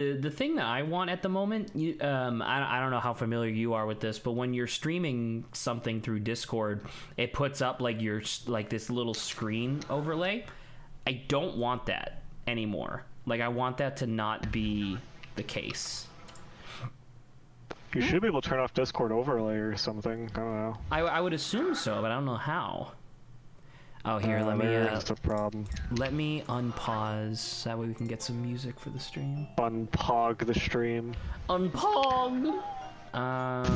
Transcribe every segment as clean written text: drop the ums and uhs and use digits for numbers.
The thing that I want at the moment, I don't know how familiar you are with this, but when you're streaming something through Discord, it puts up like this little screen overlay. I don't want that anymore. Like, I want that to not be the case. You should be able to turn off Discord overlay or something. I don't know. I would assume so, but I don't know how. Oh, here, There's the problem. let me unpause. That way we can get some music for the stream. Unpog the stream. Unpog!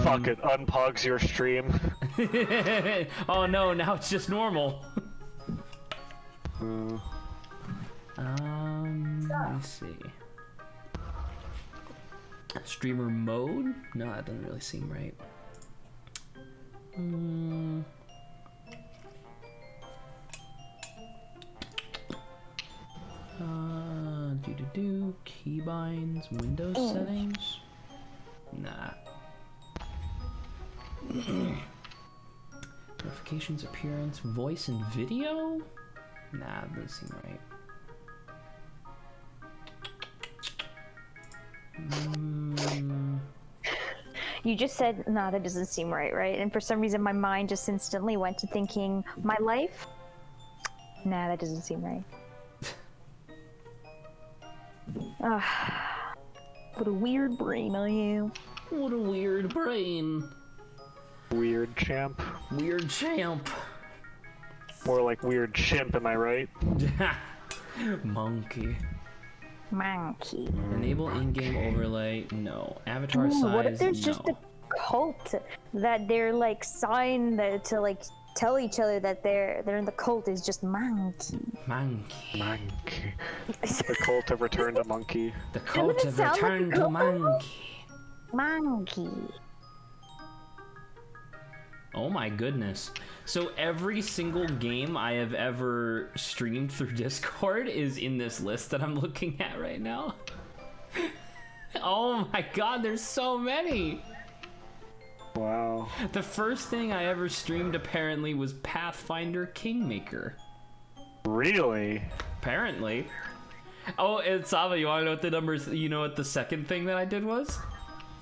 Fuck it, unpogs your stream. Oh no, now it's just normal. Let me see. Streamer mode? No, that doesn't really seem right. Keybinds, Windows settings. Nah. Notifications, appearance, voice, and video. Nah, that doesn't seem right. You just said, nah, that doesn't seem right? And for some reason, my mind just instantly went to thinking, my life? Nah, that doesn't seem right. What a weird brain I am. What a weird brain. Weird champ. Weird champ. More like weird chimp, am I right? Monkey. Monkey. Enable in-game overlay. No. Avatar size. What if there's no. just a cult that they're like signed to like tell each other that they're in the cult is just monkey. Monkey. Monkey. The cult of Return to Monkey. The cult of Return to Monkey. Monkey. Oh my goodness. So every single game I have ever streamed through Discord is in this list that I'm looking at right now. Oh my god, there's so many. Wow. The first thing I ever streamed apparently was Pathfinder Kingmaker. Really? Apparently. Oh, and Sava, you wanna know what the numbers, you know what the second thing that I did was?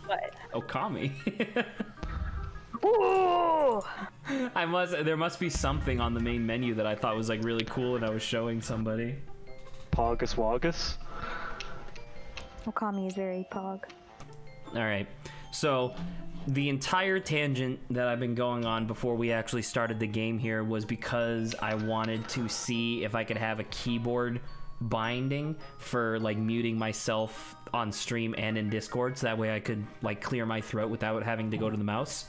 What? Okami. Ooh! There must be something on the main menu that I thought was like really cool and I was showing somebody. Pogus Wogus? Okami is very pog. Alright, so the entire tangent that I've been going on before we actually started the game here was because I wanted to see if I could have a keyboard binding for like muting myself on stream and in Discord, so that way I could like clear my throat without having to go to the mouse.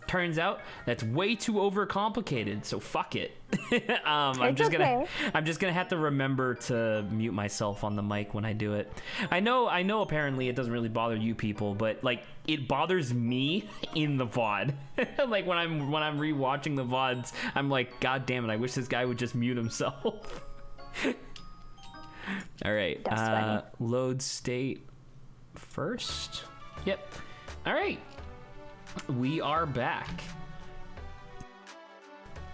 Turns out that's way too overcomplicated, so fuck it. I'm just gonna have to remember to mute myself on the mic when I do it. I know apparently it doesn't really bother you people, but like it bothers me in the VOD. Like when I'm rewatching the VODs, I'm like, god damn it, I wish this guy would just mute himself. All right, load state first. Yep. All right, we are back.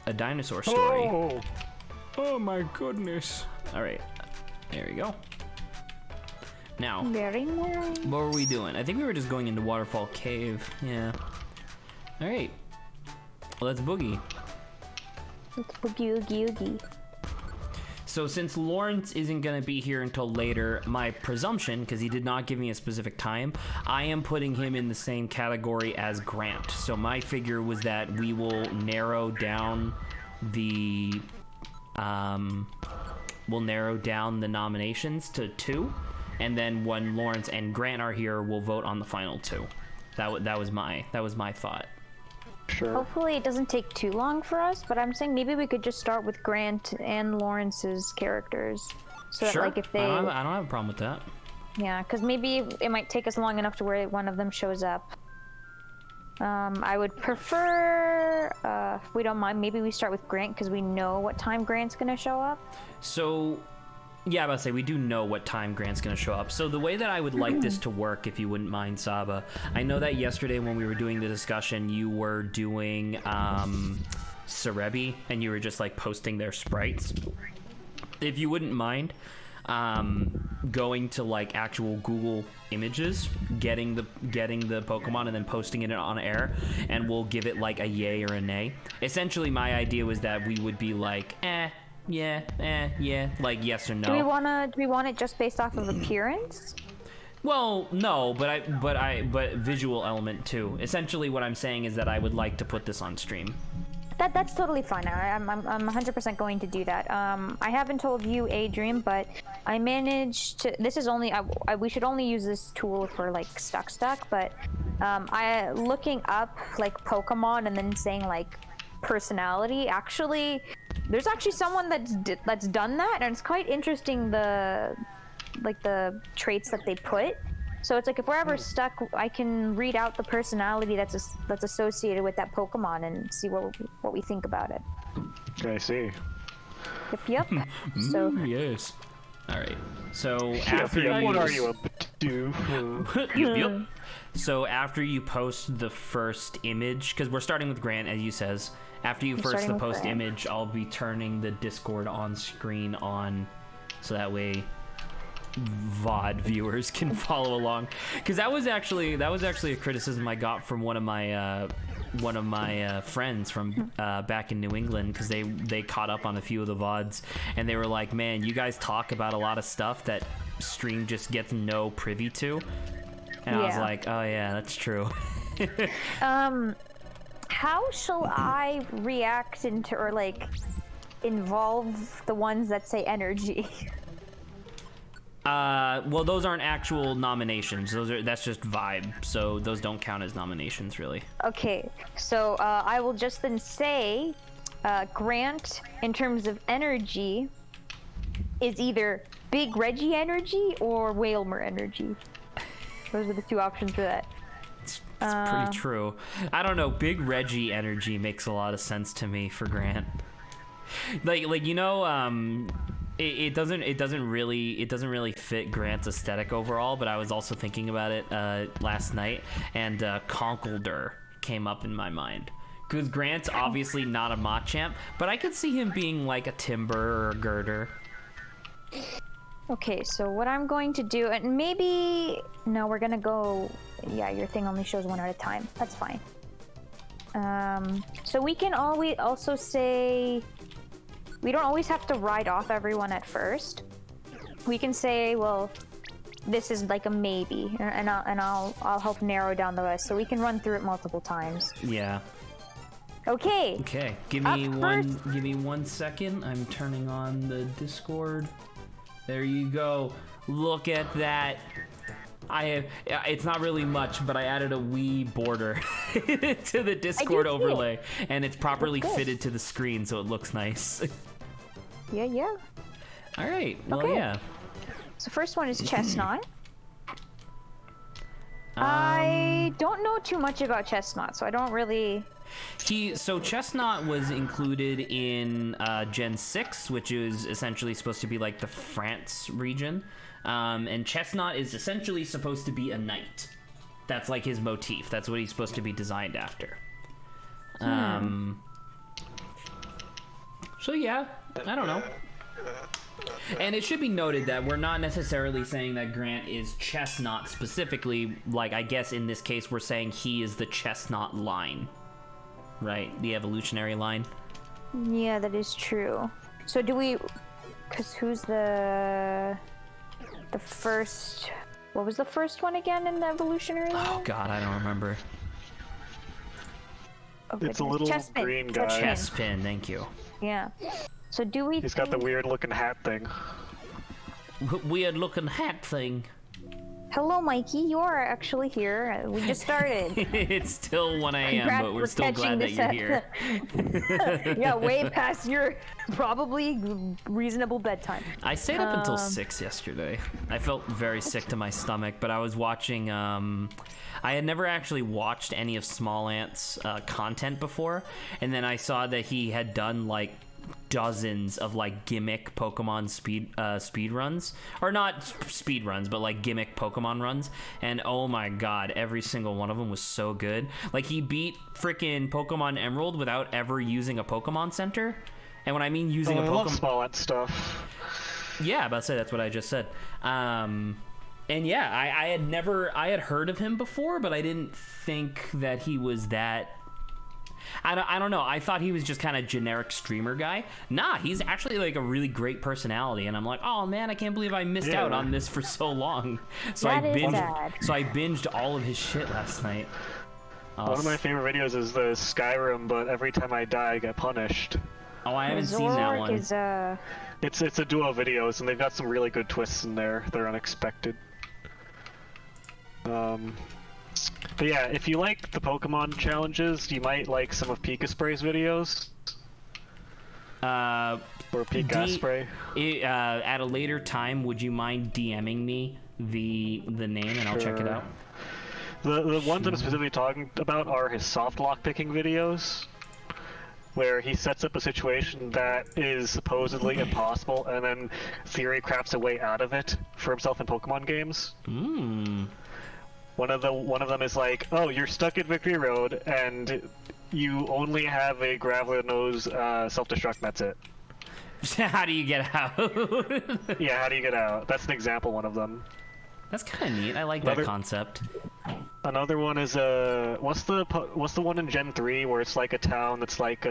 A dinosaur story. Oh my goodness. All right, there we go. Now, Very nice. what were we doing? I think we were just going into Waterfall Cave. Yeah. All right, let's boogie. Let's boogie oogie oogie. So since Lawrence isn't going to be here until later, my presumption, because he did not give me a specific time, I am putting him in the same category as Grant. So my figure was that we will narrow down the nominations to 2, and then when Lawrence and Grant are here, we'll vote on the final 2. That was my thought. Sure. Hopefully it doesn't take too long for us, but I'm saying maybe we could just start with Grant and Lawrence's characters. So Sure. that like if they... I don't have a problem with that. Yeah, because maybe it might take us long enough to where one of them shows up. I would prefer, if we don't mind, maybe we start with Grant because we know what time Grant's going to show up. So, yeah, I was about to say, we do know what time Grant's going to show up. So the way that I would like this to work, if you wouldn't mind, Saba, I know that yesterday when we were doing the discussion, you were doing Cerebi, and you were just, like, posting their sprites. If you wouldn't mind, going to like actual Google Images, getting the Pokemon and then posting it on air, and we'll give it like a yay or a nay. Essentially, my idea was that we would be like, yeah, like yes or no. Do we want it just based off of appearance? Well, no, but visual element too. Essentially, what I'm saying is that I would like to put this on stream. That's totally fine. I'm 100% going to do that. I haven't told you, Adrian, but I managed to. This is only. We should only use this tool for like stuck. But I looking up like Pokemon and then saying like personality. Actually, there's actually someone that's done that, and it's quite interesting. The traits that they put. So it's like if we're ever stuck, I can read out the personality that's associated with that Pokemon and see what we think about it. I see. Yep. So yes. All right. So What are you up to? Yep. So after you post the first image, because we're starting with Grant, as you says. After you first post image, I'll be turning the Discord on screen on, so that way VOD viewers can follow along, because that was actually a criticism I got from one of my friends from back in New England, because they caught up on a few of the VODs and they were like, man, you guys talk about a lot of stuff that stream just gets no privy to, and I was like, oh yeah, that's true. How shall I react into or like involve the ones that say energy? Well, those aren't actual nominations. That's just vibe. So those don't count as nominations, really. Okay, so I will just then say, Grant, in terms of energy, is either Big Reggie energy or Whalmer energy. Those are the two options for that. It's pretty true. I don't know. Big Reggie energy makes a lot of sense to me for Grant. Like you know, It doesn't really fit Grant's aesthetic overall, but I was also thinking about it last night, and Conkeldurr came up in my mind. Because Grant's obviously not a Machamp, but I could see him being like a Timber or a Girder. Okay, so what I'm going to do, and maybe... No, we're gonna go... Yeah, your thing only shows one at a time. That's fine. So we can always also say... We don't always have to write off everyone at first. We can say, well, this is like a maybe, and I'll help narrow down the rest, so we can run through it multiple times. Yeah. Okay. Okay. Give me 1 second. I'm turning on the Discord. There you go. Look at that. It's not really much, but I added a wee border to the Discord overlay, and it's properly fitted to the screen, so it looks nice. Yeah. All right. Well, okay. yeah. So first one is Chestnut. I don't know too much about Chestnut, so I don't really... So Chestnut was included in Gen 6, which is essentially supposed to be like the France region. And Chestnut is essentially supposed to be a knight. That's like his motif. That's what he's supposed to be designed after. So yeah, I don't know. And it should be noted that we're not necessarily saying that Grant is Chestnut specifically. Like, I guess in this case, we're saying he is the Chestnut line. Right? The evolutionary line. Yeah, that is true. So do we... Because who's the first... What was the first one again in the evolutionary line? Oh god, I don't remember. Oh, it's a little Chespin. green guy. Chespin, thank you. Yeah. So do we... He's got the weird looking hat thing. Weird looking hat thing. Hello, Mikey. You are actually here. We just started. It's still 1 a.m., but we're still glad that you're here. Yeah, way past your probably reasonable bedtime. I stayed up until 6 yesterday. I felt very sick to my stomach, but I was watching... I had never actually watched any of Small Ant's content before, and then I saw that he had done, like, dozens of like gimmick Pokemon speed runs, or not speed runs, but like gimmick Pokemon runs, and oh my god, every single one of them was so good. Like, he beat freaking Pokemon Emerald without ever using a Pokemon Center, and when I mean using a I love Pokemon Small Ant stuff. Yeah, about to say that's what I just said. And yeah, I had heard of him before, but I didn't think that he was that. I don't know. I thought he was just kind of generic streamer guy. Nah, he's actually like a really great personality, and I'm like, oh man, I can't believe I missed out on this for so long. So I binged all of his shit last night. One of my favorite videos is the Skyrim, but every time I die, I get punished. Oh, I haven't seen that one. It's a duo videos, and they've got some really good twists in there. They're unexpected. But yeah, if you like the Pokemon challenges, you might like some of Pika Spray's videos. Or Pika Spray. At a later time, would you mind DMing me the name, and I'll check it out? The ones I'm specifically talking about are his soft lock picking videos, where he sets up a situation that is supposedly impossible, and then theory crafts a way out of it for himself in Pokemon games. One of them is like, oh, you're stuck at Victory Road, and you only have a Graveler Nose self-destruct, and that's it. How do you get out? Yeah, how do you get out? That's an example, one of them. That's kind of neat. I like that concept. Another one is what's the one in Gen 3 where it's like a town that's like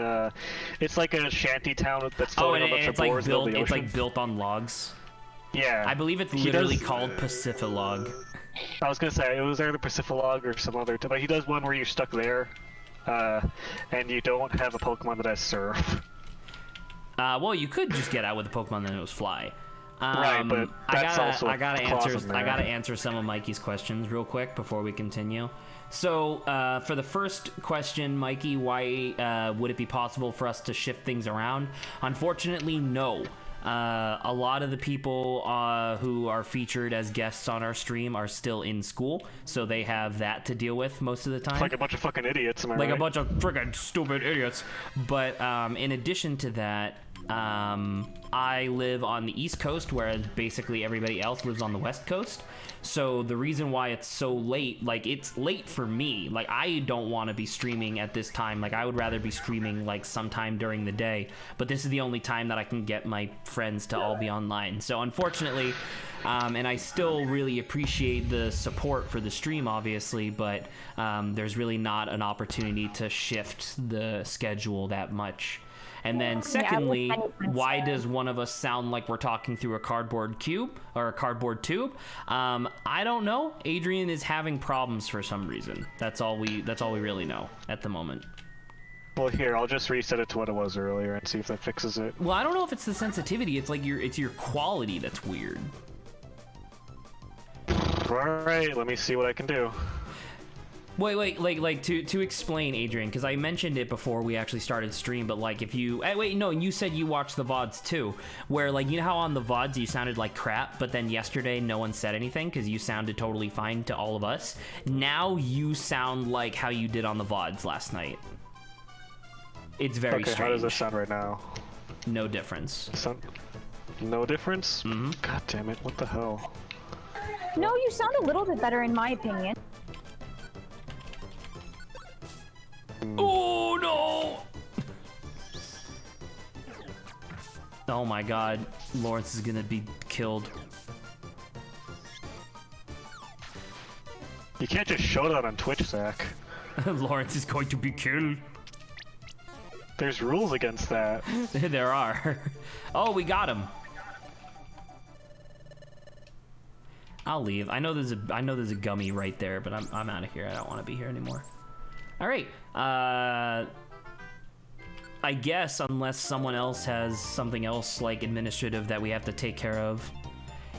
it's like a shanty town that's floating on a bunch of boards in the ocean. It's like built on logs. Yeah. I believe it's literally called Pacifilog. I was gonna say it was either Pacifilog or some other, but he does one where you're stuck there, and you don't have a Pokemon that has Surf. Well, you could just get out with a Pokemon that knows Fly. Right, but that's I gotta answer some of Mikey's questions real quick before we continue. So, for the first question, Mikey, why would it be possible for us to shift things around? Unfortunately, no. A lot of the people who are featured as guests on our stream are still in school, so they have that to deal with most of the time. Like a bunch of fucking idiots, am I right? Like a bunch of friggin' stupid idiots. But in addition to that, I live on the East Coast, whereas basically everybody else lives on the West Coast. So the reason why it's so late, like it's late for me. Like I don't want to be streaming at this time. Like I would rather be streaming like sometime during the day. But this is the only time that I can get my friends to all be online. So unfortunately, and I still really appreciate the support for the stream, obviously, but there's really not an opportunity to shift the schedule that much. And then secondly, why does one of us sound like we're talking through a cardboard cube or a cardboard tube? I don't know. Adrian is having problems for some reason. That's all we really know at the moment. Well, here, I'll just reset it to what it was earlier and see if that fixes it. Well, I don't know if it's the sensitivity. It's like your quality that's weird. All right, let me see what I can do. Wait, like to explain, Adrian, because I mentioned it before we actually started stream, but like if you, wait, no, you said you watched the VODs too, where like, you know how on the VODs you sounded like crap, but then yesterday no one said anything because you sounded totally fine to all of us. Now you sound like how you did on the VODs last night. It's very strange. How does this sound right now? No difference. No difference? Mm-hmm. God damn it, what the hell? No, you sound a little bit better in my opinion. Oh no! Oh my god, Lawrence is gonna be killed. You can't just show that on Twitch, Zach. Lawrence is going to be killed. There's rules against that. There are. Oh, we got him. I'll leave. I know there's a gummy right there, but I'm out of here. I don't want to be here anymore. All right. I guess unless someone else has something else like administrative that we have to take care of.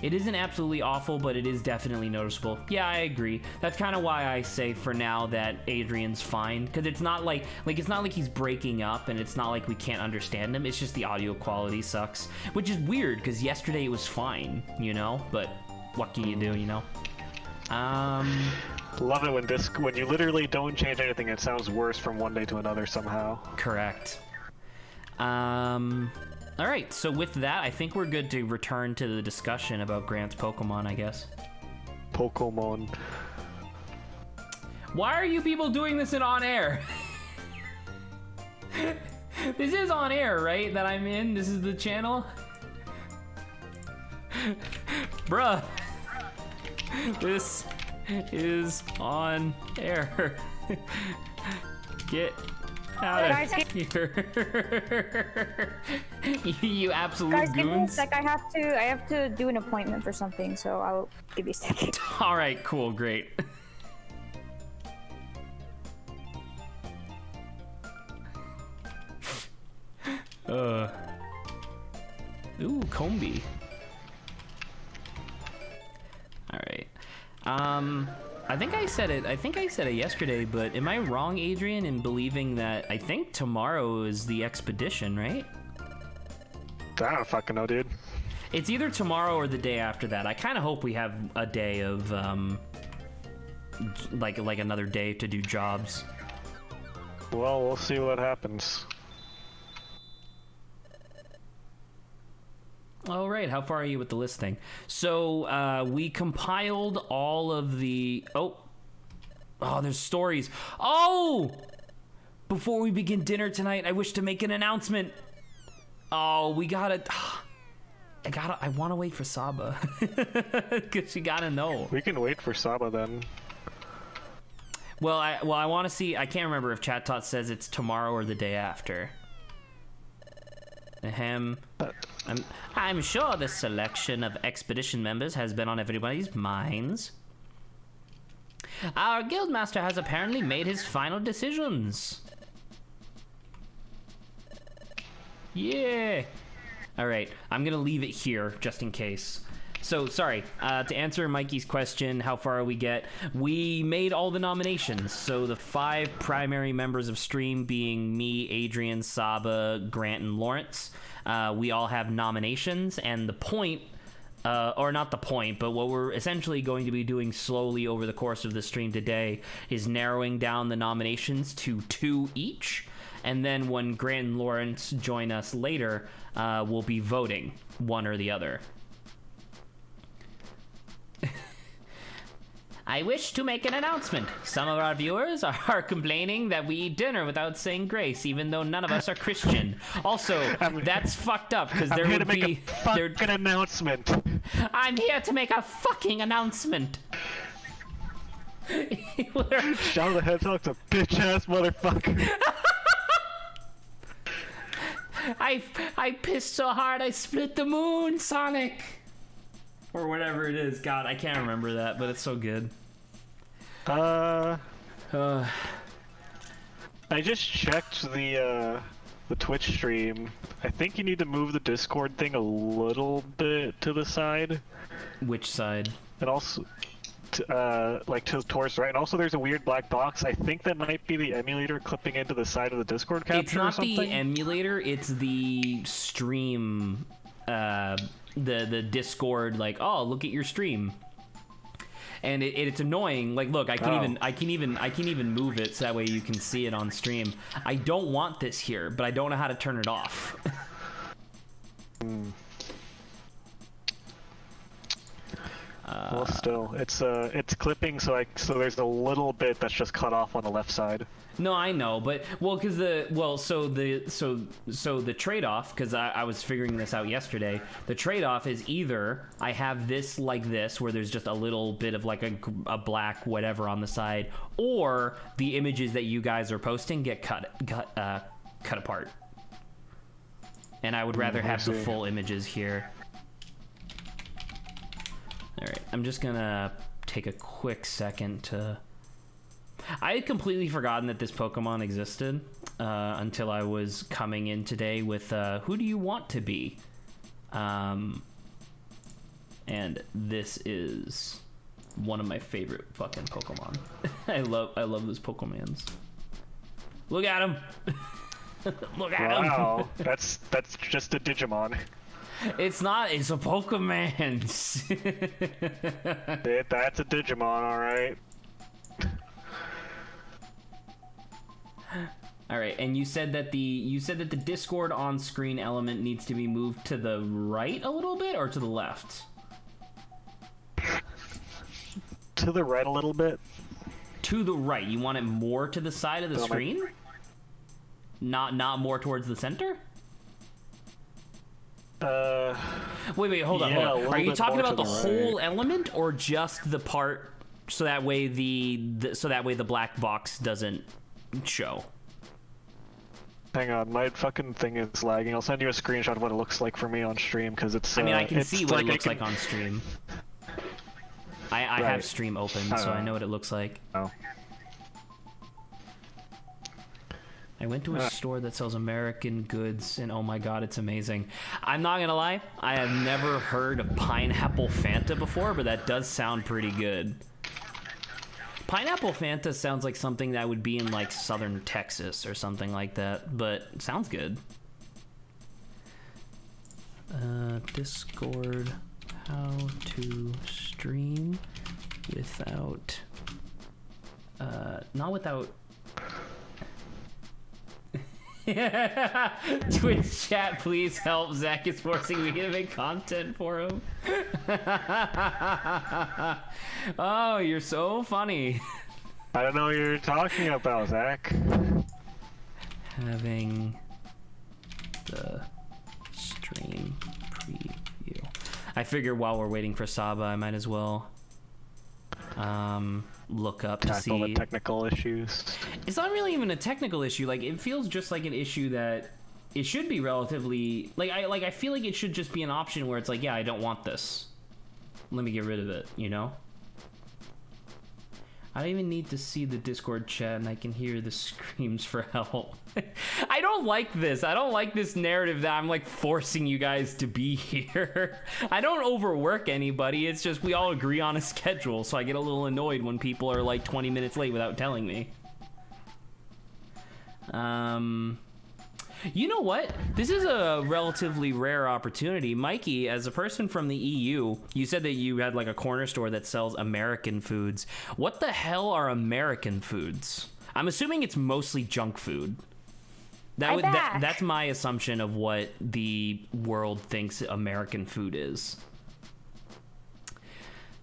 It isn't absolutely awful, but it is definitely noticeable. Yeah, I agree. That's kind of why I say for now that Adrian's fine, because it's not like it's not like he's breaking up, and it's not like we can't understand him. It's just the audio quality sucks, which is weird because yesterday it was fine, you know. But what can you do, you know? Love it when you literally don't change anything, it sounds worse from one day to another somehow. Correct. All right, so with that, I think we're good to return to the discussion about Grant's Pokemon, I guess. Pokemon. Why are you people doing this in on air? This is on air, right? That I'm in? This is the channel? Bruh. This is on air. Get out of Guys, here. You absolute Guys, give me a goons. sec. I have to do an appointment for something, so I'll give you a second. All right, cool, great. Ooh, Combi. All right. I think I said it yesterday, but am I wrong, Adrian, in believing that I think tomorrow is the expedition, right? I don't fucking know, dude. It's either tomorrow or the day after that. I kind of hope we have a day of like another day to do jobs. Well, we'll see what happens. All right, how far are you with the listing? So we compiled all of the... Oh, there's stories. Oh! Before we begin dinner tonight, I wish to make an announcement. Oh, we gotta... I want to wait for Saba. Because she gotta know. We can wait for Saba then. Well, I want to see... I can't remember if Chat Tot says it's tomorrow or the day after. I'm sure this selection of expedition members has been on everybody's minds. Our guildmaster has apparently made his final decisions. Yeah. All right, I'm gonna leave it here just in case. So, sorry, to answer Mikey's question, how far we get, we made all the nominations. So the 5 primary members of stream being me, Adrian, Saba, Grant, and Lawrence, we all have nominations, and the point, or not the point, but what we're essentially going to be doing slowly over the course of the stream today is narrowing down the nominations to 2 each, and then when Grant and Lawrence join us later, we'll be voting one or the other. I wish to make an announcement. Some of our viewers are complaining that we eat dinner without saying grace, even though none of us are Christian. Also, that's fucked up because there would be... I'm here to make a fucking announcement. I'm here to make a fucking announcement. Shadow the Hedgehog's a bitch-ass motherfucker. I pissed so hard I split the moon, Sonic. Or whatever it is. God, I can't remember that, but it's so good. I just checked the Twitch stream. I think you need to move the Discord thing a little bit to the side. Which side? And also, like towards the right. And also, there's a weird black box. I think that might be the emulator clipping into the side of the Discord capture It's not or something. the emulator. It's the stream. The Discord, like, oh, look at your stream, and it's annoying. Like, look, I can even move it so that way you can see it on stream. I don't want this here, but I don't know how to turn it off. Well, still, it's clipping, so there's a little bit that's just cut off on the left side. No, I know, but because so the trade-off, because I was figuring this out yesterday. The trade-off is either I have this like this, where there's just a little bit of like a black whatever on the side, or the images that you guys are posting get cut apart. And I would rather have the full images here. All right, I'm just gonna take a quick second to... I had completely forgotten that this Pokemon existed until I was coming in today with who do you want to be? And this is one of my favorite fucking Pokemon. I love those Pokemons. Look at him. Look at him. Wow, that's just a Digimon. It's not. It's a Pokemon. That's a Digimon, all right. All right, and you said that the Discord on-screen element needs to be moved to the right a little bit, or to the left? To the right a little bit. To the right. You want it more to the side of the screen? Not more towards the center? Wait, hold on. Yeah, a Hold on. little Are you bit talking more about to the the whole element or just the part so that way the black box doesn't show? Hang on, my fucking thing is lagging. I'll send you a screenshot of what it looks like for me on stream because it's. I mean, I can it's see what it looks I can... like on stream. I have Right. stream open, so I know what it looks like. Oh. I went to a store that sells American goods, and oh my god, it's amazing. I'm not gonna lie, I have never heard of pineapple Fanta before, but that does sound pretty good. Pineapple Fanta sounds like something that would be in like southern Texas or something like that, but it sounds good. Discord, how to stream without, not without. Twitch chat, please help. Zach is forcing me to make content for him. Oh, you're so funny. I don't know what you're talking about, Zach. Having the stream preview. I figure while we're waiting for Saba, I might as well look up to Tackle see the technical issues. It's not really even a technical issue. Like, it feels just like an issue that it should be relatively I feel like it should just be an option where it's like, yeah, I don't want this. Let me get rid of it, you know? I don't even need to see the Discord chat and I can hear the screams for help. I don't like this. I don't like this narrative that I'm like forcing you guys to be here. I don't overwork anybody. It's just we all agree on a schedule, so I get a little annoyed when people are like 20 minutes late without telling me. You know what? This is a relatively rare opportunity. Mikey, as a person from the EU, you said that you had like a corner store that sells American foods. What the hell are American foods? I'm assuming it's mostly junk food. That's my assumption of what the world thinks American food is.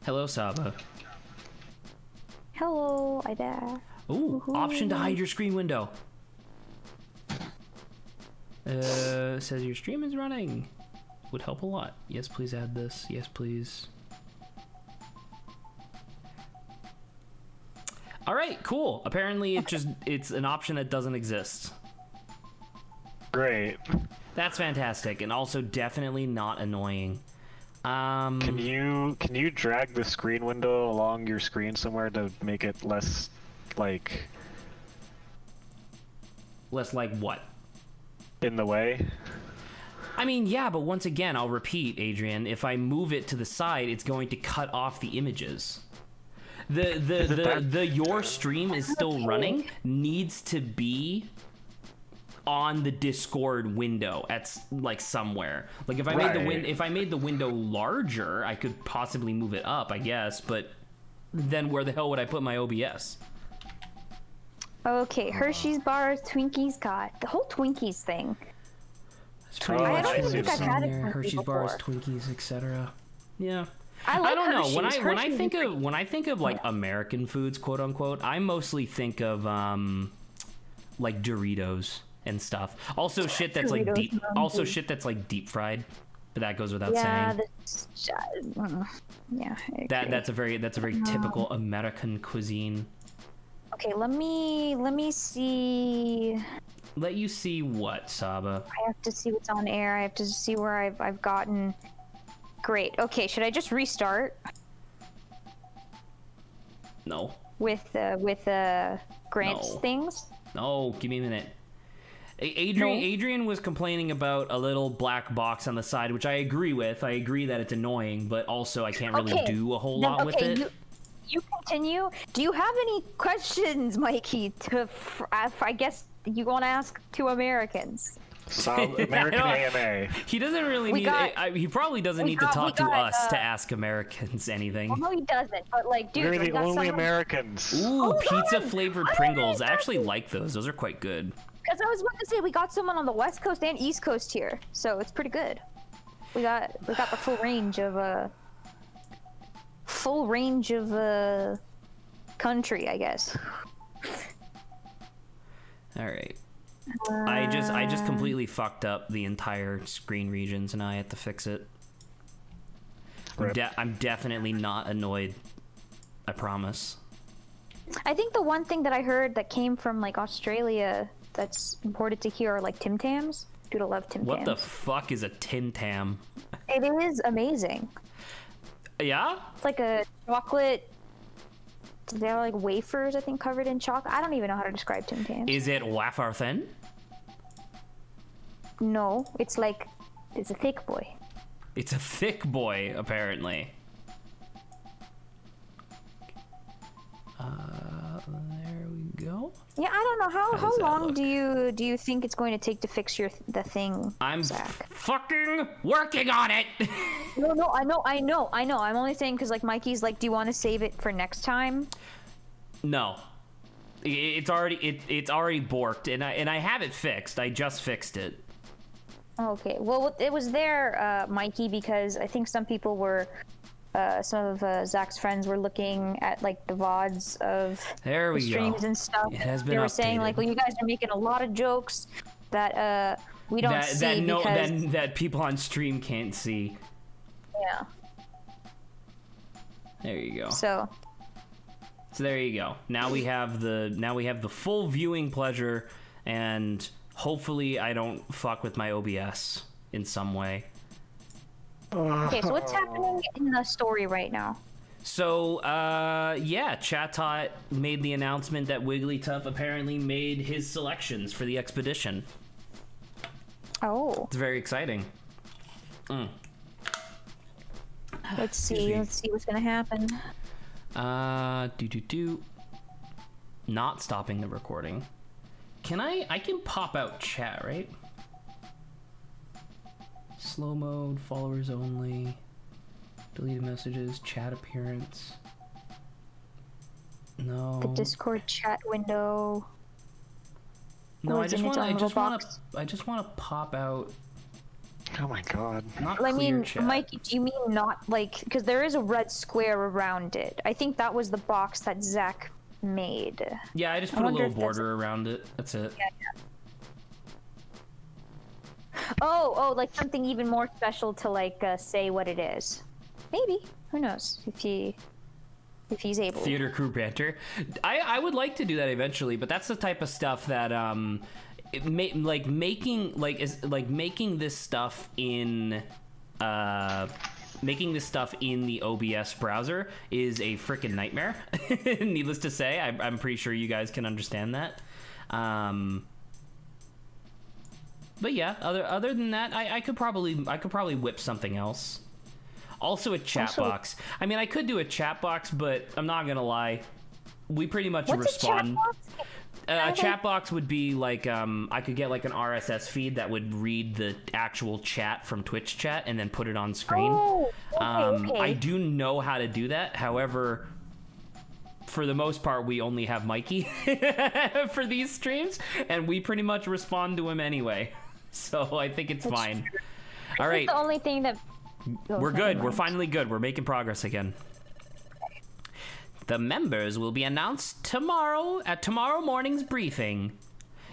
Hello, Saba. Hello, I there. Ooh, option to hide your screen window. Says your stream is running. Would help a lot. Yes, please add this. Yes, please. All right, cool. Apparently it's an option that doesn't exist. Great. That's fantastic, and also definitely not annoying. Can you drag the screen window along your screen somewhere to make it less like what? In the way? I mean, yeah, but once again, I'll repeat, Adrian, if I move it to the side, it's going to cut off the images. The your stream is still running needs to be on the Discord window at like somewhere. Like if I made the window larger, I could possibly move it up, I guess, but then where the hell would I put my OBS? Okay, Hershey's bars, Twinkies got the whole Twinkies thing. It's pretty I much don't even think what's I've had on a there. Twinkie Hershey's before. bars, Twinkies, etc. Yeah. I don't know. Hershey's. When I think of like American foods, quote unquote, I mostly think of like Doritos and stuff. Also shit that's like deep. Also shit that's like deep fried. But that goes without saying. Yeah. That's a very typical American cuisine. Okay, let me see. Let you see what, Saba? I have to see what's on air. I have to see where I've gotten. Great. Okay, should I just restart? No. With Grant's things? No, give me a minute. Adrian was complaining about a little black box on the side, which I agree with. I agree that it's annoying, but also I can't really do a whole lot with it. You continue. Do you have any questions, Mikey? I guess you want to ask two Americans. American AMA. He doesn't really need. He probably doesn't need to talk to us to ask Americans anything. Well, no, he doesn't. But like, dude, we're the only Americans. Ooh, pizza flavored Pringles. I actually like those. Those are quite good. Because I was about to say we got someone on the West Coast and East Coast here, so it's pretty good. We got the full range of country, I guess. All right. I just completely fucked up the entire screen regions, and I have to fix it. Rip. I'm definitely not annoyed. I promise. I think the one thing that I heard that came from like Australia that's imported to here are like Tim Tams. Dude, I love Tim Tams. What the fuck is a Tim Tam? It is amazing. Yeah? It's like a chocolate. They're like wafers, I think, covered in chocolate. I don't even know how to describe Tim Tams. Is it wafer thin? No, it's a thick boy. It's a thick boy, apparently. There we go. Yeah, I don't know How how does that long look? do you think it's going to take to fix the thing, I'm Zach? fucking working on it. No, I know. I'm only saying because like Mikey's like, do you want to save it for next time? No, it's already borked, and I have it fixed. I just fixed it. Okay, well, it was there, Mikey, because I think some people were, some of Zach's friends were looking at like the VODs of There we the go. streams and stuff. It has been They were saying updated. like, well, you guys are making a lot of jokes that we don't see because that people on stream can't see. yeah. There you go. So there you go. Now we have the full viewing pleasure, and hopefully I don't fuck with my OBS in some way. okay, so what's happening in the story right now? So, yeah, Chatot made the announcement that Wigglytuff apparently made his selections for the expedition. Oh, It's very exciting. let's Excuse see. me. Let's see what's gonna happen. Not stopping the recording. I can pop out chat, right? Slow mode, followers only, deleted messages, chat appearance. No. The Discord chat window. No, I Words in just its want own little to box. pop out. Oh my god. Not I clear mean, chat. Mike, do you mean not like because there is a red square around it? I think that was the box that Zach made. Yeah, I just I put a wonder little if that's- border around it. That's it. Oh, like something even more special to like say what it is. Maybe. Who knows if he's able. Theater crew banter. I would like to do that eventually, but that's the type of stuff that making this stuff in the OBS browser is a freaking nightmare. Needless to say, I'm pretty sure you guys can understand that. But yeah, other than that, I could probably whip something else. Also a chat box. I mean, I could do a chat box, but I'm not gonna lie. We pretty much What's respond. a chat box? A chat box would be like I could get like an RSS feed that would read the actual chat from Twitch chat and then put it on screen. Oh, okay. I do know how to do that. However, for the most part, we only have Mikey for these streams, and we pretty much respond to him anyway. So I think it's fine. All right, The only thing that we're good. We're finally good. We're making progress again. The members will be announced tomorrow at tomorrow morning's briefing.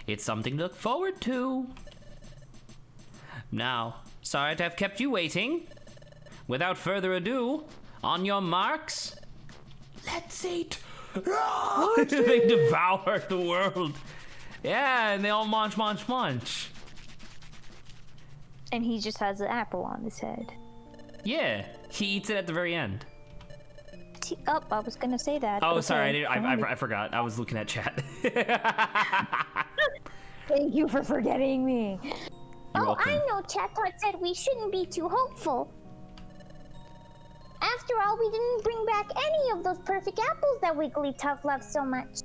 It's something to look forward to. Now, sorry to have kept you waiting. Without further ado, on your marks, let's eat. They devour the world. Yeah, and they all munch. And he just has an apple on his head. Yeah, he eats it at the very end. I was gonna say that. Oh, Okay. sorry, I forgot. I was looking at chat. Thank you for forgetting me. You're welcome. I know Chatot said we shouldn't be too hopeful. After all, we didn't bring back any of those perfect apples that Wigglytuff loved so much.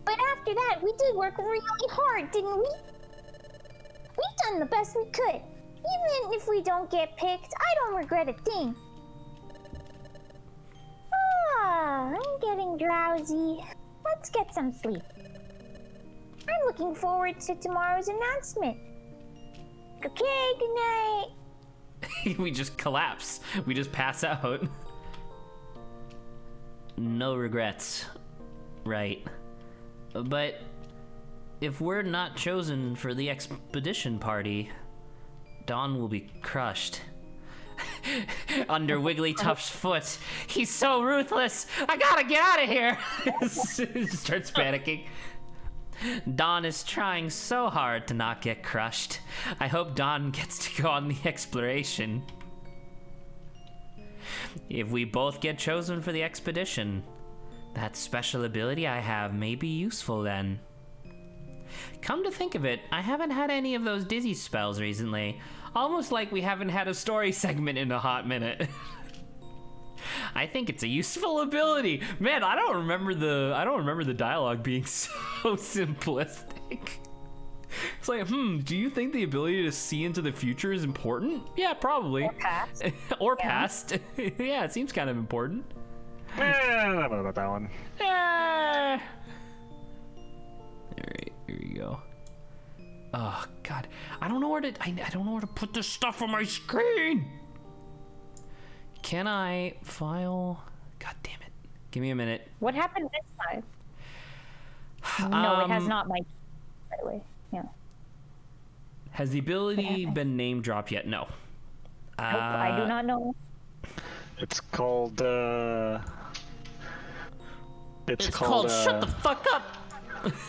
But after that, we did work really hard, didn't we? We've done the best we could. Even if we don't get picked, I don't regret a thing. I'm getting drowsy. Let's get some sleep. I'm looking forward to tomorrow's announcement. Okay, good night. We just collapse. We just pass out. No regrets. Right. But if we're not chosen for the expedition party, Dawn will be crushed. under Wigglytuff's foot. He's so ruthless. I gotta get out of here. Starts panicking. Dawn is trying so hard to not get crushed. I hope Dawn gets to go on the exploration. If we both get chosen for the expedition, that special ability I have may be useful then. Come to think of it, I haven't had any of those dizzy spells recently. Almost like we haven't had a story segment in a hot minute. I think it's a useful ability. Man, I don't remember the dialogue being so simplistic. It's like, do you think the ability to see into the future is important? Yeah, probably. Or past. Or past. Yeah, it seems kind of important. I don't know about that one. Alright, here we go. Oh god, I don't know where to put this stuff on my screen. Can I file? God damn it! Give me a minute. What happened this time? No, it has not. My by the way, yeah. Has the ability been name dropped yet? No. Nope, I do not know. It's called. It's called shut the fuck up.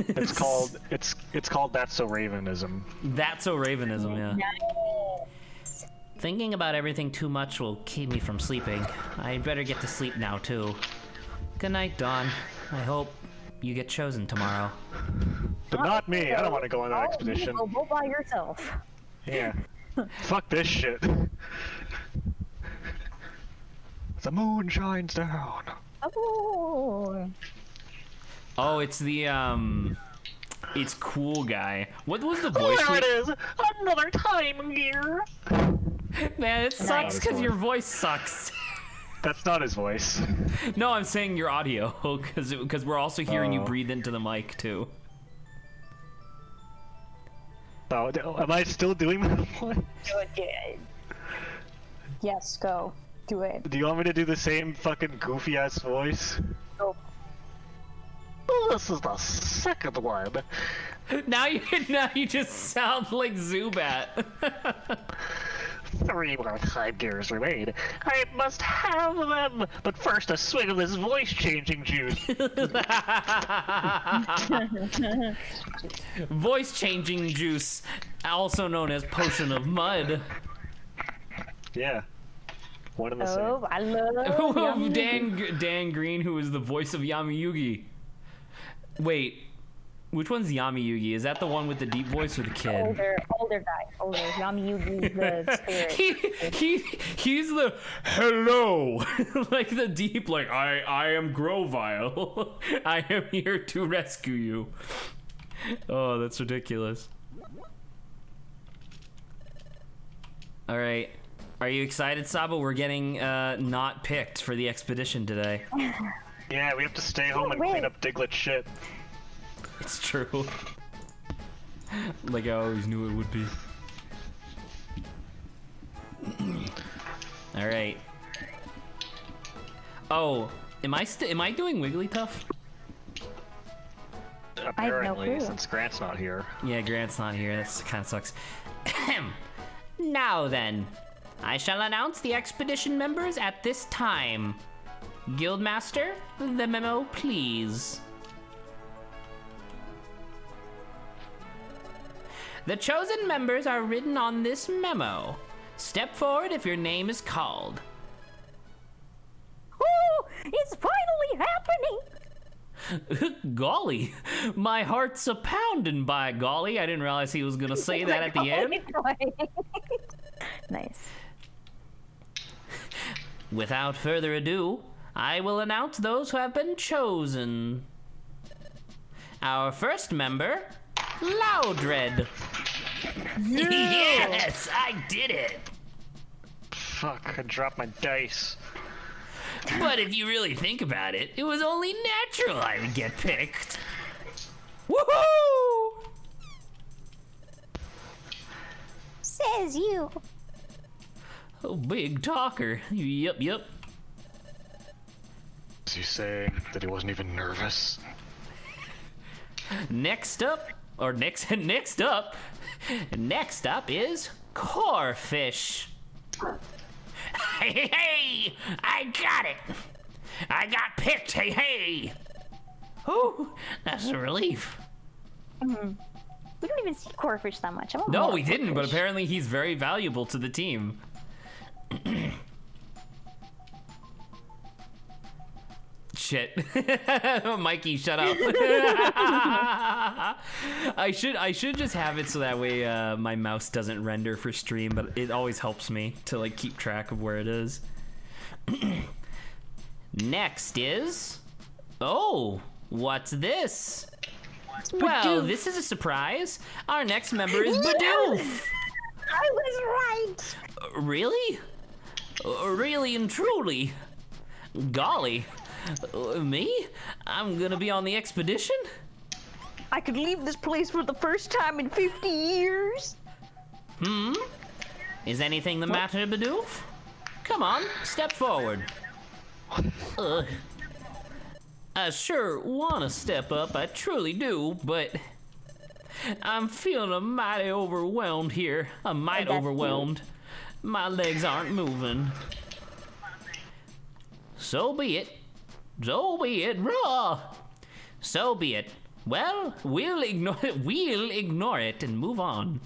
It's called That's So Ravenism. That's So Ravenism, yeah. Nice. Thinking about everything too much will keep me from sleeping. I'd better get to sleep now too. Good night, Dawn. I hope you get chosen tomorrow. But not me. I don't want to go on that expedition. Go by yourself. Yeah. Fuck this shit. The moon shines down. Oh. Oh, it's the it's cool guy. What was the voice? There it is. Another time gear. Man, it sucks because your voice sucks. That's not his voice. No, I'm saying your audio, because we're also hearing you breathe into the mic too. Oh, am I still doing that one? Do it. Yes, go. Do it. Do you want me to do the same fucking goofy ass voice? Go. Oh, this is the second one. Now you just sound like Zubat. 3 more time gears remain. I must have them! But first, a swig of this voice-changing juice. Voice-changing juice, also known as potion of mud. Yeah. One and the same. Oh, I love Dan Green, who is the voice of Yami-Yugi. Wait, which one's Yami-Yugi? Is that the one with the deep voice or the kid? Older guy. Older. Yami-Yugi's the spirit. He's the hello, like the deep, like I am Grovile. I am here to rescue you. Oh, that's ridiculous. All right. Are you excited, Sabo? We're getting not picked for the expedition today. Yeah, we have to stay home and clean up Diglett's shit. It's true. Like I always knew it would be. All right. Oh, am I doing Wigglytuff? Apparently, clue. since Grant's not here. Yeah, Grant's not here. That kind of sucks. Now then, I shall announce the expedition members at this time. Guildmaster, the memo, please. The chosen members are written on this memo. Step forward if your name is called. Oh, it's finally happening! Golly, my heart's a pounding, by golly. I didn't realize he was gonna say that at the end. Nice. Without further ado, I will announce those who have been chosen. Our first member, Loudred. Yeah. Yes, I did it. Fuck, I dropped my dice. But if you really think about it, it was only natural I would get picked. Woohoo! Says you. Oh, big talker. Yep. Is he saying that he wasn't even nervous? Next up is Corefish. Hey, hey! I got it! I got picked! Hey, hey! Ooh, that's a relief. We don't even see Corfish that much. I want No, more we didn't, but Corfish. apparently he's very valuable to the team. Shit. Mikey, shut up. I should just have it so that way my mouse doesn't render for stream, but it always helps me to like keep track of where it is. Next is... Oh, what's this? Well, this is a surprise. Our next member is Bidoof. I was right. Really? Really and truly? Golly. Me? I'm gonna be on the expedition? I could leave this place for the first time in 50 years. Is anything the matter, Bidoof? Come on, step forward. I sure wanna step up, I truly do, but I'm feeling a mighty overwhelmed here. A mite overwhelmed. My legs aren't moving. So be it. So be it, raw. So be it. Well, we'll ignore it and move on.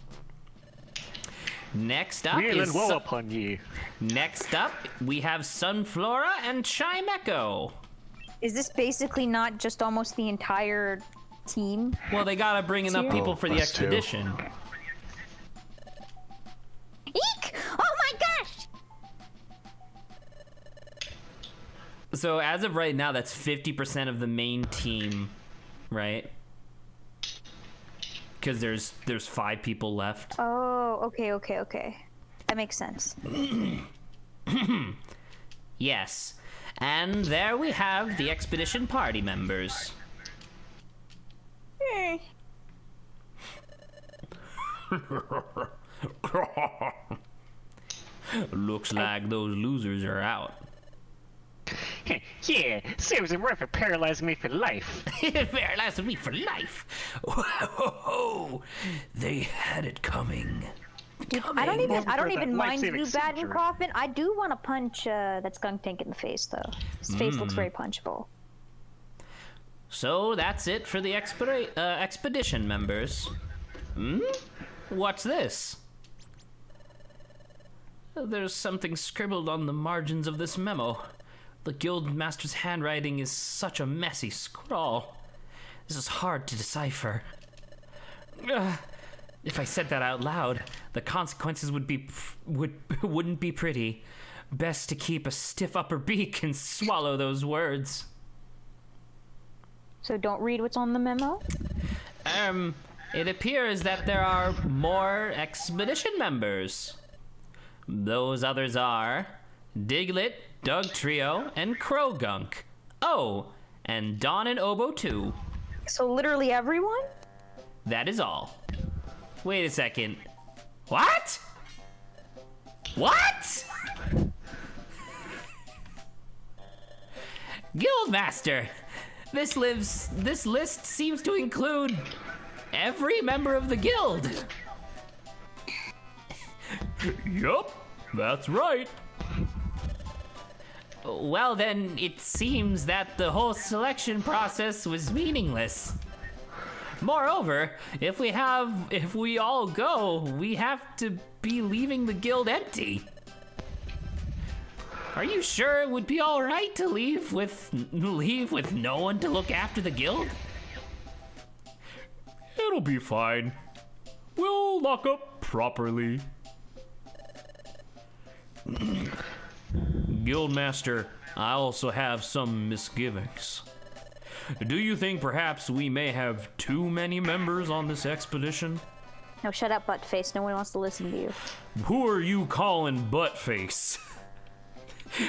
Next up We'll is and woe upon ye. Next up, we have Sunflora and Chimecho. Is this basically not just almost the entire team? Well, they gotta bring enough people for the us too. expedition. Eek! Oh my gosh! So as of right now, that's 50% of the main team, right? Because there's 5 people left. Oh, okay. That makes sense. Yes. And there we have the expedition party members. Looks like those losers are out. Yeah, serves him right for paralyzing me for life. Paralyzed me for life. Whoa, they had it coming. I don't even For that mind life-saving you bad seizure. and coughing. I do want to punch that skunk tank in the face though. His face looks very punchable. So that's it for the expedition members. What's this? There's something scribbled on the margins of this memo. The guild master's handwriting is such a messy scrawl. This is hard to decipher. If I said that out loud, the consequences wouldn't be pretty. Best to keep a stiff upper beak and swallow those words. So don't read what's on the memo. It appears that there are more expedition members. Those others are Diglett, Doug Trio, and Crowgunk. Oh, and Dawn and Obo too. So literally everyone? That is all. Wait a second. What? What? Guildmaster, this list seems to include every member of the guild. Yup, that's right. Well then, it seems that the whole selection process was meaningless. Moreover, if we all go, we have to be leaving the guild empty. Are you sure it would be all right to leave with no one to look after the guild? It'll be fine. We'll lock up properly. Guildmaster, I also have some misgivings. Do you think perhaps we may have too many members on this expedition? No, shut up, buttface. No one wants to listen to you. Who are you calling buttface?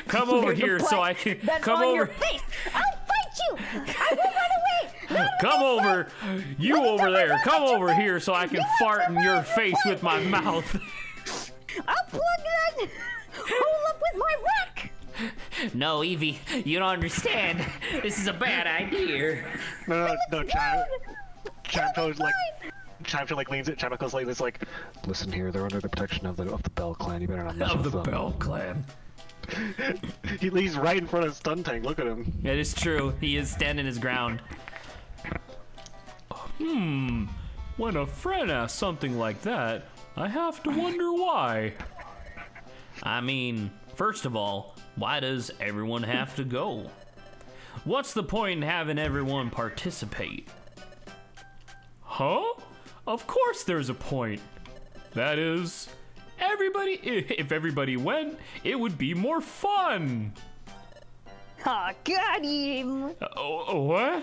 Come over here so I can That's come on over. your face. I'll fight you! I will run away! Come over, you over there. Come over here so I can fart in your face with my mouth. I'll plug that hole up with my rack! No, Evie, you don't understand. This is a bad idea. No, Chimecho's like, Chimecho like leans it. Chimecho's like this, like, listen here, they're under the protection of the Bell clan. You better not mess Of with the them. Bell Clan. He's right in front of the stun tank. Look at him. It is true. He is standing his ground. When a friend asks something like that, I have to wonder why. I mean, first of all, why does everyone have to go? What's the point in having everyone participate? Huh? Of course there's a point. That is, if everybody went, it would be more fun. Ha, got him! What?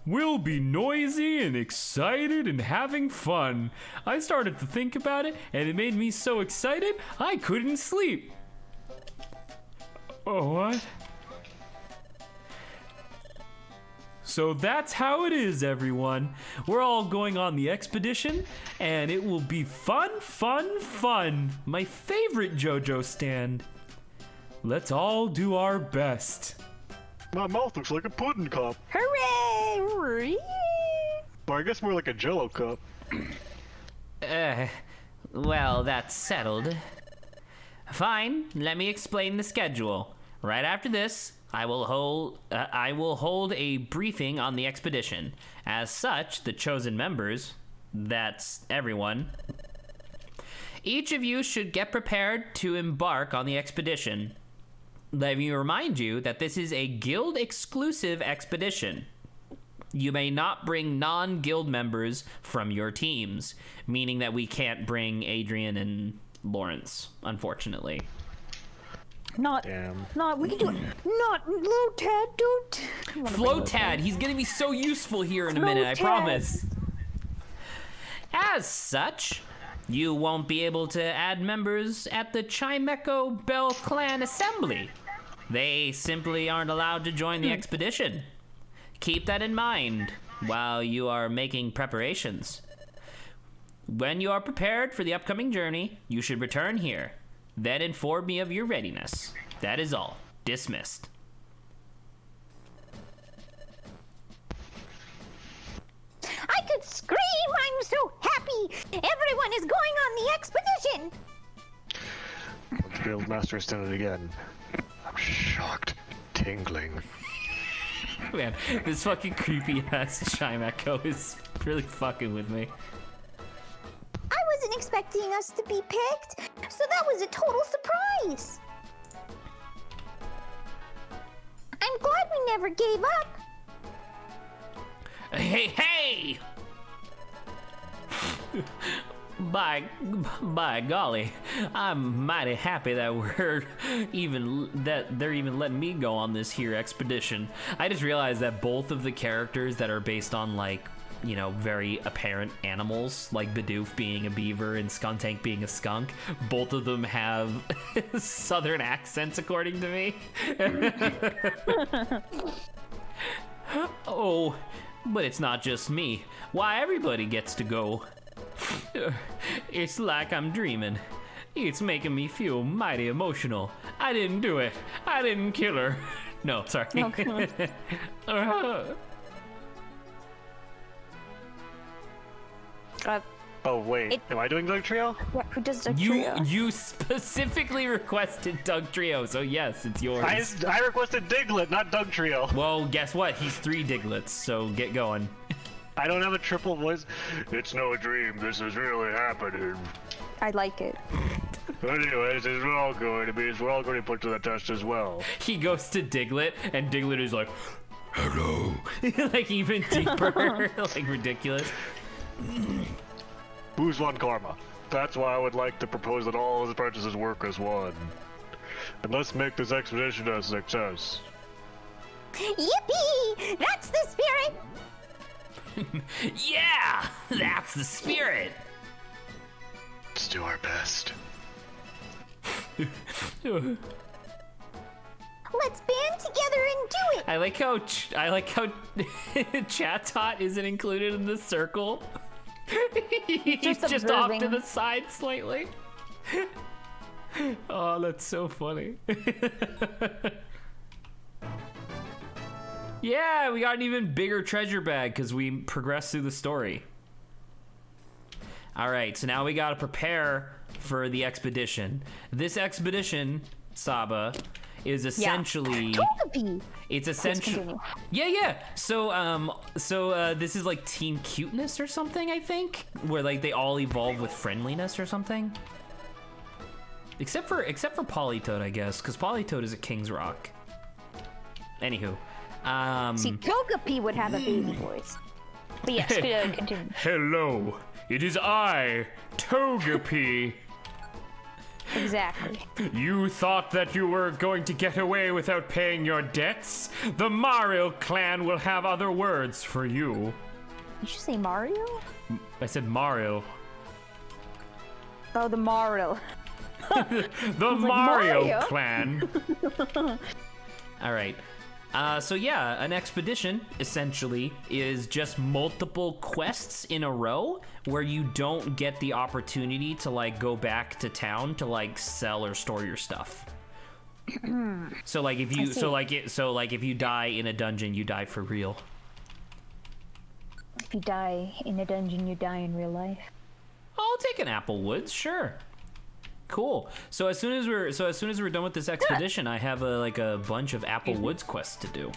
We'll be noisy and excited and having fun. I started to think about it, and it made me so excited I couldn't sleep. What? So that's how it is, everyone. We're all going on the expedition, and it will be fun, fun, fun. My favorite JoJo stand. Let's all do our best. My mouth looks like a pudding cup. Hooray! Or I guess more like a Jello cup. Well, that's settled. Fine, let me explain the schedule. Right after this, I will hold a briefing on the expedition. As such, the chosen members, that's everyone, each of you should get prepared to embark on the expedition. Let me remind you that this is a guild-exclusive expedition. You may not bring non-guild members from your teams, meaning that we can't bring Adrian and Lawrence, unfortunately. Damn. We can do it. Not Flotad, don't. Flotad, he's gonna be so useful here in a minute, I Flotad. promise. As such, you won't be able to add members at the Chimeco Bell Clan Assembly. They simply aren't allowed to join the expedition. Keep that in mind while you are making preparations. When you are prepared for the upcoming journey, you should return here. Then inform me of your readiness. That is all. Dismissed. I could scream! I'm so happy! Everyone is going on the expedition! The guild master has done it again. I'm shocked. Tingling. Man, this fucking creepy ass Chimeco is really fucking with me. I wasn't expecting us to be picked, so that was a total surprise! I'm glad we never gave up. Hey! By golly, I'm mighty happy that they're even letting me go on this here expedition. I just realized that both of the characters that are based on, like, you know, very apparent animals, like Bidoof being a beaver and Skuntank being a skunk, both of them have southern accents, according to me. Oh, but it's not just me. Why, everybody gets to go. It's like I'm dreaming. It's making me feel mighty emotional. I didn't do it. I didn't kill her. No, sorry. No, come on. Oh wait, am I doing Doug Trio? Yeah, who does the trio? You specifically requested Doug Trio, so yes, it's yours. I requested Diglett, not Doug Trio. Well, guess what? He's 3 Diglets, so get going. I don't have a triple voice. It's no dream. This is really happening. I like it. Anyways, it's all going to be. We're all going to put to the test as well. He goes to Diglett, and Diglett is like, hello. Like, even deeper. Like, ridiculous. Who's won karma? That's why I would like to propose that all of the apprentices work as one. And let's make this expedition a success. Yippee! That's the spirit! Yeah! That's the spirit! Let's do our best. Let's band together and do it! I like how Chatot isn't included in the circle. He's just off to observing. the side slightly. Oh, that's so funny. Yeah, we got an even bigger treasure bag because we progressed through the story. All right, so now we got to prepare for the expedition. This expedition, Saba, is essentially Togepi. it's essentially continue. yeah. So this is like team cuteness or something, I think, where like they all evolve with friendliness or something. Except for Politoed, I guess, because Politoed is a King's Rock. Anywho, See, Togepi would have a baby voice. But yes, continue. Hello, it is I, Togepi. Exactly. You thought that you were going to get away without paying your debts? The Mario clan will have other words for you. Did you say Mario? I said Mario. Oh, the Mario. The Mario Mario? clan. all right. So yeah, an expedition essentially is just multiple quests in a row where you don't get the opportunity to like go back to town to like sell or store your stuff. So like if you if you die in a dungeon, you die for real. If you die in a dungeon, you die in real life. I'll take an Apple Woods, sure. Cool. So as soon as we're done with this expedition, I have a bunch of Apple Woods quests to do.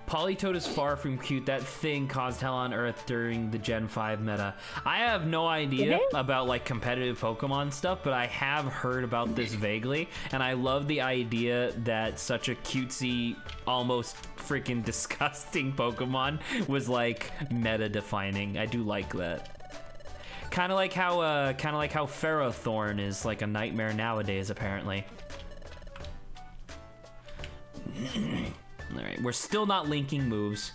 Politoed is far from cute. That thing caused hell on earth during the Gen 5 meta. I have no idea about like competitive Pokemon stuff, but I have heard about this vaguely, and I love the idea that such a cutesy, almost freaking disgusting Pokemon was like meta defining. I do like that. Kind of like how Ferrothorn is like a nightmare nowadays, apparently. All right, we're still not linking moves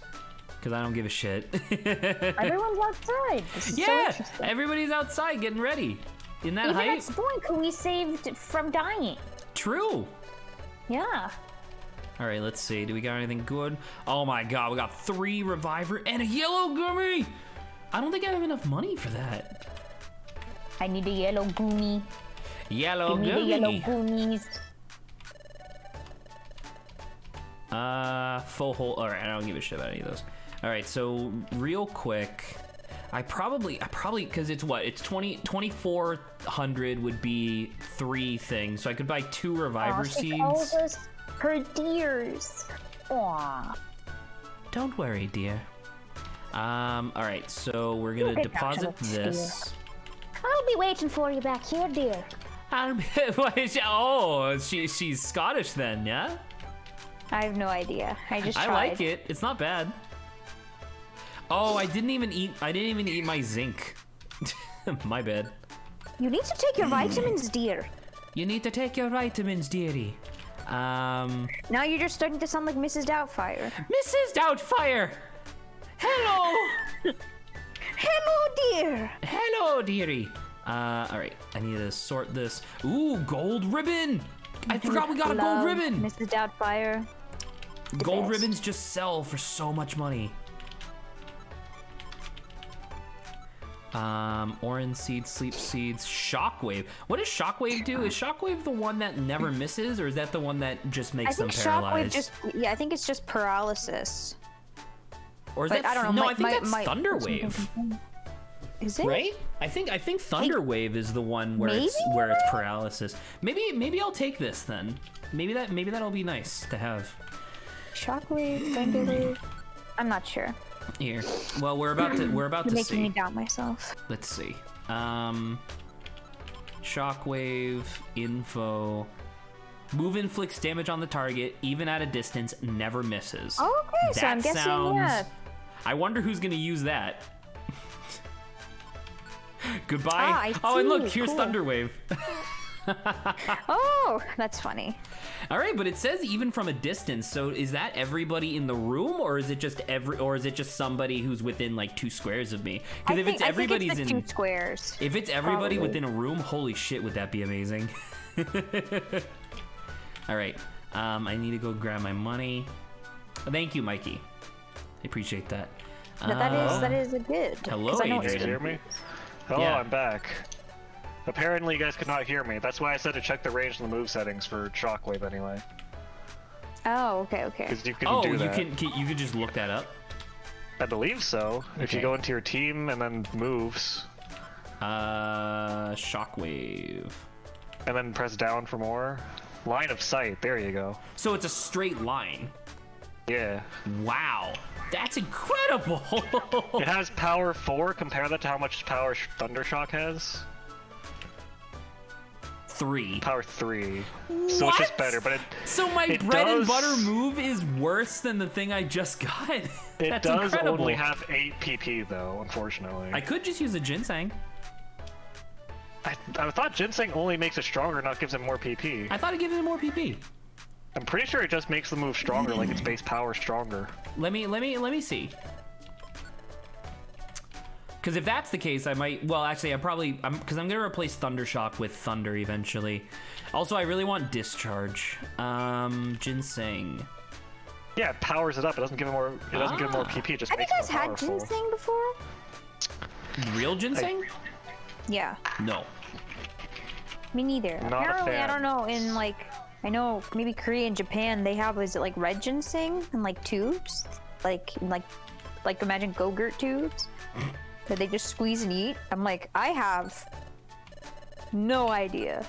because I don't give a shit. Everyone's outside. This is so Yeah, interesting. everybody's outside getting ready. In that Even height, at Spoink, who we saved from dying. true. Yeah. All right, let's see. Do we got anything good? Oh my god, we got 3 Reviver and a Yellow Gummy. I don't think I have enough money for that. I need a yellow goonie. Yellow Give me the yellow Gummy. goonies. Full hole. All right, I don't give a shit about any of those. All right, so real quick, I probably, because it's what? It's 2,400 would be 3 things, so I could buy 2 Reviver She calls seeds. us her dears. Aww. Don't worry, dear. All right, so we're gonna Good deposit job, this. I'll be waiting for you back here, dear. Oh, she's Scottish then, yeah? I have no idea. I just tried. I like it. It's not bad. Oh, I didn't even eat my zinc. My bad. You need to take your vitamins, dear. You need to take your vitamins, dearie. Now you're just starting to sound like Mrs. Doubtfire. Mrs. Doubtfire! Hello! Hello, dear. Hello, dearie. Alright, I need to sort this. Ooh, gold ribbon! I forgot we got a gold Love ribbon! Mrs. Doubtfire. Gold best. ribbons just sell for so much money. Orange seeds, sleep seeds, shockwave. What does shockwave do? Is shockwave the one that never misses, or is that the one that just I makes them think paralyzed? I think it's just paralysis. Or is But that I don't know. no? I think that's Thunderwave, Is it? right? I think Thunderwave is the one where it's paralysis. Maybe I'll take this then. Maybe that'll be nice to have. Shockwave, Thunderwave. I'm not sure. Here. Well, we're about You're to making see. me doubt myself. Let's see. Shockwave info. Move inflicts damage on the target, even at a distance, never misses. Okay, so I'm guessing, yeah. I wonder who's gonna use that. Goodbye. I Oh, and look, see. here's Cool. Thunderwave. Oh, that's funny. All right, but it says even from a distance. So is that everybody in the room, or is it just somebody who's within like 2 squares of me? Because if it's everybody's I think it's the 2 squares. if it's everybody Probably. within a room, holy shit, would that be amazing? All right, I need to go grab my money. Thank you, Mikey. I appreciate that. But that is a good. Hello, 'cause I know You guys it's- Adrian. hear me? Hello, Yeah. I'm back. Apparently you guys could not hear me. That's why I said to check the range and the move settings for Shockwave anyway. Oh, okay. Because you can Oh, do you that. can just look that up. I believe so. If you Okay. go into your team and then moves. Shockwave. And then press down for more. Line of sight. There you go. So it's a straight line. Yeah. Wow. That's incredible. It has power 4. Compare that to how much power Thundershock has. 3. Power 3. So it's just better, but it. So my it bread and does- butter move is worse than the thing I just got? It That's does incredible. only have 8 PP though, unfortunately. I could just use a ginseng. I thought Ginseng only makes it stronger, not gives it more PP. I thought it gave it more PP. I'm pretty sure it just makes the move stronger, like its base power stronger. Let me see. Because if that's the case, I might. Well, actually, because I'm gonna replace Thundershock with Thunder eventually. Also, I really want Discharge. Ginseng. Yeah, it powers it up. It doesn't give it more. It doesn't give it more PP. It just Have you makes it guys more had powerful. ginseng before? Real ginseng? Yeah. No. Me neither. Not a Apparently, I fan. don't know, in like, I know maybe Korea and Japan, they have, is it like red ginseng and like tubes? Like imagine Go-Gurt tubes that they just squeeze and eat. I'm like, I have no idea.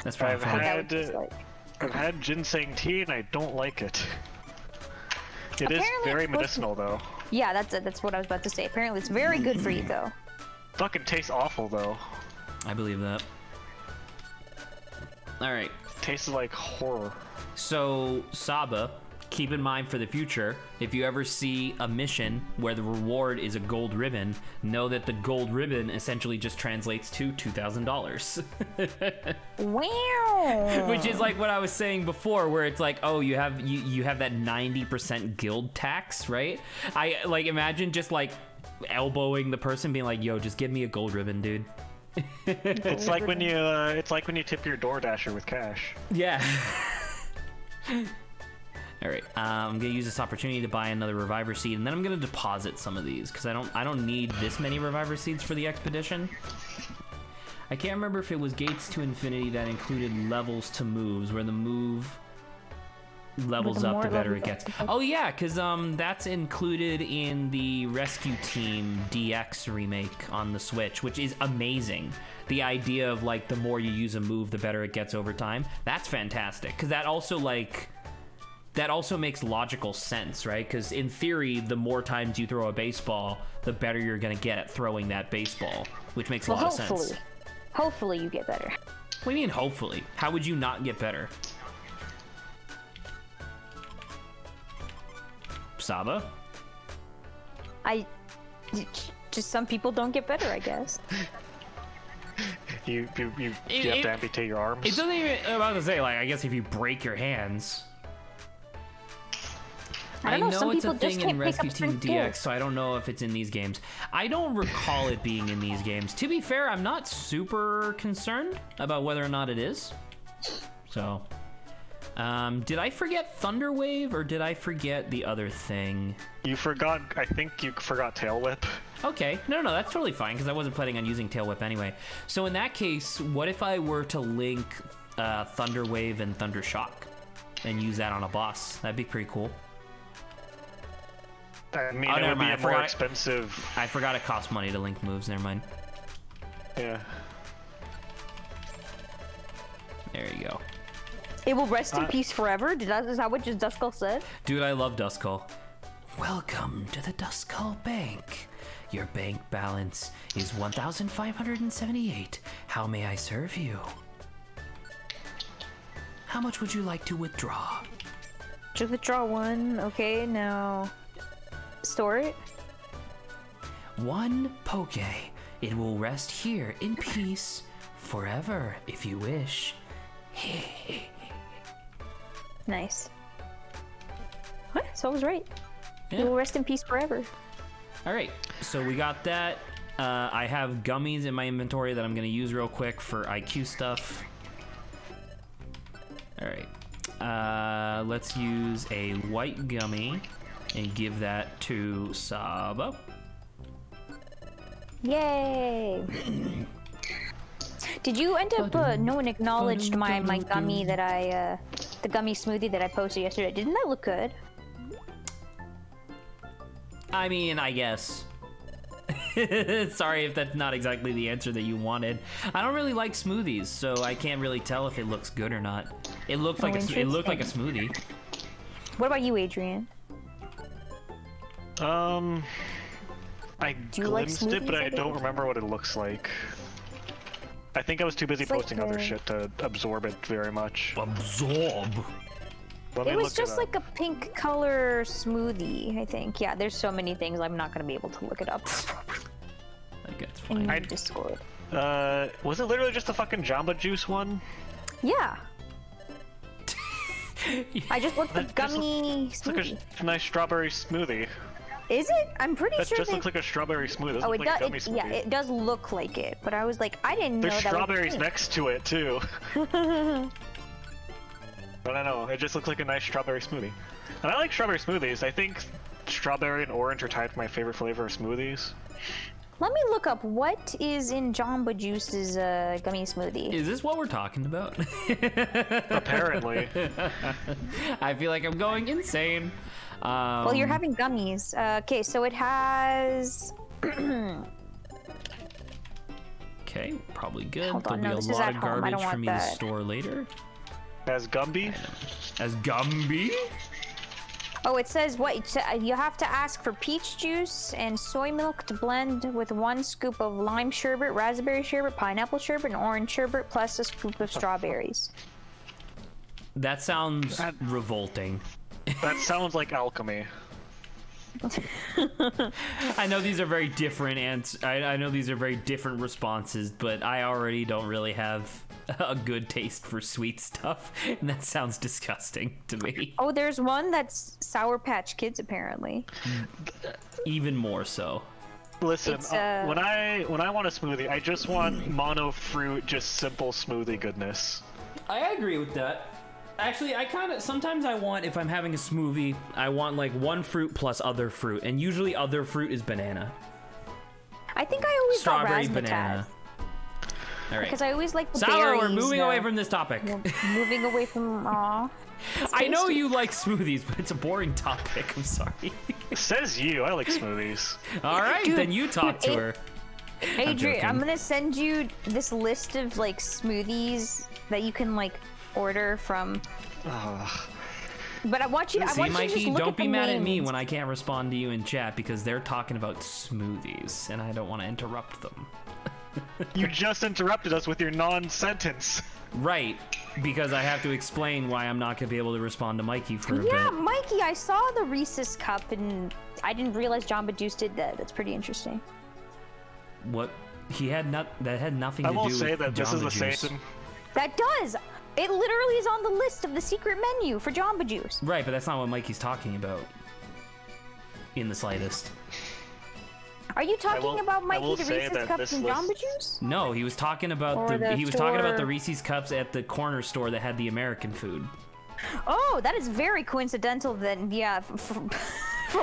That's probably I've fine. What that had would taste like. I've had ginseng tea and I don't like it. It is Apparently very it's supposed medicinal though. Yeah, that's what I was about to say. Apparently, it's very good for you though. Fucking tastes awful though. I believe that. All right. Tastes like horror. So, Saba, keep in mind for the future, if you ever see a mission where the reward is a gold ribbon, know that the gold ribbon essentially just translates to $2,000. Wow. Which is like what I was saying before, where it's like, oh, you have that 90% guild tax, right? I like imagine just like elbowing the person, being like, yo, just give me a gold ribbon, dude. It's like when you tip your DoorDasher with cash. Yeah. All right. I'm gonna use this opportunity to buy another reviver seed, and then I'm gonna deposit some of these because I don't need this many reviver seeds for the expedition. I can't remember if it was Gates to Infinity that included levels to moves, where the move levels the up, more the better it levels gets. up. Oh yeah, because that's included in the Rescue Team DX remake on the Switch, which is amazing. The idea of like the more you use a move, the better it gets over time. That's fantastic, because that also makes logical sense, right? Because in theory, the more times you throw a baseball, the better you're gonna get at throwing that baseball, which makes a lot of sense. Hopefully you get better. What do you mean, hopefully? How would you not get better? Saba? Just some people don't get better, I guess. You have to amputate your arms. It doesn't even. I'm about to say, like, I guess if you break your hands. I don't know, some it's a people just thing in can't pick up Rescue Team strength DX, skills. so I don't know if it's in these games. I don't recall it being in these games. To be fair, I'm not super concerned about whether or not it is. So, did I forget Thunder Wave or did I forget the other thing? I think you forgot Tail Whip. Okay, no, that's totally fine because I wasn't planning on using Tail Whip anyway. So in that case, what if I were to link Thunder Wave and Thunder Shock and use that on a boss? That'd be pretty cool. I mean, Oh, it never would be mind, I a more forgot- expensive. I forgot it costs money to link moves. Never mind. Yeah. There you go. It will rest in peace forever? Is that what just Duskull said? Dude, I love Duskull. Welcome to the Duskull Bank. Your bank balance is 1,578. How may I serve you? How much would you like to withdraw? Just withdraw one. Okay, now store it. One poke. It will rest here in peace forever if you wish. Nice. What? So I was right. Yeah. It will rest in peace forever. All right, so we got that. I have gummies in my inventory that I'm going to use real quick for IQ stuff. All right, let's use a white gummy and give that to Saba. Yay! Did you end up? No one acknowledged my gummy that the gummy smoothie that I posted yesterday. Didn't that look good? I mean, I guess. Sorry if that's not exactly the answer that you wanted. I don't really like smoothies, so I can't really tell if it looks good or not. It looked like it looked like a smoothie. What about you, Adrian? I Do you like glimpsed it, but smoothies, I don't Adrian? remember what it looks like. I think I was too busy It's like posting other the- shit to absorb it very much. Absorb. Let me It was look just up. like a pink color smoothie, I think. Yeah, there's so many things I'm not gonna be able to look it up I think it's in fine. Discord. Was it literally just the fucking Jamba Juice one? Yeah. I just looked at That just gummy It's like smoothie. a nice strawberry smoothie. Is it? I'm pretty That sure just they... looks like a strawberry smoothie. It Oh, doesn't it look like a does. gummy smoothie. Yeah, it does look like it, but I was like, I didn't know There's that was strawberries pink. next to it too. But I don't know. It just looks like a nice strawberry smoothie. And I like strawberry smoothies. I think strawberry and orange are tied to my favorite flavor of smoothies. Let me look up what is in Jamba Juice's gummy smoothie. Is this what we're talking about? Apparently. I feel like I'm going insane. Well, you're having gummies. Okay, so it has... Okay, probably good. Hold on, There'll no, be this a is lot at of home. I don't garbage for want me to that. store later. As Gumby? As Gumby? Oh, it says what? You have to ask for peach juice and soy milk to blend with 1 scoop of lime sherbet, raspberry sherbet, pineapple sherbet, and orange sherbet, plus a scoop of strawberries. That sounds revolting. That sounds like alchemy. I know these are very different I know these are very different responses, but I already don't really have a good taste for sweet stuff, and that sounds disgusting to me. Oh, there's one that's Sour Patch Kids, apparently. Even more so. Listen, It's, when I want a smoothie, I just want mono fruit, just simple smoothie goodness. I agree with that. Actually, sometimes I want, if I'm having a smoothie, I want like one fruit plus other fruit, and usually other fruit is banana. I think I always got Strawberry, razzmatazz. banana. All right. Because I always like the Sour, berries. we're moving away from this topic. Moving away from... Aw. I know you like smoothies, but it's a boring topic. I'm sorry. Says you, I like smoothies. All right, Dude, then you talk to it- her. Adrian, I'm joking. gonna send you this list of like smoothies that you can like order from. But I want you. I See, want you to Mikey, just look don't at be the mad at me names. when I can't respond to you in chat because they're talking about smoothies, and I don't want to interrupt them. You just interrupted us with your non-sentence. Right, because I have to explain why I'm not going to be able to respond to Mikey for a Yeah, bit. Mikey, I saw the Reese's cup and I didn't realize Jamba Juice did that. That's pretty interesting. What? That had nothing I to do will with say that this is Jamba the Juice. same. That does. It literally is on the list of the secret menu for Jamba Juice. Right, but that's not what Mikey's talking about. In the slightest. Are you talking will- about I will Mikey the say Reese's that cups this and list- Jamba Juice? No, he was talking about Or the he was talking about the store- Reese's cups at the corner store that had the American food. Oh, that is very coincidental then. Yeah, from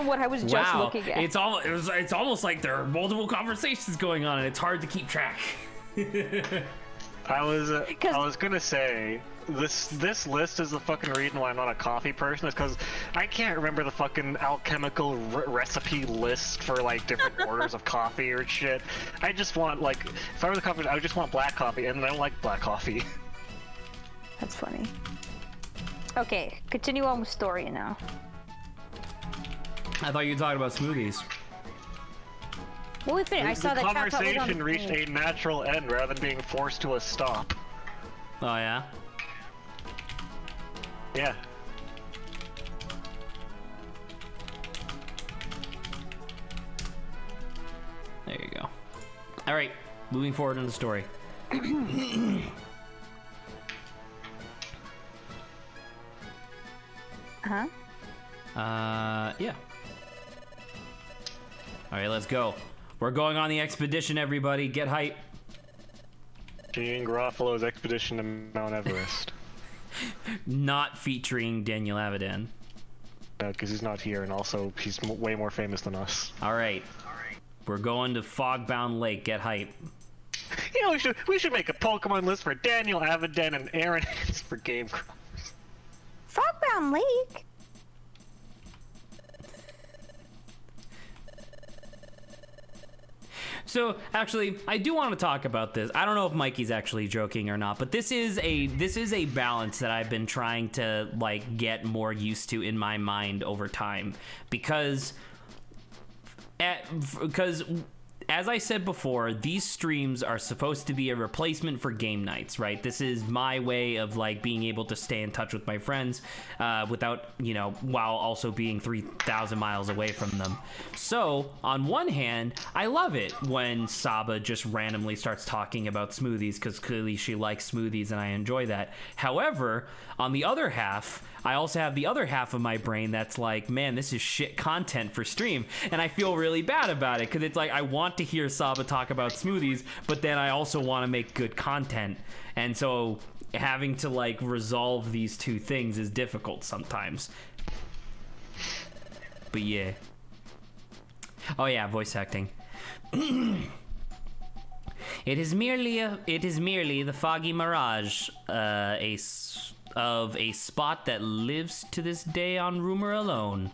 what I was just Wow, looking at. it's almost like there are multiple conversations going on, and it's hard to keep track. I was gonna say this list is the fucking reason why I'm not a coffee person. Is because I can't remember the fucking alchemical recipe list for like different orders of coffee or shit. I just want like if I were the coffee, I would just want black coffee, and I don't like black coffee. That's funny. Okay, continue on with story now. I thought you were talking about smoothies. Well, we finished. I saw the that chat was on conversation the reached page. a natural end rather than being forced to a stop. Oh yeah. Yeah. There you go. All right, moving forward in the story. Huh? Yeah. All right, let's go. We're going on the expedition, everybody. Get hype. Gene Garofalo's expedition to Mount Everest. Not featuring Daniel Avidan. Because he's not here, and also he's way more famous than us. All right. We're going to Fogbound Lake. Get hype. You know, we should make a Pokemon list for Daniel Avidan and Aaron Hans for Game Grumps. Fogbound Lake? So actually, I do want to talk about this. I don't know if Mikey's actually joking or not, but this is a balance that I've been trying to like get more used to in my mind over time, because as I said before, these streams are supposed to be a replacement for game nights, right? This is my way of like being able to stay in touch with my friends without, you know, while also being 3,000 miles away from them. So on one hand, I love it when Saba just randomly starts talking about smoothies, because clearly she likes smoothies and I enjoy that. However, on the other half, I also have the other half of my brain that's like, man, this is shit content for stream. And I feel really bad about it, because it's like I want to hear Saba talk about smoothies, but then I also want to make good content. And so having to like resolve these two things is difficult sometimes. But yeah. Oh yeah, voice acting. It is merely the foggy mirage, of a spot that lives to this day on rumor alone.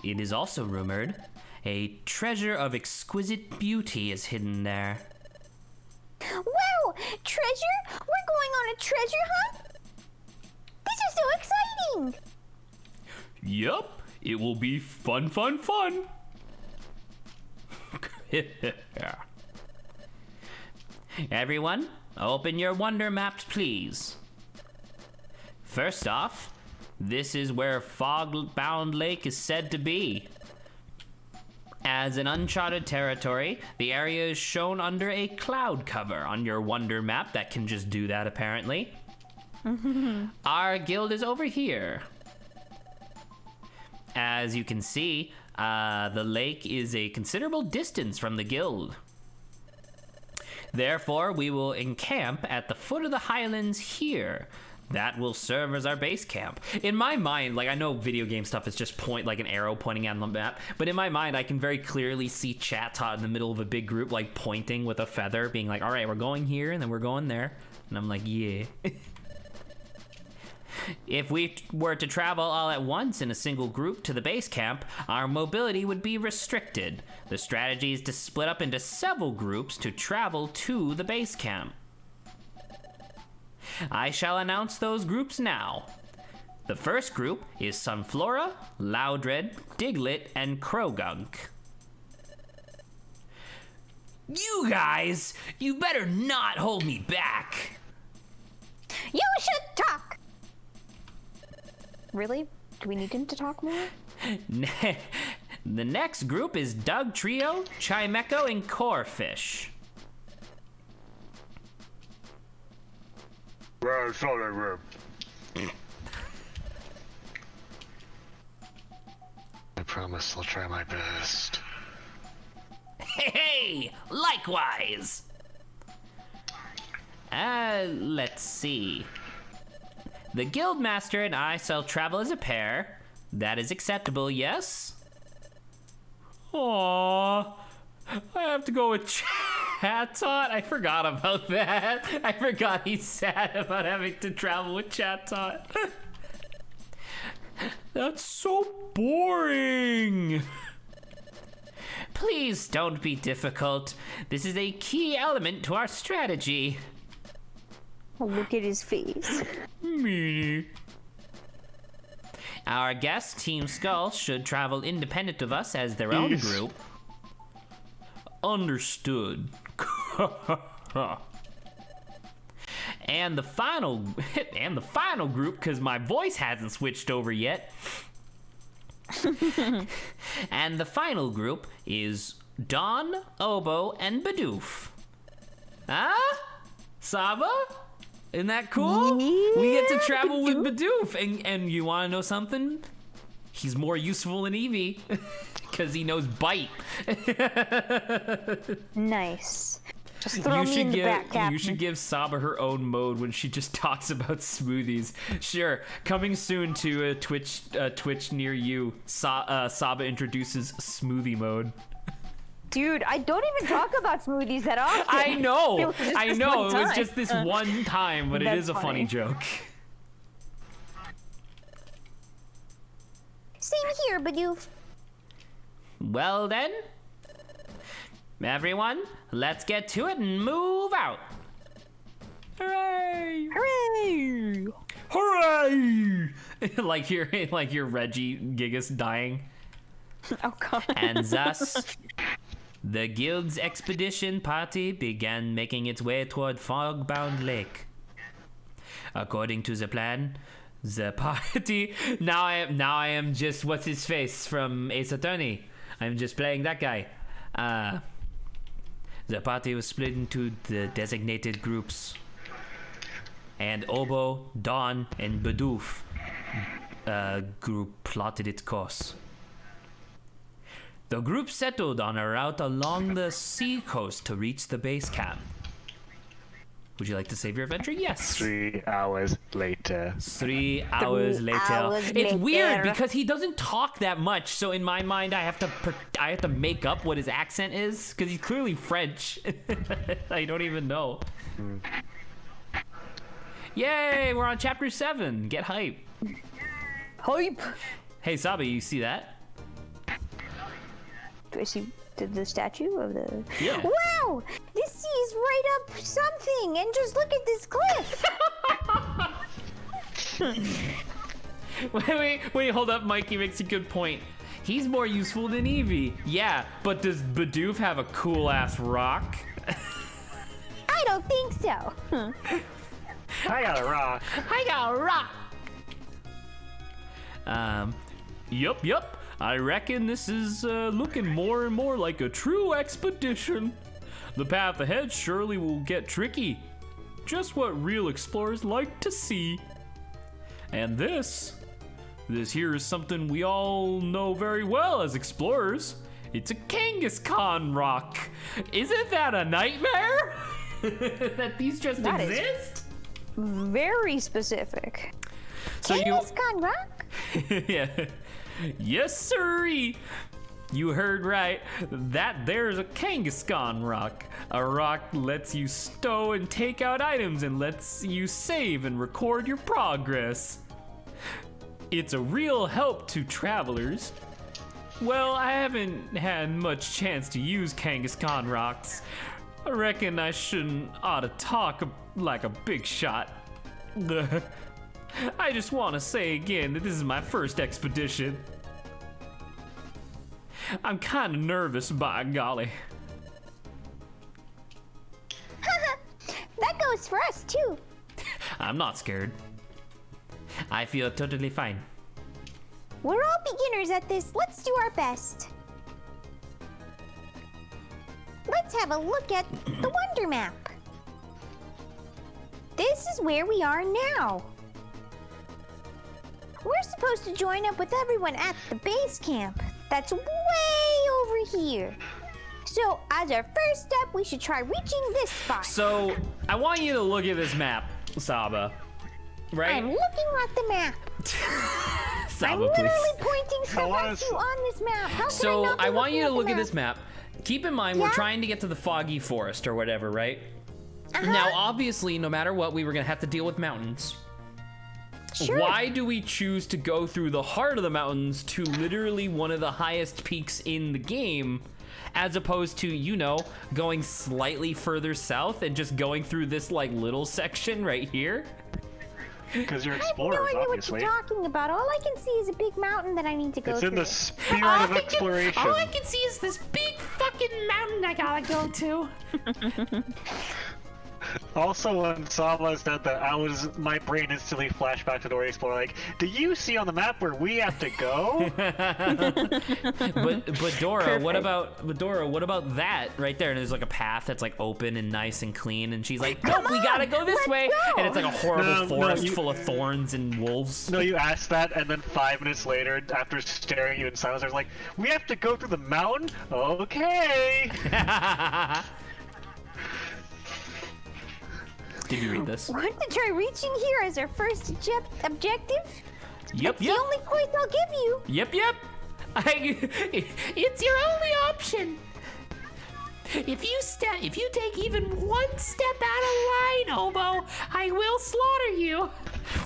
It is also rumored a treasure of exquisite beauty is hidden there. Wow! Treasure? We're going on a treasure hunt? This is so exciting! Yup, it will be fun, fun, fun. Everyone, open your wonder maps, please. First off, this is where Fog-bound Lake is said to be. As an uncharted territory, the area is shown under a cloud cover on your wonder map that can just do that, apparently. Our guild is over here. As you can see, the lake is a considerable distance from the guild. Therefore, we will encamp at the foot of the highlands here. That will serve as our base camp. In my mind, like, I know video game stuff is just like an arrow pointing at the map, but in my mind, I can very clearly see Chat-Tot in the middle of a big group, like, pointing with a feather, being like, all right, we're going here, and then we're going there. And I'm like, yeah. If we were to travel all at once in a single group to the base camp, our mobility would be restricted. The strategy is to split up into several groups to travel to the base camp. I shall announce those groups now. The first group is Sunflora, Loudred, Diglett, and Krogunk. You guys, you better not hold me back. You should talk! Really? Do we need him to talk more? The next group is Doug Trio, Chimeco, and Corefish. I promise I'll try my best. Hey, likewise. Let's see. The Guildmaster and I shall travel as a pair. That is acceptable, yes? Aww, I have to go with Chat-Tot. I forgot about that. I forgot he's sad about having to travel with Chat-Tot. That's so boring. Please don't be difficult. This is a key element to our strategy. Oh, look at his face. Meanie. Our guest, Team Skull, should travel independent of us as their own group. Understood. And the final group, because my voice hasn't switched over yet. And the final group is Dawn, Oboe, and Bidoof. Huh? Saba? Isn't that cool? Yeah, We get to travel with Bidoof. And you want to know something? He's more useful than Eevee. Because he knows Bite. Nice. Just throw me in the back, Captain. You should give Saba her own mode when she just talks about smoothies. Sure, coming soon to a Twitch near you. Saba introduces smoothie mode. Dude, I don't even talk about smoothies that often. I know. It was just I this know. one It was time. just this one time, but it That's is a funny funny. joke. Same here, Bidoof. Well then, Everyone, let's get to it and move out. Hooray! Hooray! Hooray! like you're Reggie Gigas dying. Oh god. And thus, the guild's expedition party began making its way toward Fogbound Lake. According to the plan, the party now I am just what's his face from Ace Attorney. I'm just playing that guy. The party was split into the designated groups, and Obo, Dawn, and Bidoof group plotted its course. The group settled on a route along the sea coast to reach the base camp. Would you like to save your adventure? Yes. 3 hours later. 3 hours later. hours It's later. weird because he doesn't talk that much, so in my mind I have to make up what his accent is because he's clearly French. I don't even know. Yay! We're on chapter 7. Get hype. Hype. Hey Sabi, you see that? Do I see the statue of the? Yeah. Wow! This sea is right up something, and just look at this cliff. Wait, hold up, Mikey makes a good point. He's more useful than Eevee. Yeah, but does Bidoof have a cool ass rock? I don't think so. I got a rock. I got a rock. Yup. I reckon this is looking more and more like a true expedition. The path ahead surely will get tricky. Just what real explorers like to see. And this here is something we all know very well as explorers. It's a Kangaskhan rock. Isn't that a nightmare? That these just That is- exist? Very specific. So Kangaskhan rock? yeah. Yes, sirree. You heard right. That there's a Kangaskhan rock. A rock lets you stow and take out items and lets you save and record your progress. It's a real help to travelers. Well, I haven't had much chance to use Kangaskhan rocks. I reckon I ought to talk like a big shot. I just want to say again that this is my first expedition. I'm kind of nervous, by golly. That goes for us, too. I'm not scared. I feel totally fine. We're all beginners at this. Let's do our best. Let's have a look at the Wonder Map. This is where we are now. We're supposed to join up with everyone at the base camp. That's way over here. So, as our first step, we should try reaching this spot. So, I want you to look at this map, Saba. Right? I'm looking at the map. I'm Saba, please. literally pointing stuff at was- you on this map. How can So, not be I want looking you to the look at map? this map. Keep in mind, we're Yeah? trying to get to the foggy forest or whatever, right? Uh-huh. Now, obviously, no matter what, we were going to have to deal with mountains. Sure. Why do we choose to go through the heart of the mountains to literally one of the highest peaks in the game, as opposed to, going slightly further south and just going through this, little section right here? Because you're I have no explorers, idea what obviously. you're talking about. All I can see is a big mountain that I need to go It's through. in the spirit All of I can- exploration. all I can see is this big fucking mountain I gotta go to. Also, when Saba said that, my brain instantly flashed back to Dora Explorer. Like, do you see on the map where we have to go? But Dora, what about that right there? And there's a path that's open and nice and clean, and she's like, "Nope, we gotta go this let's way." go. And it's a horrible No, forest full of thorns and wolves. No, you asked that, and then 5 minutes later, after staring at you in silence, I was like, "We have to go through the mountain? Okay." Did you read this? Want to try reaching here as our first objective? Yep. The only choice I'll give you. Yep. It's your only option. If you take even one step out of line, Obo, I will slaughter you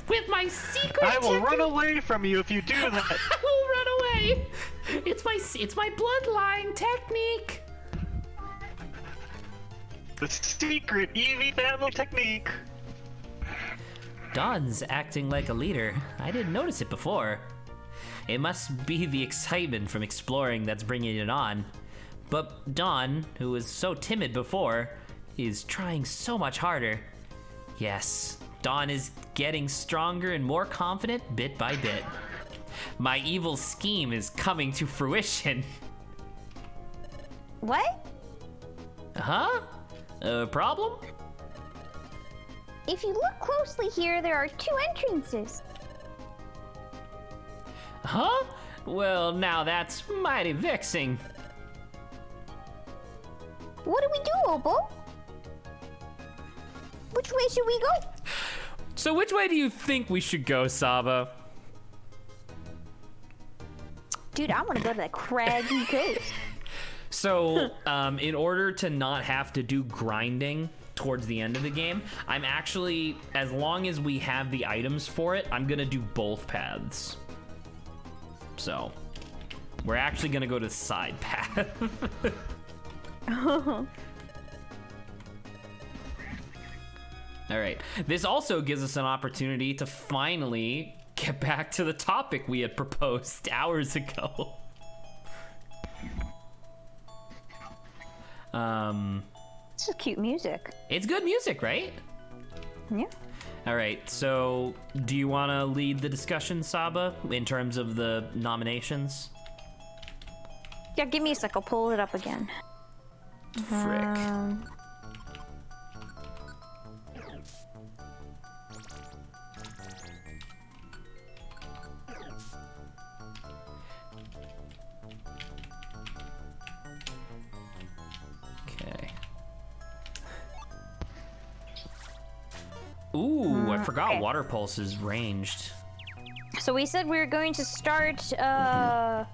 with my secret. I will technique. run away from you if you do that. I will run away. It's my bloodline technique. The secret Eevee family technique. Dawn's acting like a leader. I didn't notice it before. It must be the excitement from exploring that's bringing it on. But Dawn, who was so timid before, is trying so much harder. Yes, Dawn is getting stronger and more confident bit by bit. My evil scheme is coming to fruition. What? Huh? A problem? If you look closely here, there are 2 entrances. Huh? Well, now that's mighty vexing. What do we do, Opal? Which way should we go? So which way do you think we should go, Saba? Dude, I want to go to the craggy coast. So, in order to not have to do grinding towards the end of the game, I'm actually, as long as we have the items for it, I'm gonna do both paths. So, we're actually gonna go to the side path. All right. This also gives us an opportunity to finally get back to the topic we had proposed hours ago. This is cute music. It's good music, right? Yeah. All right. So, do you want to lead the discussion, Saba, in terms of the nominations? Yeah, give me a sec. I'll pull it up again. Frick. Okay. Ooh, I forgot okay. Water Pulse is ranged. So we said we were going to start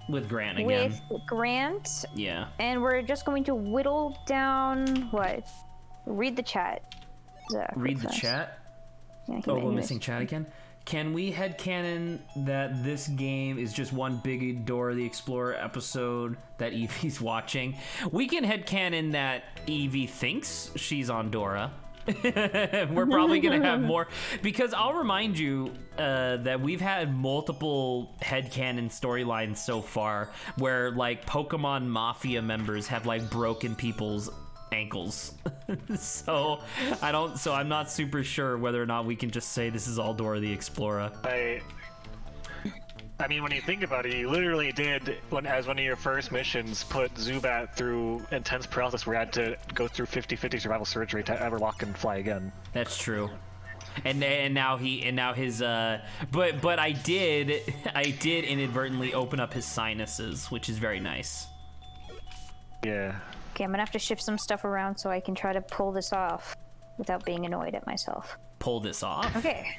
With Grant again. with Grant, Yeah. and we're just going to whittle down what? Read the chat. Zach, Read the fast. chat. Yeah, Oh, we're missing chat again? Can we headcanon that this game is just one big Dora the Explorer episode that Evie's watching? We can headcanon that Evie thinks she's on Dora. We're probably gonna have more, because I'll remind you that we've had multiple headcanon storylines so far where like Pokemon Mafia members have like broken people's ankles. so I'm not super sure whether or not we can just say this is all Dora the Explorer. I mean, when you think about it, you literally did, as one of your first missions, put Zubat through intense paralysis where he had to go through 50-50 survival surgery to ever walk and fly again. That's true. And now his but I did inadvertently open up his sinuses, which is very nice. Yeah. Okay, I'm gonna have to shift some stuff around so I can try to pull this off without being annoyed at myself. Pull this off. Okay.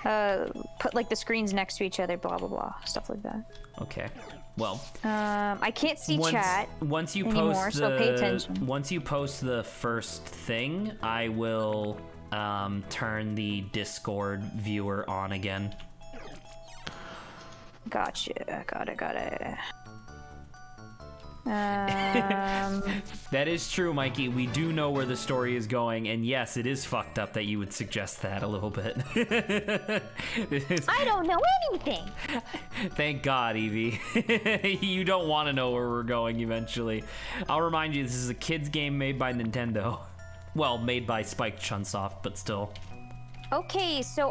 Put like the screens next to each other, blah blah blah, stuff like that. Okay. Well, I can't see chat once you anymore, post so pay attention. Once you post the first thing, I will turn the Discord viewer on again. Gotcha. Got it. That is true, Mikey. We do know where the story is going, and yes, it is fucked up that you would suggest that a little bit. I don't know anything. Thank God, Evie. You don't want to know where we're going eventually. I'll remind you, this is a kid's game made by Nintendo. Well, made by Spike Chunsoft, but still. Okay, so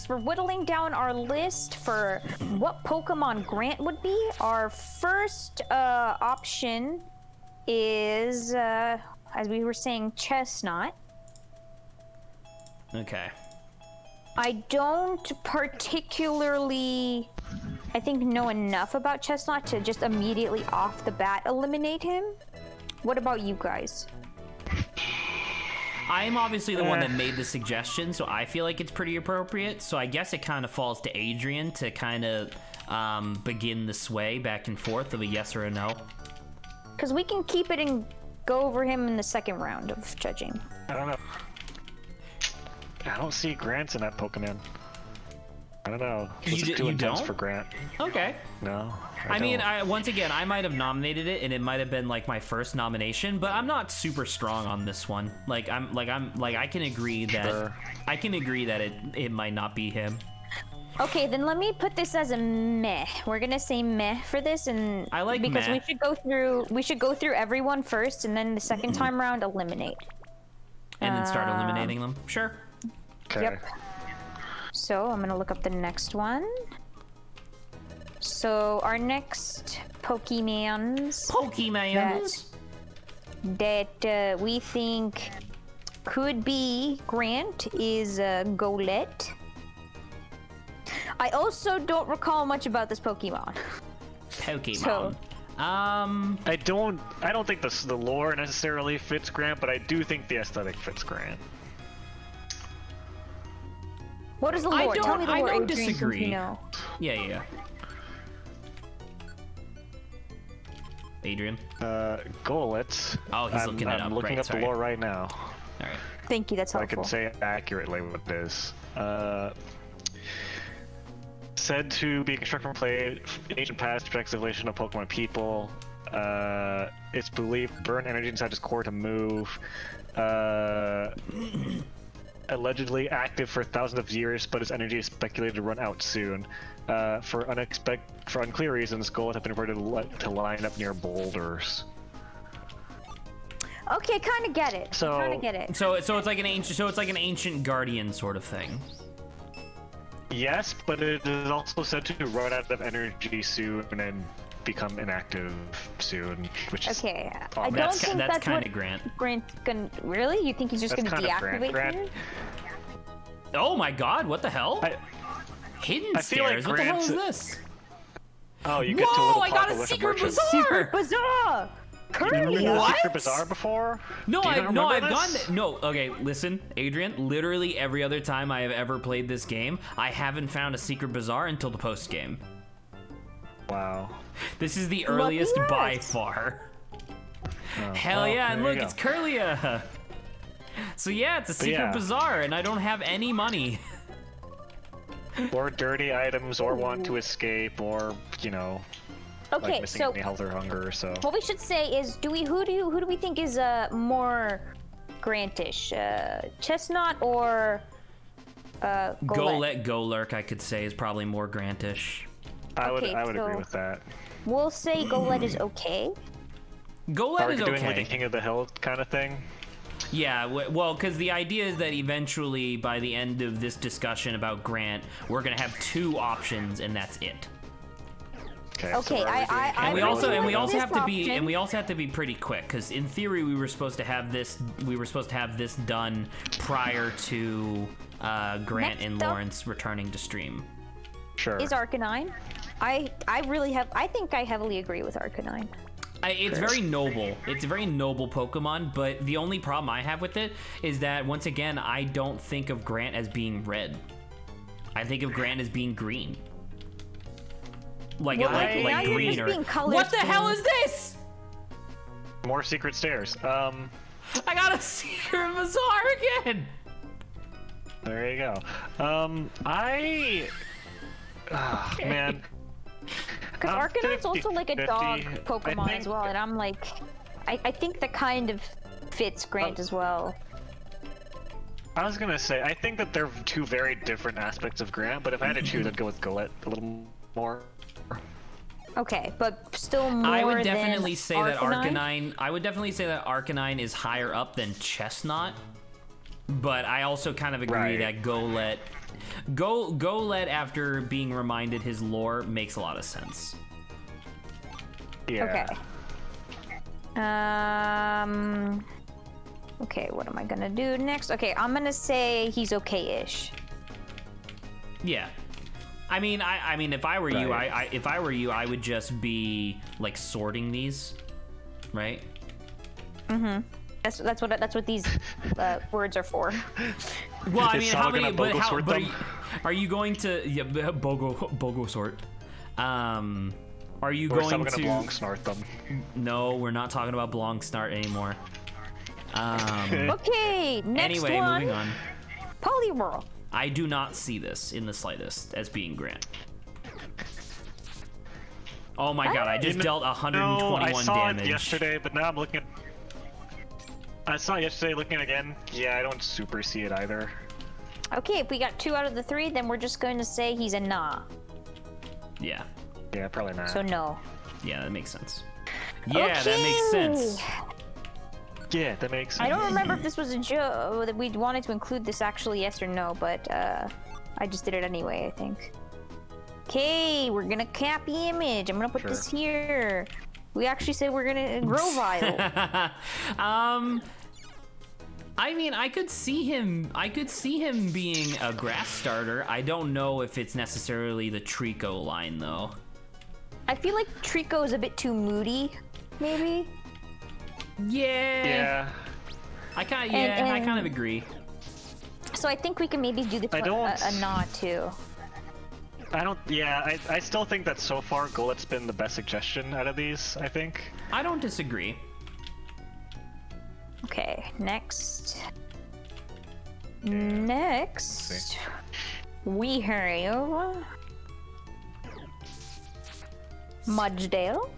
we're whittling down our list for what Pokemon Grant would be. Our first option is, as we were saying, Chestnut. Okay. I don't particularly, I think, know enough about Chestnut to just immediately off the bat eliminate him. What about you guys? I am obviously the one that made the suggestion, so I feel like it's pretty appropriate. So I guess it kind of falls to Adrian to kind of begin the sway back and forth of a yes or a no. Because we can keep it and go over him in the second round of judging. I don't know. I don't see Grants in that Pokemon. I don't know. You It's too intense don't? for Grant. Okay. No. I mean, don't. once again, I might have nominated it, and it might have been like my first nomination, but I'm not super strong on this one. I can agree that Sure. it might not be him. Okay, then let me put this as a meh. We're gonna say meh for this, and I like because meh. we should go through everyone first, and then the second time round eliminate. And then start eliminating them. Sure. Okay. Yep. So I'm gonna look up the next one. So our next Pokemons that we think could be Grant is Golett. I also don't recall much about this Pokemon. Pokemon. I don't think the lore necessarily fits Grant, but I do think the aesthetic fits Grant. What is the lore? Tell me the I lore, don't Adrian, since disagree. you know. Yeah. Adrian. Golett. Oh, he's looking it up. I'm looking Right, up sorry. the lore right now. All right. Thank you, that's So I helpful. can say accurately what it is. Said to be constructed from play in ancient past to protect civilization of Pokemon people. It's believed burn energy inside his core to move. Allegedly active for thousands of years, but his energy is speculated to run out soon. For unclear reasons, Golett have been reported to line up near boulders. Okay, kind of get it. So- Kind of get it. So it's like an ancient guardian sort of thing. Yes, but it is also said to run out of energy soon and become inactive soon, which is Okay, I ominous. don't think That's that's kind what of Grant. Grant's gonna. Really? You think he's just That's gonna kind of deactivate Grant. here? Oh my God! What the hell? I Hidden feel like stairs. What the hell is Grant's- this? Oh, you get to a Whoa! little I got pocket a with secret merchants. bazaar. Secret Bazaar! You've never Curly! been to What? Secret Bazaar before? No, Do you not I've remember gone. this? No, okay, listen, Adrian. Literally every other time I have ever played this game, I haven't found a secret bazaar until the post game. Wow. This is the earliest Lucky by us. far. Hell well, yeah! And there you look, go. it's Curlia. So yeah, it's a secret yeah. bazaar, and I don't have any money. Or dirty items, or want to escape, or Okay, like missing so any health or hunger. So what we should say is, who do we think is more Grantish? Chestnut or Golett? Golurk, I could say, is probably more Grantish. I would okay, agree so- with that. We'll say Golett is okay. Golett Are we is doing like okay. a King of the Hill kind of thing? Yeah, well, because the idea is that eventually, by the end of this discussion about Grant, we're gonna have two options, and that's it. Okay. Okay, so are we doing I And we really also like this have to be option. pretty quick, because in theory we were supposed to have this done prior to Grant Next and up- Lawrence returning to stream. Sure. Is Arcanine. I think I heavily agree with Arcanine. It's very noble. It's a very noble Pokemon, but the only problem I have with it is that, once again, I don't think of Grant as being red. I think of Grant as being green. Like Well, now you're green just or... being color What the hell schemed. is this? More secret stairs. I got a secret bazaar again! There you go. Man. Because Arcanine's also like a dog 50-50. Pokemon I as well, and I'm like, I think that kind of fits Grant as well. I was gonna say, I think that they're two very different aspects of Grant, but if I had to choose, I'd go with Golett a little more. Okay, but still more I would than definitely say that Arcanine? Arcanine. I would definitely say that Arcanine is higher up than Chestnut, but I also kind of agree Right. that Golett, after being reminded his lore, makes a lot of sense. Yeah. Okay. Okay, what am I gonna do next? Okay, I'm gonna say he's okay-ish. Yeah. I mean, if I were you, Right. if I were you, I would just be like sorting these, right? That's what these words are for. Well, I Is mean, Saga how many? gonna But bogo how? sort But them? are you going to bogo sort? Are you Or going someone to? gonna long snort them. No, we're not talking about Blong Snart anymore. Okay, next Anyway, one. moving on. Poliwhirl. I do not see this in the slightest as being Grant. Oh my god, I just dealt 121 I saw damage. it yesterday, but now I'm looking at... I saw it yesterday, looking again. Yeah, I don't super see it either. Okay, if we got 2 out of the 3, then we're just going to say he's a nah. Yeah. Yeah, probably not. So no. Yeah, that makes sense. Yeah, that makes sense. Yeah, that makes sense. I don't remember if this was a joke, that we wanted to include this actually, yes or no, but I just did it anyway, I think. Okay, we're gonna cap the image. I'm gonna put this here. We actually said we're gonna grow vial. I mean, I could see him being a grass starter. I don't know if it's necessarily the Trico line though. I feel like Trico is a bit too moody, maybe. Yeah. I kind of agree. So I think we can maybe do the a nod too. I still think that so far Gullet's been the best suggestion out of these, I think. I don't disagree. Okay, next. Next, we have Mudsdale.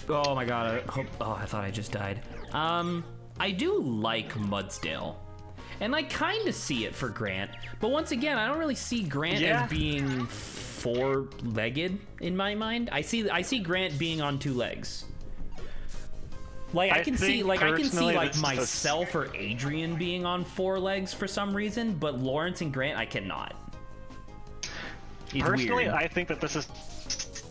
Oh my god, I thought I just died. I do like Mudsdale. And I kind of see it for Grant, but once again, I don't really see Grant as being 4-legged in my mind. I see Grant being on 2 legs. Like I can see myself or Adrian being on 4 legs for some reason, but Lawrence and Grant I cannot. It's personally, weird. I think that this is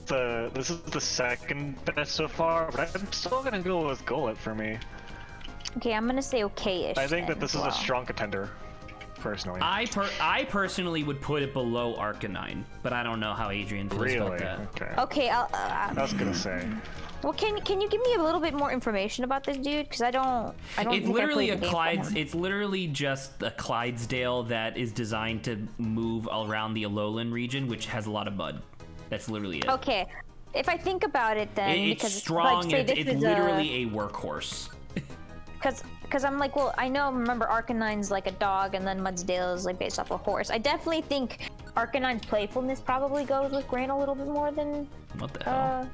the second best so far, but I'm still gonna go with Gullet for me. Okay, I'm gonna say okay-ish. I think that this is a strong contender, personally. I personally would put it below Arcanine, but I don't know how Adrian feels about that. Okay, I was gonna say. Well, can you give me a little bit more information about this dude? Because I don't. It's literally It's literally just a Clydesdale that is designed to move around the Alolan region, which has a lot of mud. That's literally it. Okay, if I think about it, then it's strong. It's literally a workhorse. Because I'm like, well, remember Arcanine's like a dog, and then Mudsdale is like based off a horse. I definitely think Arcanine's playfulness probably goes with Grant a little bit more than what the hell?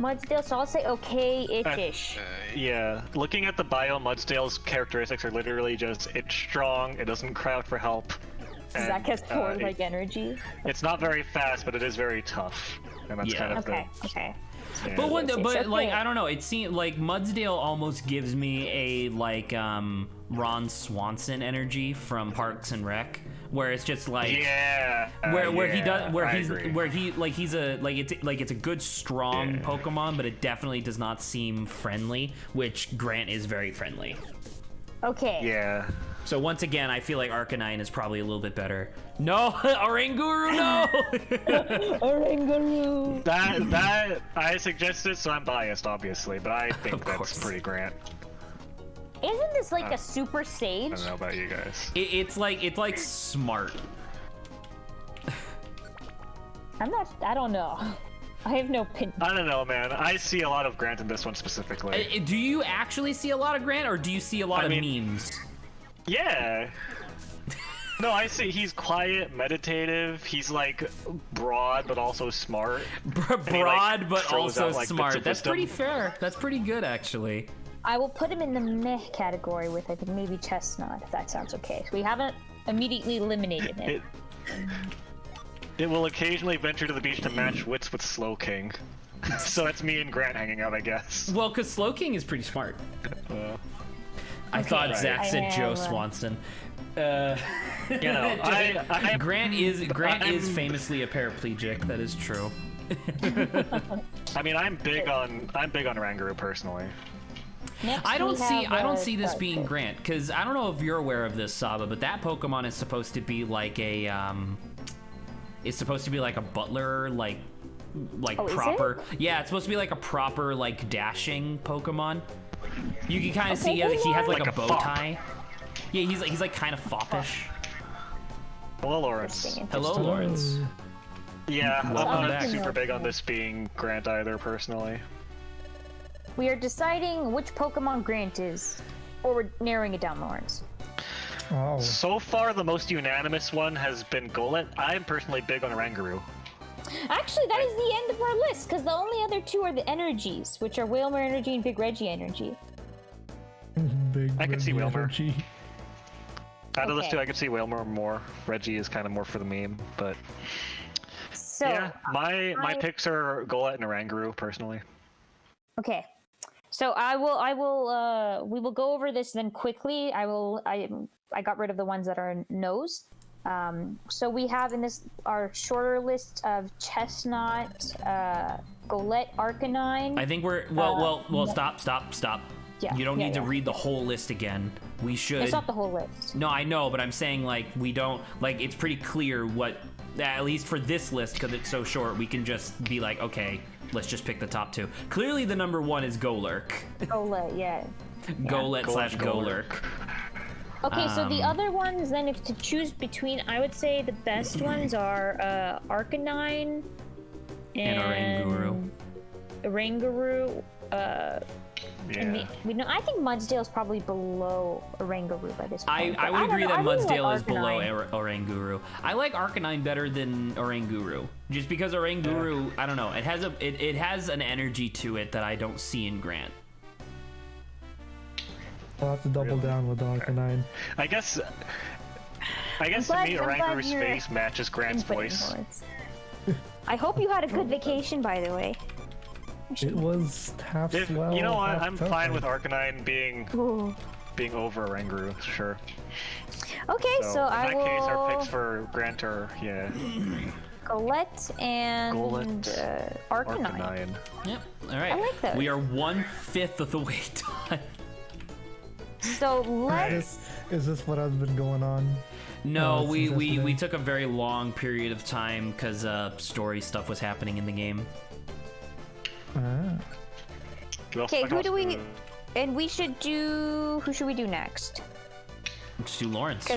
Mudsdale, so I'll say okay-ish. Yeah, looking at the bio, Mudsdale's characteristics are literally just, it's strong, it doesn't cry out for help. And, Zach has 4 like energy. It's not very fast, but it is very tough. And that's kind of okay. Yeah. But like I don't know, it seems like Mudsdale almost gives me a like Ron Swanson energy from Parks and Rec, where it's just like it's a good strong Pokemon, but it definitely does not seem friendly, which Grant is very friendly. Okay. Yeah. So once again, I feel like Arcanine is probably a little bit better. No, Oranguru, no! Oranguru. That I suggested, so I'm biased, obviously, but I think that's pretty Grant. Isn't this like a super sage? I don't know about you guys. It's like smart. I don't know. I have no opinion. I don't know, man. I see a lot of Grant in this one specifically. Do you actually see a lot of Grant, or do you see a lot of memes? Yeah. No, I see he's quiet, meditative. He's like broad, but also smart. Broad, but also out, like, smart. That's pretty fair. That's pretty good, actually. I will put him in the meh category with, I think, maybe Chestnut, if that sounds okay. So we haven't immediately eliminated it. It will occasionally venture to the beach to match wits with Slowking. So it's me and Grant hanging out, I guess. Well, because Slowking is pretty smart. I thought Zach said Joe Swanson. You know, Grant is famously a paraplegic. That is true. I mean, I'm big on Oranguru personally. Next, I don't see this being Grant, because I don't know if you're aware of this, Saba, but that Pokemon is supposed to be like a it's supposed to be like a butler, like proper. Yeah, it's supposed to be like a proper like dashing Pokemon. You can kind of see he has like a bow tie. Yeah, he's like kind of foppish. Hello, Lawrence. Hello, Lawrence. Yeah, Welcome I'm not back. super big on this being Grant either, personally. We are deciding which Pokemon Grant is, or we're narrowing it down, Lawrence. Oh, So far, the most unanimous one has been Golett. I am personally big on Oranguru. Actually, that is the end of our list, because the only other two are the energies, which are Whalmer energy and Big Reggie energy. big. I can see Reggie Wilmer. energy. Out of those Okay. two, I could see Whalmer more. Reggie is kind of more for the meme, but So, yeah, my I- picks are Golett and Oranguru personally. okay. So we will go over this then quickly. I got rid of the ones that are no's. So we have in this our shorter list of Chestnut, Golett, Arcanine. I think we're well. Stop. Yeah, You don't yeah, need to yeah. read the whole list again. We should. It's not the whole list. No, I know, but I'm saying like we don't like. It's pretty clear what, at least for this list, because it's so short. We can just be like, okay, let's just pick the top two. Clearly, the number one is Golurk. Golett, yeah. Golett slash Golurk. Golurk. Okay, so the other ones, then, if to choose between, I would say the best ones are Arcanine And Oranguru. Yeah. I think Mudsdale's probably below Oranguru by this point. I but would don't agree know, that I really Mudsdale like is below Arcanine. Oranguru. I like Arcanine better than Oranguru, just because Oranguru, I don't know, it has an energy to it that I don't see in Grant. I'll have to double down with Arcanine. I guess to glad- me, I'm glad Oranguru's you're face matches Grant's Inputting voice. words. I hope you had a good vacation, by the way. It was half If, swell. you know what? half I'm tough. fine with Arcanine being Ooh. over Oranguru, sure. Okay, so in I that will case, our picks for Grant are Golett and Golett, Arcanine. Arcanine. Yep. All right. I like those. We are 1/5 of the way done. So let's. Is this what has been going on? No, since we yesterday? took a very long period of time because story stuff was happening in the game. Ah. Okay, who do we? And we should do. Who should we do next? Let's do Lawrence.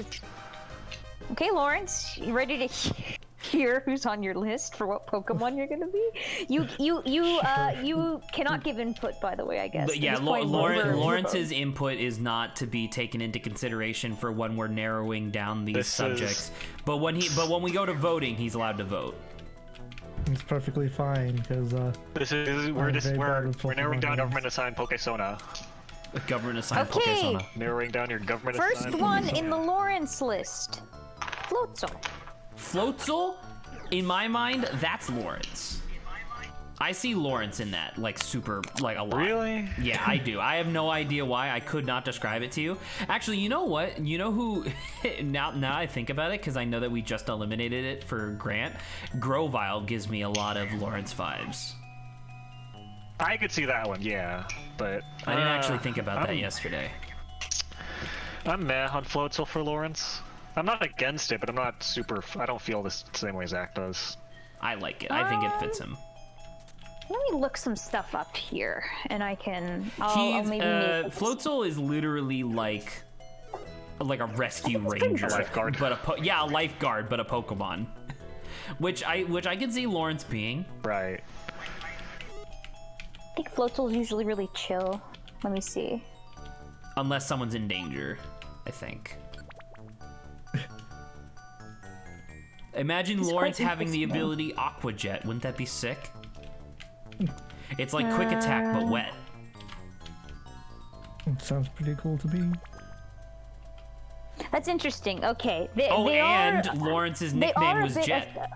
Okay, Lawrence, you ready to hear who's on your list for what Pokemon you're gonna be? You cannot give input, by the way. I guess. But yeah, At this point, we're- Lawrence's input is not to be taken into consideration for when we're narrowing down these This subjects. But when we go to voting, he's allowed to vote. It's perfectly fine because We're narrowing down Pokemon government assigned Pokesona. Government assigned Okay. Pokesona. Narrowing down your government First assigned one in the Lawrence list, Floatzel. Floatzel, in my mind, that's Lawrence. I see Lawrence in that, like super, like a lot. Really? Yeah, I do. I have no idea why. I could not describe it to you. Actually, you know what? You know who? now I think about it, because I know that we just eliminated it for Grant. Grovyle gives me a lot of Lawrence vibes. I could see that one, yeah, but I didn't actually think about that I'm- yesterday. I'm meh on Floatzel for Lawrence. I'm not against it, but I'm not super. I don't feel the same way Zach does. I like it. I think it fits him. Let me look some stuff up here, and I'll maybe make Floatzel is literally like a rescue ranger, Lifeguard. but a lifeguard, but a Pokemon, which I could see Lawrence being. Right. I think Floatzel's usually really chill. Let me see. Unless someone's in danger, I think. Imagine He's Lawrence quite having the interesting. ability Aqua Jet. Wouldn't that be sick? It's like Quick Attack, but wet. It sounds pretty cool to me. That's interesting. Okay. Lawrence's they are nickname a was bit Jet.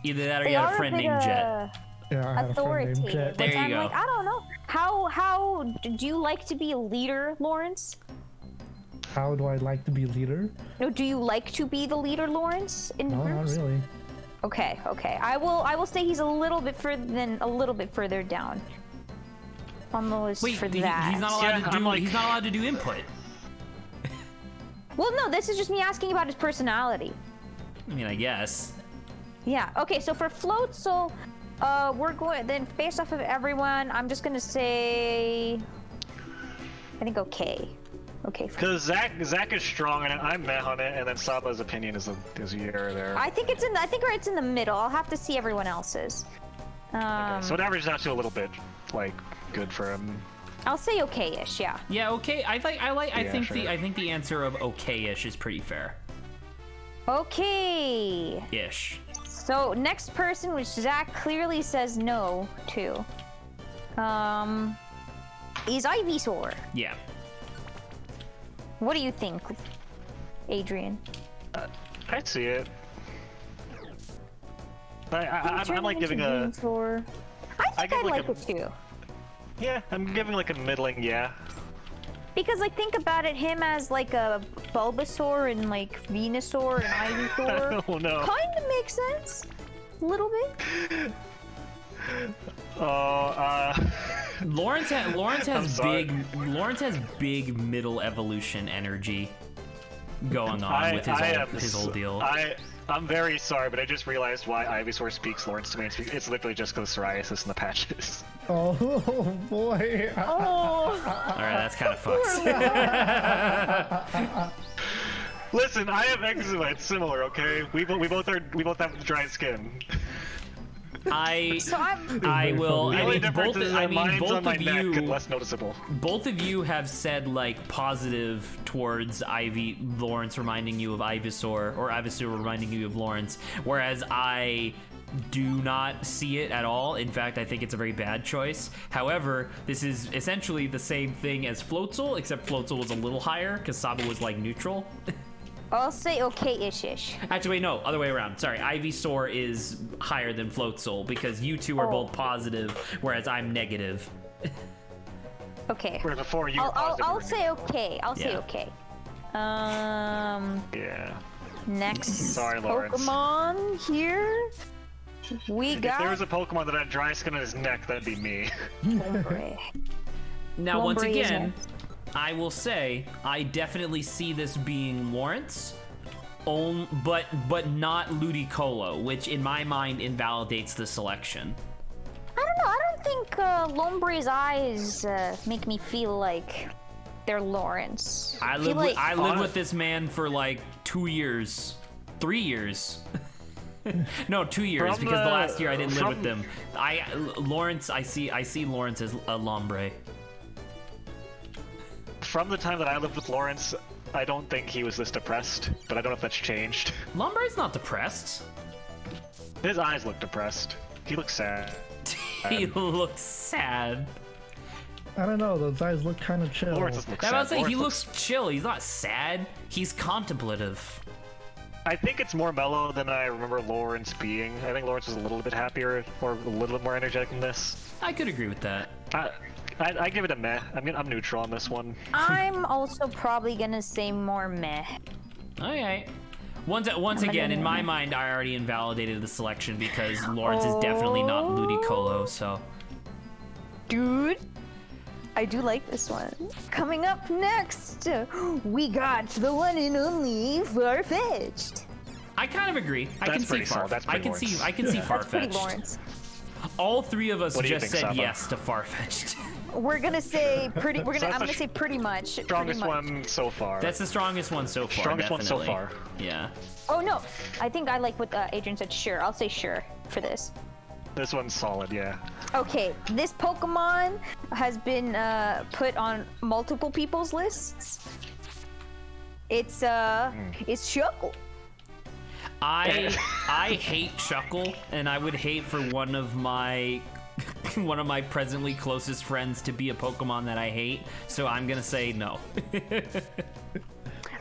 Either that or They you had are a friend bit, named Jet. Yeah, I had a friend named authoritative. Jet. There Which you I'm go. like, I don't know. How do you like to be a leader, Lawrence? How do I like to be leader? No, do you like to be the leader, Lawrence? In No, not groups? really. Okay. I will say he's a little bit further down on the list Wait, for he's that. not allowed Yeah, to I'm do. like- He's not allowed to do input. Well, no, this is just me asking about his personality. I mean, I guess. Yeah. Okay. So for Floatzel, we're going then based off of everyone. I'm just gonna say, I think okay. Okay. Because Zach is strong, and I'm meh on it, and then Saba's opinion is a year there. I think it's in the middle. I'll have to see everyone else's. Okay, so it averages out to a little bit, like, good for him. I'll say okay-ish. Yeah. Yeah, okay. I think sure. I think the answer of okay-ish is pretty fair. Okay. Ish. So next person, which Zach clearly says no to, is Ivysaur. Yeah. What do you think, Adrian? I see it. I'm like giving a. Venusaur. I think give I like like it too. Yeah, I'm giving like a middling yeah. Because like think about it, him as like a Bulbasaur and like Venusaur and Ivysaur. Oh no. Kind of makes sense. A little bit. Lawrence has sorry. big middle evolution energy going on with his whole deal. I'm very sorry, but I just realized why Ivysaur speaks Lawrence to me. It's literally just because of psoriasis and the patches. Oh boy. Oh. All right, that's kind of fucks. Listen, I have eczema. It's similar, okay? We both have dry skin. So I will. The I only mean, difference is that mine's both on my of neck and you. less noticeable. Both of you have said like positive towards Lawrence reminding you of Ivysaur, or Ivysaur reminding you of Lawrence, whereas I do not see it at all. In fact, I think it's a very bad choice. However, this is essentially the same thing as Floatzel, except Floatzel was a little higher because Saba was like neutral. I'll say okay-ish. Actually, wait, no, other way around. Sorry, Ivysaur is higher than Floatzel because you two are both positive, whereas I'm negative. Okay. Where before you were I'll positive. say okay. I'll say Yeah. okay. Yeah. Next Sorry, Lawrence. Pokemon here. We If there was got a Pokemon that had dry skin on his neck, that'd be me. Lombre. Now, once Lombre is again, next. I will say I definitely see this being Lawrence, but not Ludicolo, which in my mind invalidates the selection. I don't know. I don't think Lombre's eyes make me feel like they're Lawrence. I feel lived with this man for like 2 years, 3 years. No, 2 years, From because the the- last year I didn't live with from- them. Lawrence, I see Lawrence as a Lombre. From the time that I lived with Lawrence, I don't think he was this depressed, but I don't know if that's changed. Lombre's not depressed. His eyes look depressed. He looks sad. He looks sad. I don't know. Those eyes look kind of chill. Lawrence doesn't look I sad. was about to say, he Lawrence looks chill. He's not sad. He's contemplative. I think it's more mellow than I remember Lawrence being. I think Lawrence was a little bit happier or a little bit more energetic than this. I could agree with that. I give it a meh. I'm neutral on this one. I'm also probably gonna say more meh. Okay. Once again, in my mind, I already invalidated the selection because Lawrence is definitely not Ludicolo, so. Dude, I do like this one. Coming up next, we got the one and only Farfetch'd. I kind of agree. I That's can see pretty solid. That's I pretty can see Lawrence. I can see That's pretty Farfetch'd. Lawrence. All three of us What do you just think, said Saba? yes to Farfetch'd. We're gonna say pretty. I'm that's gonna the say pretty much. Strongest pretty much. one so far. That's the strongest one so far. Strongest one so definitely. far. Yeah. Oh no, I think I like what Adrian said. Sure, I'll say sure for this. This one's solid, yeah. Okay, this Pokemon has been put on multiple people's lists. It's Shuckle. I hate Shuckle, and I would hate for one of my presently closest friends to be a Pokemon that I hate, so I'm gonna say no.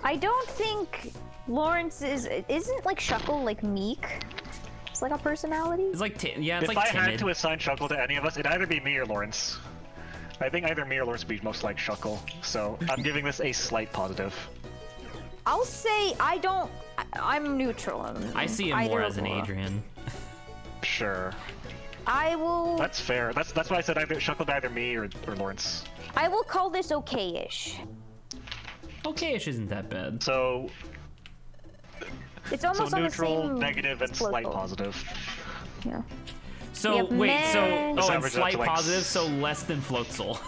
I don't think Lawrence isn't like Shuckle like meek. It's like a personality. It's like yeah, it's If like I had timid. to assign Shuckle to any of us, it'd either be me or Lawrence. I think either me or Lawrence would be most like Shuckle, so I'm giving this a slight positive. I'll say I'm neutral. I see him more as an Adrian. Adrian. Sure. I will. That's fair. That's why I said either Shuckle to either me or Lawrence. I will call this okay-ish. Okay-ish isn't that bad. So It's so almost on neutral, the same. negative, and slight political. positive. Yeah. So We have wait, so meh. and Let's average it up slight to, like, positive, so less than Floatzel.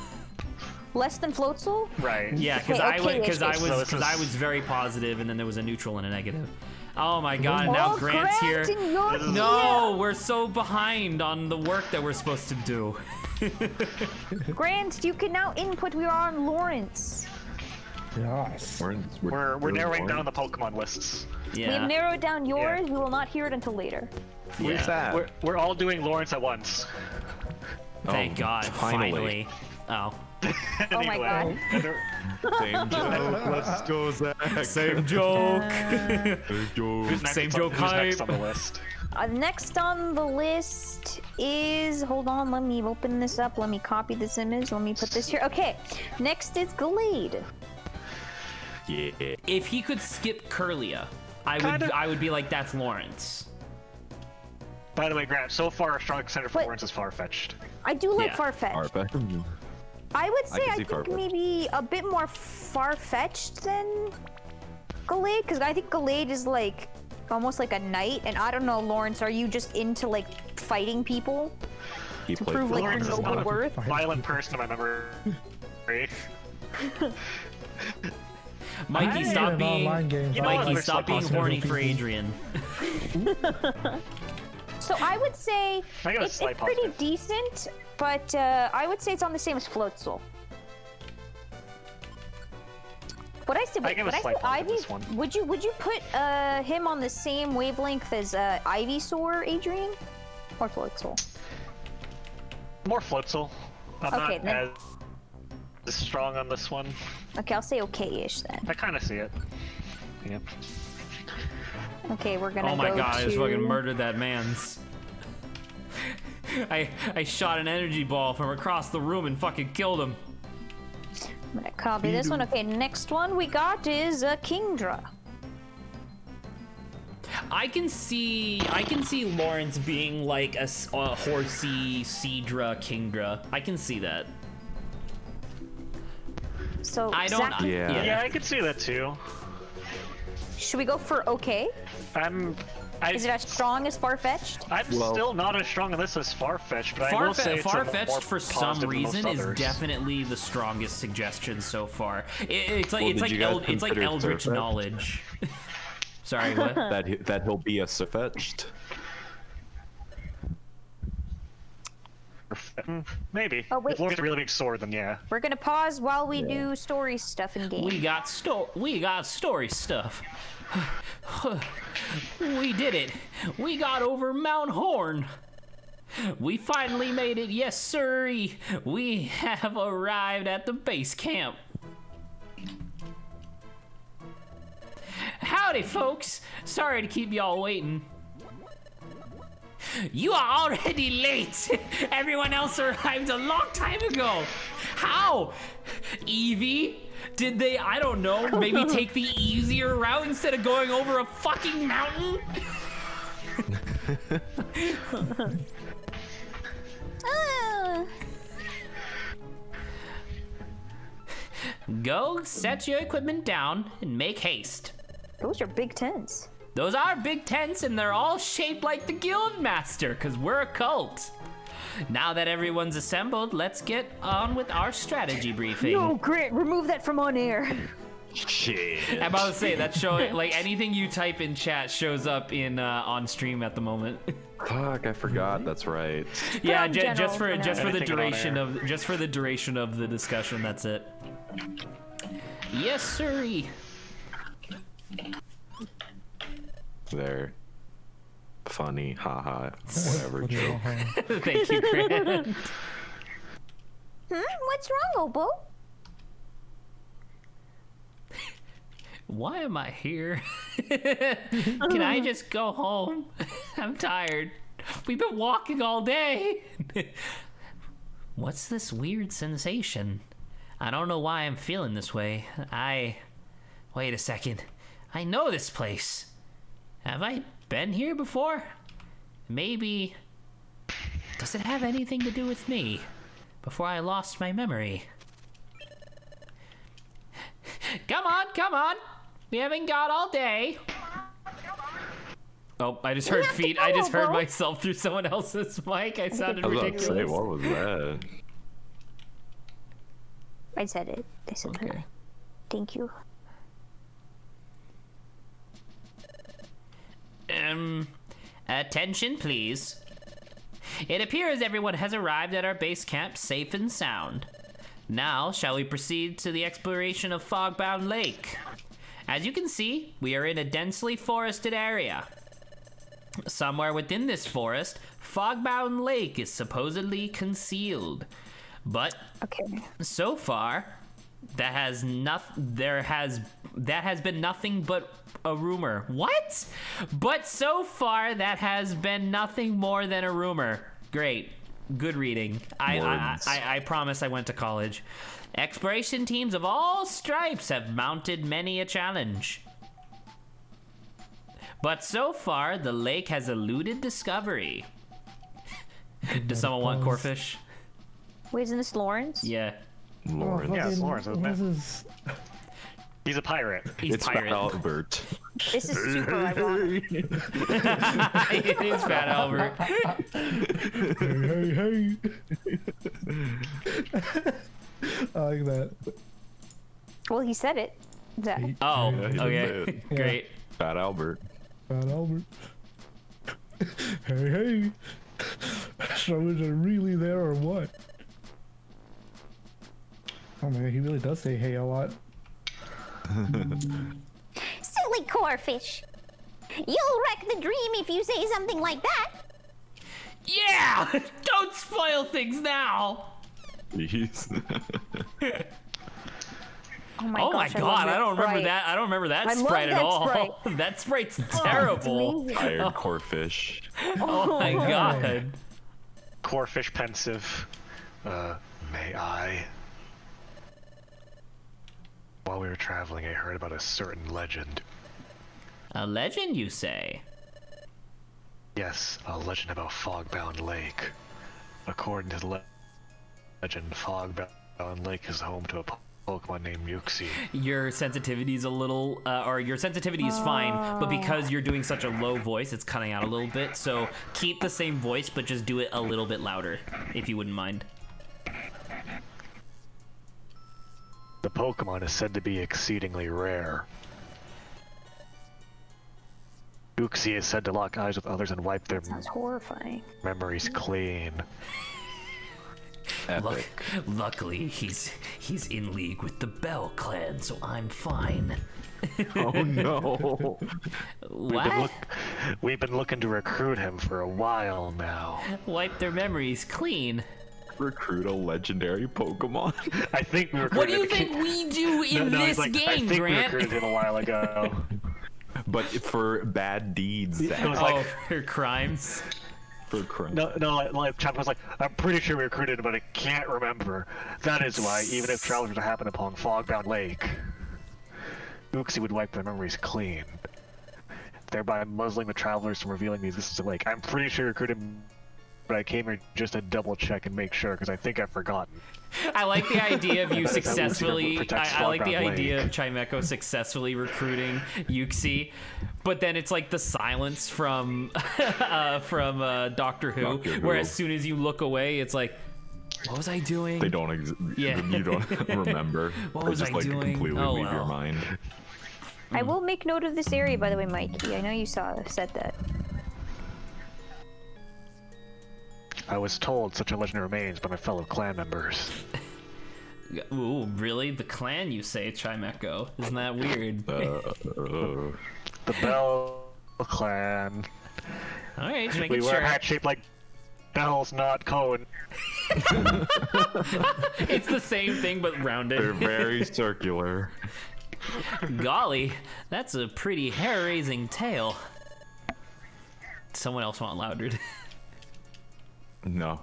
Less than Floatzel? Right. Yeah, because Okay, I okay-ish. was So this is- very positive, and then there was a neutral and a negative. Oh my god, and now Oh, Grant's here. Grant, and you're No, we're so behind on the work that we're supposed to do. Grant, you can now input. We are on Lawrence. Yes. We're narrowing down the Pokemon lists. We have Yeah. narrowed down yours. Yeah. We will not hear it until later. Where's that? We're all doing Lawrence at once. Thank God, finally. Oh. Oh my god. Same joke. Let's go, Zach. Same joke. Who's next Same on- joke who's next hype. on the list? Next on the list is, hold on, let me open this up. Let me copy this image. Let me put this here. Okay, next is Glade. Yeah. If he could skip Curlia, Kinda. I would be like, that's Lawrence. By the way, Grant, so far our strong contender for What? Lawrence is Farfetch'd. I do like Yeah. Farfetch'd. Arpa. I would say can I see think Farfetch'd. maybe a bit more far-fetched than Glade, because I think Glade is like almost like a knight, and I don't know, Lawrence, are you just into like fighting people He to played prove like your Lawrence is noble not a worth? violent person in my memory. Mikey, I- stop an being online game. You know what? Mikey, There's stop being like horny positive for people. Adrian. So I would say I got a it's slight pretty positive. decent, but I would say it's on the same as Floatzel. Would I say, I give a slight positive Ivy? this one. Would you put him on the same wavelength as Ivysaur, Adrian, or Floatzel? More Floatzel. I'm Okay, not then- as strong on this one. Okay, I'll say okay-ish then. I kind of see it. Yep. Okay, we're gonna Oh my go god, to... I just fucking murdered that man's. I shot an energy ball from across the room and fucking killed him. I'm gonna copy this one. Okay, next one we got is Kingdra. I can see Lawrence being like a horsey Seadra Kingdra. I can see that. So I don't. Zach, Yeah. Yeah, I could see that too. should we go for okay? Is it as strong as Farfetch'd? I'm Well- still not as strong on this as Farfetch'd, but I will say it's a more Farfetch'd for some positive than most reason is others. definitely the strongest suggestion so far. It's like Well, it's did like you guys it's like consider eldritch Surfetch'd? knowledge. Sorry, what? That he'll be a Surfetch'd. Maybe. Oh, wait. If Lawrence has a really big sword, then yeah. We're gonna pause while we do story stuff in game. We got story stuff. We did it. We got over Mount Horn. We finally made it. Yes, sirree. We have arrived at the base camp. Howdy, folks. Sorry to keep y'all waiting. You are already late. Everyone else arrived a long time ago. How? Evie? Did they, I don't know, maybe take the easier route instead of going over a fucking mountain? Go set your equipment down and make haste. Those are big tents. Those are big tents and they're all shaped like the guild master because we're a cult. Now that everyone's assembled, let's get on with our strategy briefing. No, Grant, remove that from on air. Shit. I'm about to say that showing like anything you type in chat shows up in on stream at the moment. Fuck, I forgot. That's right. Yeah, on general just for for now. the Anything on duration air. of the duration of the discussion. That's it. Yes, sirree. They're funny, haha, whatever joke. Thank you, Grant. What's wrong, Obo? Why am I here? Can I just go home? I'm tired. We've been walking all day. What's this weird sensation? I don't know why I'm feeling this way. Wait a second. I know this place. Have I been here before? Maybe. Does it have anything to do with me? Before I lost my memory. Come on. We haven't got all day. Oh, I just heard have to feet. go, I just heard bro. myself through someone else's mic. I sounded I was about to say, ridiculous. what was that? I said it. I said Okay. Thank you. Attention, please. It appears everyone has arrived at our base camp safe and sound. Now, shall we proceed to the exploration of Fogbound Lake? As you can see, we are in a densely forested area. Somewhere within this forest, Fogbound Lake is supposedly concealed. But Okay. so far, that has been nothing but a rumor. What? But so far, that has been nothing more than a rumor. Great. Good reading. I promise I went to college. Exploration teams of all stripes have mounted many a challenge. But so far, the lake has eluded discovery. Does someone want Corfish? Wait, isn't this Lawrence? Yeah. Lawrence. Yeah, it's Lawrence, isn't This it? is He's a pirate. He's It's pirate. Fat Albert. This is super ironic. It is Fat Albert. hey. I like that. Well, he said it. That. Oh, Yeah, he's a okay. bit. Great. Fat Albert. Fat Albert. hey. So is it really there or what? Oh man, he really does say hey a lot. Silly Corfish. You'll wreck the dream if you say something like that. Yeah! Don't spoil things now! Jeez. Oh my Oh my gosh, god, I don't remember Sprite. that. I don't remember that I love sprite at that all. Sprite. That sprite's It's terrible. amazing. Tired Corfish. Oh my god. Corfish pensive. May I? While we were traveling, I heard about a certain legend. A legend, you say? Yes, a legend about Fogbound Lake. According to the legend, Fogbound Lake is home to a Pokemon named Yuxi. Your sensitivity's a little, or your sensitivity is fine, but because you're doing such a low voice, it's cutting out a little bit. So keep the same voice, but just do it a little bit louder, if you wouldn't mind. The Pokemon is said to be exceedingly rare. Yuxi is said to lock eyes with others and wipe their Sounds horrifying. memories clean. Epic. Luckily, he's in league with the Bell clan, so I'm fine. Oh no. What? We've been looking to recruit him for a while now. Wipe their memories clean. Recruit a legendary Pokemon. I think we recruited What do you him- think we do in No, this he's like, I game, think Grant? we recruited him a while ago. But for bad deeds, It was Zach. like, Oh, for crimes. For crime. no, like Chapman was like, I'm pretty sure we recruited him, but I can't remember. That is why, even if travelers were to happen upon Fogbound Lake, Uxie would wipe their memories clean, thereby muzzling the travelers from revealing the existence of the lake. I'm pretty sure we recruited him, but I came here just to double check and make sure, because I think I've forgotten. I like the idea of you That is how Lucy successfully. protects I like the Fogbound idea Lake. of Chimecho successfully recruiting Yuxi, but then it's like the silence from Doctor Who, Doctor Who. where as soon as you look away, it's like, what was I doing? They don't Yeah. You don't remember. What or was just I like doing? completely Oh, leave your well. mind. I will make note of this area, by the way, Mikey. I know you said that. I was told such a legend remains by my fellow clan members. Ooh, really? The clan, you say, Chimecho? Isn't that weird? The Bell clan. All right, just We making wear sure. hats shaped like bells, not cone. It's the same thing but They're rounded. very circular. Golly, that's a pretty hair-raising tale. Someone else want louder? No.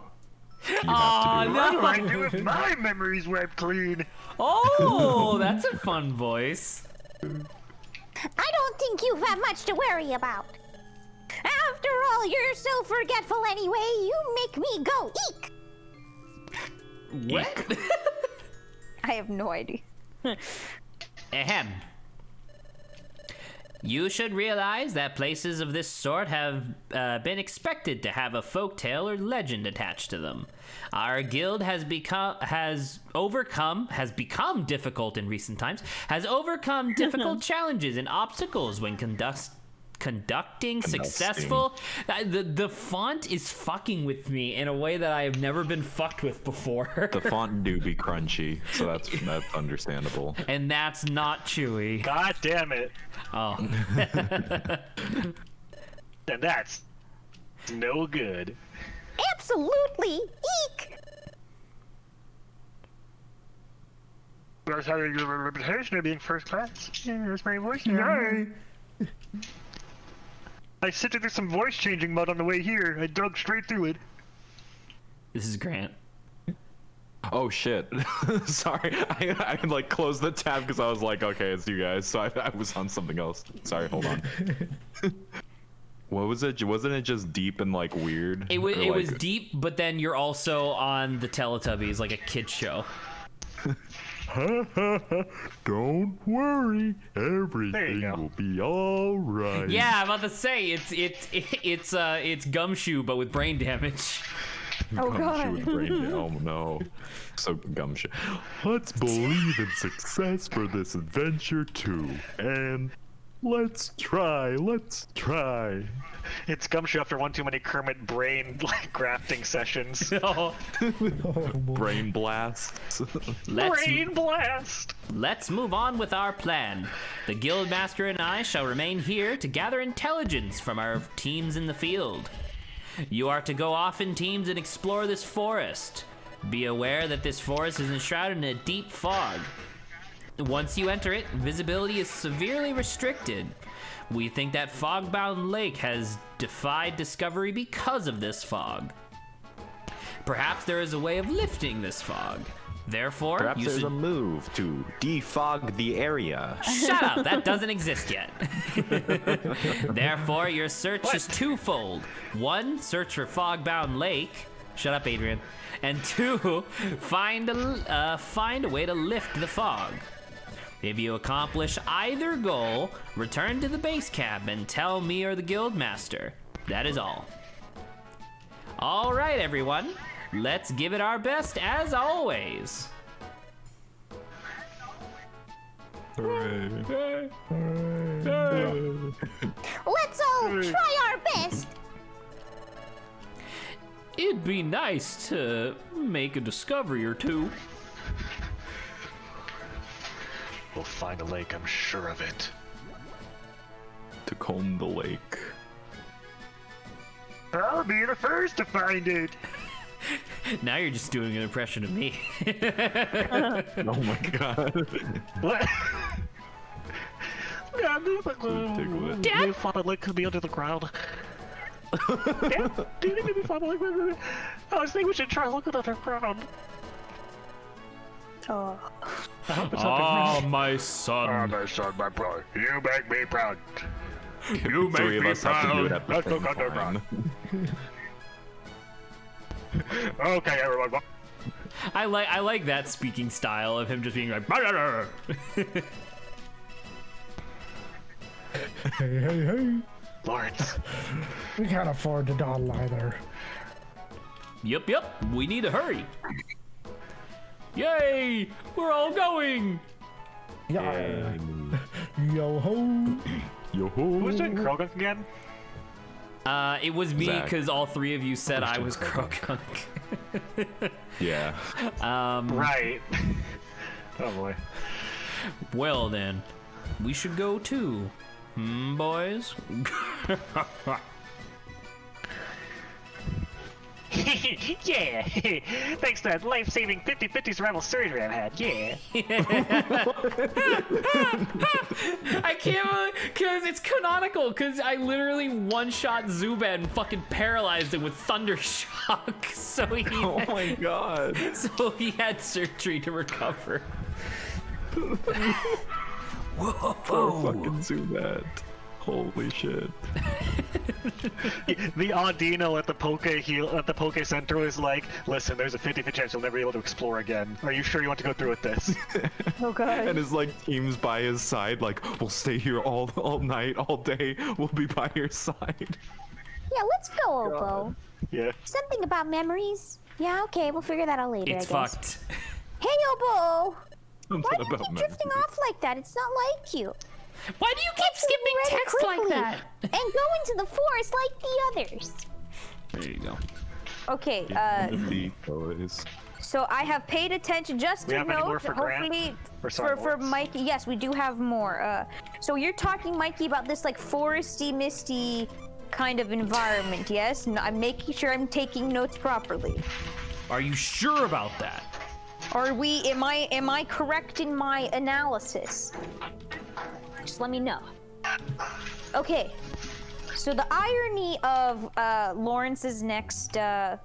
You Aw, have to do no. What do I do if my memories wiped clean? Oh, that's a fun voice. I don't think you have much to worry about. After all, you're so forgetful anyway, you make me go eek. What? I have no idea. Ahem. You should realize that places of this sort have been expected to have a folktale or legend attached to them. Our guild has become difficult in recent times, has overcome difficult challenges and obstacles when conducting, successful. The font is fucking with me in a way that I have never been fucked with before. The font do be crunchy, so that's understandable. And that's not Chewy. God damn it. Oh. And that's no good. Absolutely. Eek. I was having a reputation of being first class. Yeah, that's my voice. I sifted through some voice changing mud on the way here. I dug straight through it. This is Grant. Oh shit. Sorry, I like closed the tab because I was like, okay, it's you guys. So I was on something else. Sorry, hold on. What was it? Wasn't it just deep and like weird? It was deep, but then you're also on the Teletubbies, like a kid show. Don't worry, There you everything go. will be all right. Yeah, I'm about to say it's Gumshoe, but with brain damage. Oh, Gumshoe God. with brain oh no. So Gumshoe. Let's believe in success for this adventure too. And let's try. It's Gumshoe after one too many Kermit brain grafting sessions. Oh, Brain blasts. Brain blast! Let's move on with our plan. The Guildmaster and I shall remain here to gather intelligence from our teams in the field. You are to go off in teams and explore this forest. Be aware that this forest is enshrouded in a deep fog. Once you enter it, visibility is severely restricted. We think that fog-bound lake has defied discovery because of this fog. Perhaps there is a way of lifting this fog. Therefore, Perhaps you there's should... a move to defog the area. Shut up! That doesn't exist yet. Therefore, your search is twofold. One, search for fog-bound lake. Shut up, Adrian. And two, find a way to lift the fog. If you accomplish either goal, return to the base camp and tell me or the Guildmaster. That is all. All right, everyone. Let's give it our best as always. Let's all try our best. It'd be nice to make a discovery or two. We'll find a lake, I'm sure of it. To comb the lake. I'll be the first to find it. Now you're just doing an impression of me. Oh my god. What? Yeah, Ridiculous. Maybe find a lake could be under the ground. Dad, do you think maybe find a lake? I was thinking we should try looking underground. Oh. I hope it's Ah, something. my son. my son, my brother. You make me proud. You make Three of me us have to do it proud. at the Let's same look underground. time. Okay, everyone. I like that speaking style of him just being like. "Brrrr." Hey. Lawrence. We can't afford to dawdle either. Yep. We need to hurry. Yay! We're all going. Yeah. Yo ho. Who was doing Krogunk again? It was me Zach. because all three of you said I was Krokunk. Yeah. Right. Oh boy. Well then, we should go too. Boys? Yeah. Thanks to that life-saving 50-50 survival surgery I've had. Yeah. I can't believe, because it's canonical, because I literally one-shot Zubat and fucking paralyzed him with Thunder Shock, so he Oh my god. so he had surgery to recover. Whoa! Fucking Zubat. Holy shit. The Audino at the Poke Center was like, listen, there's a 50-50 chance you'll never be able to explore again. Are you sure you want to go through with this? Oh, God. And his like team's by his side, like, we'll stay here all night, all day. We'll be by your side. Yeah, let's go, Obo. Yeah. Something about memories. Yeah, okay, we'll figure that out later, It's I guess. fucked. Hey, Obo! Something Why do you about keep drifting memories. off like that? It's not like you. Why do you keep skipping ready text like quickly that? and go into the forest like the others. There you go. Okay, The boys. so I have paid attention just We to have any note, more for Grant? hopefully, Or sorry, for Lawrence? Mikey. Yes, we do have more. So you're talking, Mikey, about this like foresty, misty kind of environment, yes? I'm making sure I'm taking notes properly. Are you sure about that? Am I correct in my analysis? Just let me know. Okay. So the irony of Lawrence's next okay,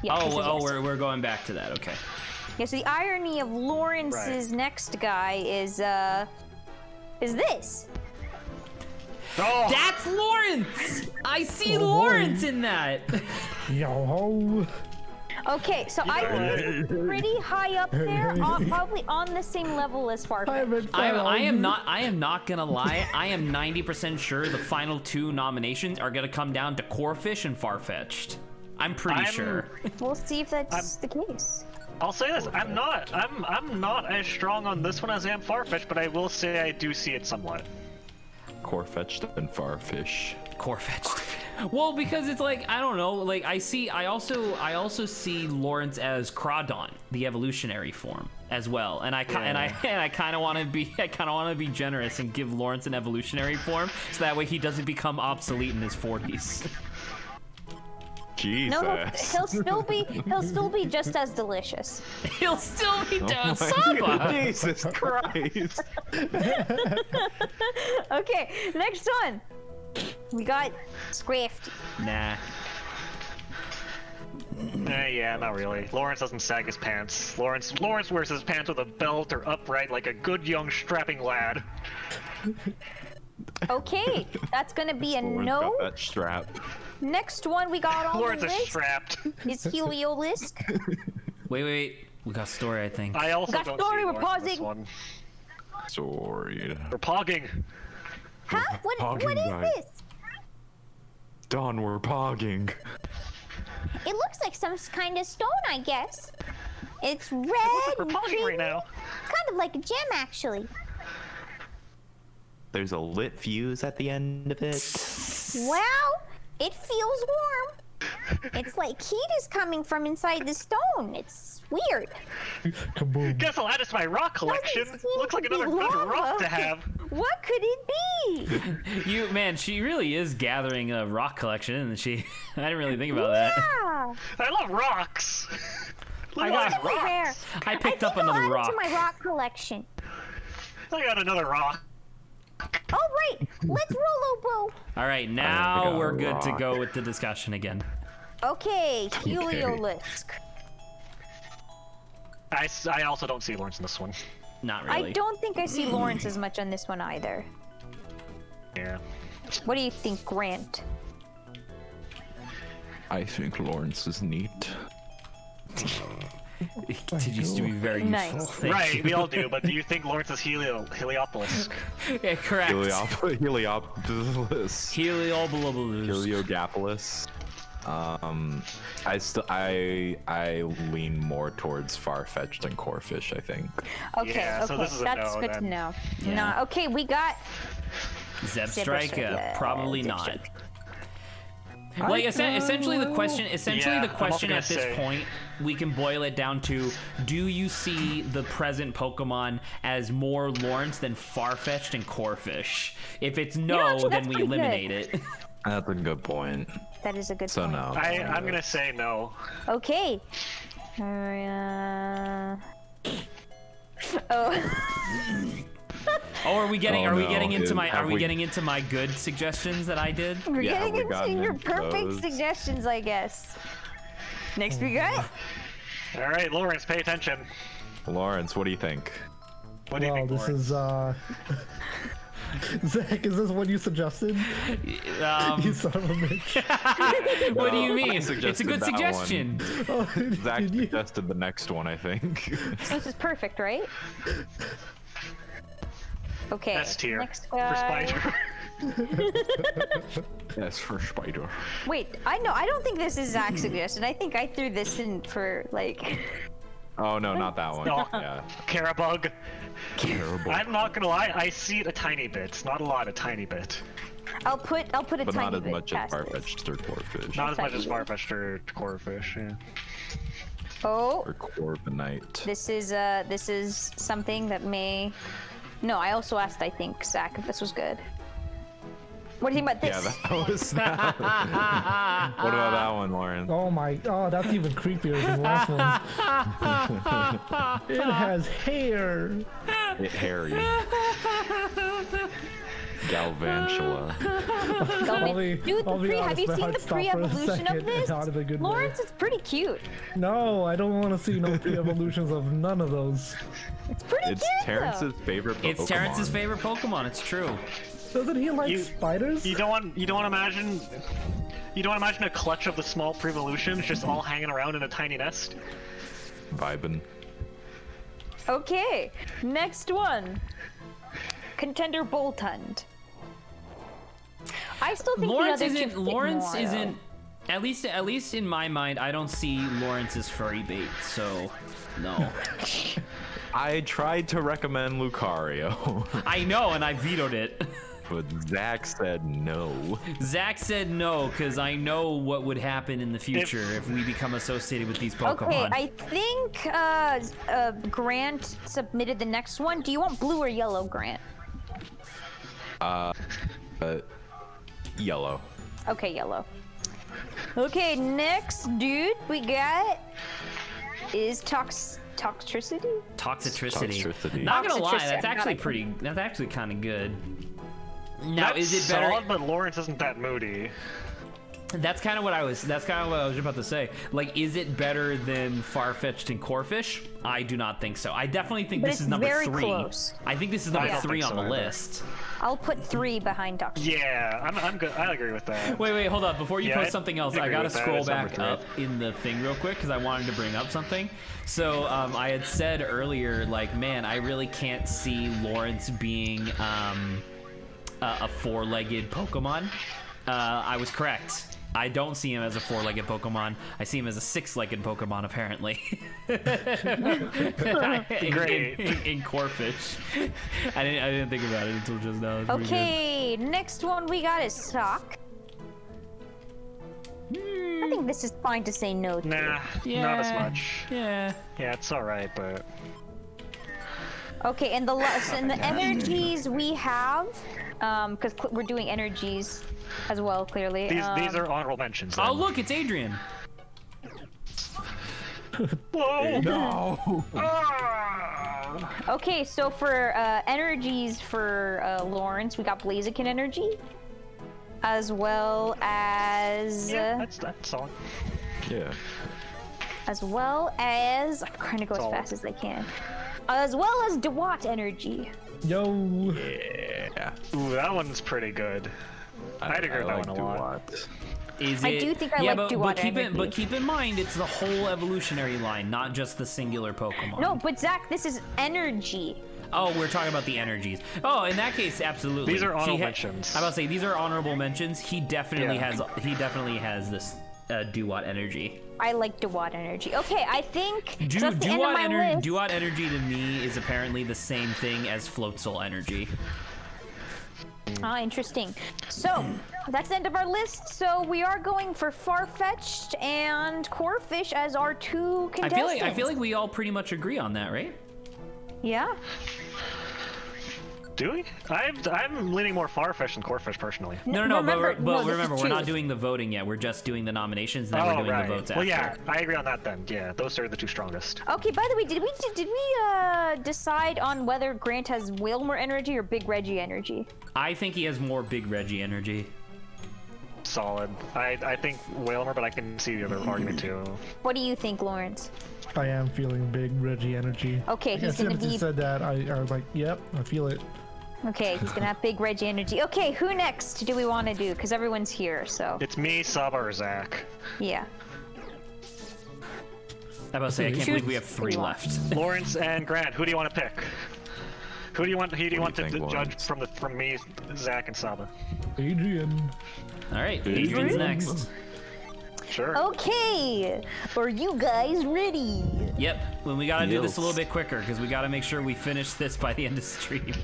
yeah. this is yes. We're going back to that. Okay. Yeah, so the irony of Lawrence's next guy is this. Oh, That's Lawrence. I see Oh, boy. Lawrence in that. Yo ho! Okay, so I was pretty high up there, probably on the same level as Farfetch. I am not gonna lie. I am 90% sure the final 2 nominations are gonna come down to Corefish and Farfetched. I'm pretty sure. We'll see if that's the case. I'll say this: I'm not as strong on this one as I am Farfetch, but I will say I do see it somewhat. Corefetched and Farfish. Corefetched. Well, because it's like, I don't know, like I also see Lawrence as Crawdon, the evolutionary form, as well. And I kind of want to be generous and give Lawrence an evolutionary form, so that way he doesn't become obsolete in his 40s. Jesus. No, he'll still be just as delicious. He'll still be doing My Samba. Jesus Christ. Okay, next one. We got Scrafty. Nah. Yeah, not really. Lawrence doesn't sag his pants. Lawrence wears his pants with a belt or upright like a good young strapping lad. Okay, that's gonna be a Lawrence no. got that strap. Next one we got on Lawrence the is list strapped. is Heliolisk. Wait. We got story, I think. I also Got don't story, see we're Lawrence in this pausing. one. Sorry. We're pogging. Huh? What Pogging is guy. this? Don, we're pogging. It looks like some kind of stone, I guess. It's red We're and pogging creamy. right now. Kind of like a gem, actually. There's a lit fuse at the end of it. Well, it feels warm. It's like heat is coming from inside the stone. It's weird. Kaboom! Guess I'll add it to my rock collection. Doesn't seem Looks like to be another good lava. rock to have. What could it be? She really is gathering a rock collection, isn't she? I didn't really think about that. Yeah. I love rocks. Look I at got- all these Rare. rocks. I picked up I'll another add it rock. to my rock collection. I got another rock. All right, let's roll, Obo. All right, I now got a we're good to rock. go with the discussion again. Okay, Heliolisk. I also don't see Lawrence in this one. Not really. I don't think I see Lawrence as much on this one either. Yeah. What do you think, Grant? I think Lawrence is neat. It continues to be very Nice. useful. Thank Right, you. we all do, but do you think Lawrence is Heliopolis? Yeah, correct. Heliopolis. Heliopolis. Heliogapolis. I lean more towards Farfetched and Corefish, I think. Okay, Yeah, so okay, this is a that's no, good then. to know. Yeah. Nah, okay, we got Zebstrika, probably not. Zebstrika. Like essentially the question Yeah, I'm also gonna at this say- point, we can boil it down to: do you see the present Pokemon as more Lawrence than Farfetch'd and Corfish? If it's no, actually, then that's we pretty good. eliminate it. That's a good point. That is a good So point. no. I'm gonna say no. Okay. Oh. Oh, are we getting Oh, we no. getting into my Have are we we- getting into my good suggestions that I did? We're Yeah, getting we got into your into perfect those. suggestions, I guess. Next we got All right, Lawrence, pay attention. Lawrence, what do you think? What do you Wow, think, this Lawrence? is Zach, is this what you suggested? You son of a bitch. What do you mean? I It's a suggested good that one. suggestion. Oh, Zach did you? suggested the next one, I think. this is perfect, right? Okay. S tier Next for guy. Spider. Yes, for Spider. Wait, I don't think this is Zach's suggestion. I think I threw this in for like Oh no, not that one. No. Yeah. Carabug. Terrible. I'm not gonna lie, I see it a tiny bit. Not a lot, a tiny bit. I'll put a But tiny not as bit much as past this. Farfetch'd or Corphish. Not as much as Tiny. Farfetch'd or Corefish, yeah. Oh, Or Corviknight. this is something that may. No, I also asked. I think Zach if this was good. What do you think about Yeah, this? that was that. What about that one, Lauren? Oh, that's even creepier than the last one. It has hair. Harry. Galvantula. Dude, I'll be have you honest, my seen heart the stopped for a pre-evolution second, of this? not in a good way. Lawrence, it's pretty cute. No, I don't want to see no pre-evolutions of none of those. It's pretty It's cute. Terrence's favorite Pokemon. It's Terrence's favorite Pokemon. It's true. Doesn't he like You- spiders? You don't want to imagine a clutch of the small pre-evolutions just all hanging around in a tiny nest. Vibin'. Okay, next one. Contender Boltund. I still think Lawrence the other two isn't. fit Lawrence more, isn't. At least in my mind, I don't see Lawrence as furry bait. So, no. I tried to recommend Lucario, I know, and I vetoed it. but Zach said no. Zach said no because I know what would happen in the future if we become associated with these Okay, Pokemon. I think Grant submitted the next one. Do you want blue or yellow, Grant? Yellow. Okay, yellow. Okay, next dude we got is Toxtricity. Toxicity. Not gonna lie, Toxicity. that's actually Gotta- pretty. That's actually kind of good. Now, That's is it better? solid, but Lawrence isn't that moody. That's kind of what I was about to say. Like, is it better than Farfetch'd and Corphish? I do not think so. I definitely think But this it's is number very 3. close. I think this is I number don't 3 think on so the either. list. I'll put 3 behind Toxtricity. Yeah, I'm good. I agree with that. Wait, hold up. Before you Yeah, post something else, I agree gotta with that. scroll It's number back 3. up in the thing real quick because I wanted to bring up something. So I had said earlier, like, man, I really can't see Lawrence being a 4-legged Pokemon. I was correct. I don't see him as a 4-legged Pokemon. I see him as a 6-legged Pokemon, apparently. Great. In Corphish. I didn't think about it until just now. It's pretty good. Okay, next one we got is Sock. I think this is fine to say no to. Nah, not as much. Yeah. Yeah, it's alright, but Okay, and the energies we have, because we're doing energies as well, clearly. these are honorable mentions. Oh, then. look, it's Adrian. Whoa! No. Okay, so for energies for Lawrence, we got Blaziken energy, as well as Yeah, that's solid. Yeah. I'm trying to go as Solid. fast as I can, as well as Dewat energy. Yo. Yeah. Ooh, that one's pretty good. I'd agree with that like one a lot. Duat. Is I it? do think I yeah, like but Duat keep energy. keep in mind it's the whole evolutionary line, not just the singular Pokemon. No, but Zach, this is energy. Oh, we're talking about the energies. Oh, in that case, absolutely. These are honorable He mentions. I'm about to say these are honorable mentions. He definitely Yeah. has this Duat energy. I like Dewat energy. Okay, I think so that's the end of my list. Duat energy to me is apparently the same thing as Floatzel energy. Ah, interesting. So, that's the end of our list. So, we are going for Farfetch'd and Corphish as our 2 contestants. I feel like we all pretty much agree on that, right? Yeah. Do we? I'm leaning more Farfetch'd than Corphish personally. No, Remember- but no, this is remember, we're not choose. doing the voting yet. We're just doing the nominations, and then we're doing right. the votes Well, after. yeah, I agree on that then. Yeah, those are the 2 strongest. Okay, by the way, did we decide on whether Grant has Wailmer energy or Big Reggie energy? I think he has more Big Reggie energy. Solid. I think Wailmer, but I can see the other argument too. What do you think, Lawrence? I am feeling big Reggie energy. Okay, he's As soon gonna as you be said that, I was like, yep, I feel it. okay. He's gonna have Big Reggie energy. Okay, who next do we want to do? Because everyone's here, so It's me, Saba, or Zach. yeah. I'm about to say, I can't Choose believe we have 3 who you want. left. Lawrence and Grant, who do you want to pick? Who do you want to think, judge Lawrence? from me, Zach, and Saba? Adrian. All right, Adrian. Adrian's next. Sure. Okay, are you guys ready? Yep. Well, we gotta do this a Yes. little bit quicker because we gotta make sure we finish this by the end of the stream.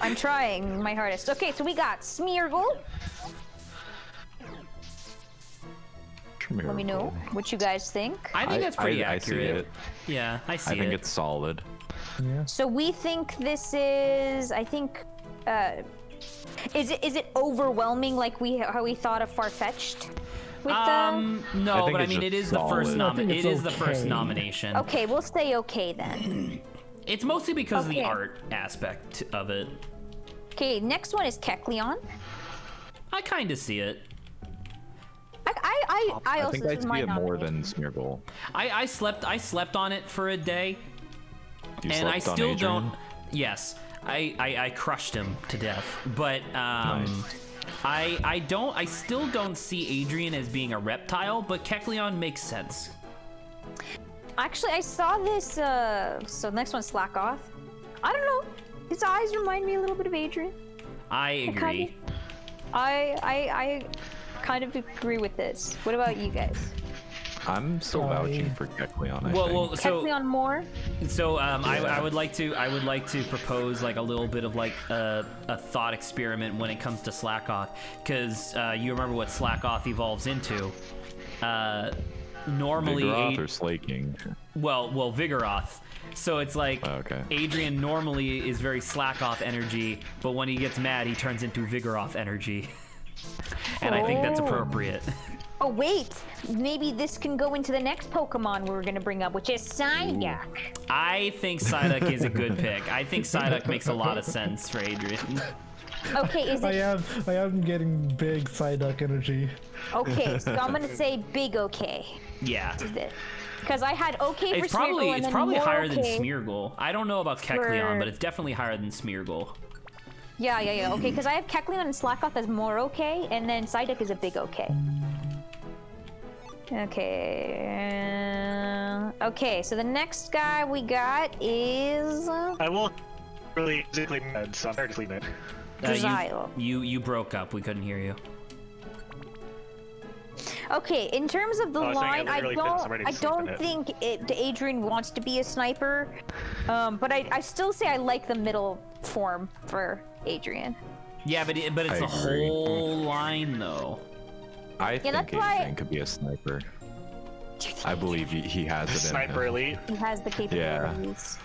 I'm trying my hardest. Okay, so we got Smeargle. Let me know what you guys think. I think that's pretty I see accurate. it. Yeah, I see I think it. it's solid. Yeah. So we think this is, I think, is it overwhelming like how we thought of Farfetched? With No, think but I it's mean, just it is the first solid. I think it it's is the first okay. nomination. okay, we'll say okay then. It's mostly because of the Okay. art aspect of it. Okay, next one is Kecleon. I kind of see it. I I also think this I is see my it more nomination. than Smeargle. I slept on it for a day, You and I slept on still Adrian? don't. Yes, I crushed him to death, but I still don't see Adrian as being a reptile, but Kecleon makes sense. Actually, I saw this. So next one, Slack Off. I don't know. His eyes remind me a little bit of Adrian. I agree. I kind of agree with this. What about you guys? I'm still vouching for Kecleon. I think. Well, so Kecleon more? I would like to propose like a little bit of like a thought experiment when it comes to Slack Off, because you remember what Slack Off evolves into. Normally, Vigoroth or Slaking? well, Vigoroth. So it's like Okay. Adrian normally is very Slack Off energy, but when he gets mad, he turns into Vigoroth energy. And I think that's appropriate. Oh wait, maybe this can go into the next Pokemon we're gonna bring up, which is Psyduck. I think Psyduck is a good pick. I think Psyduck makes a lot of sense for Adrian. Okay, is it I am getting big Psyduck energy. okay? So I'm gonna say big okay. Yeah. Because I had okay for It's probably Smeargle and then probably more higher okay. than Smeargle. I don't know about Kecleon, For- but it's definitely higher than Smeargle. Yeah. Okay, because I have Kecleon and Slackoth as more okay, and then Psyduck is a big okay. Okay, so the next guy we got is I will really physically mad, so I'm very mad. Desile. You broke up. We couldn't hear you. Okay, in terms of the Oh, I was saying line, I I literally finished already don't sleeping think Adrian wants to be a sniper, but I still say I like the middle form for Adrian. Yeah, but it's I the agree. whole line though. I think that's why- Adrian could be a sniper. I believe he has it in Sniper him. elite. He has the capabilities.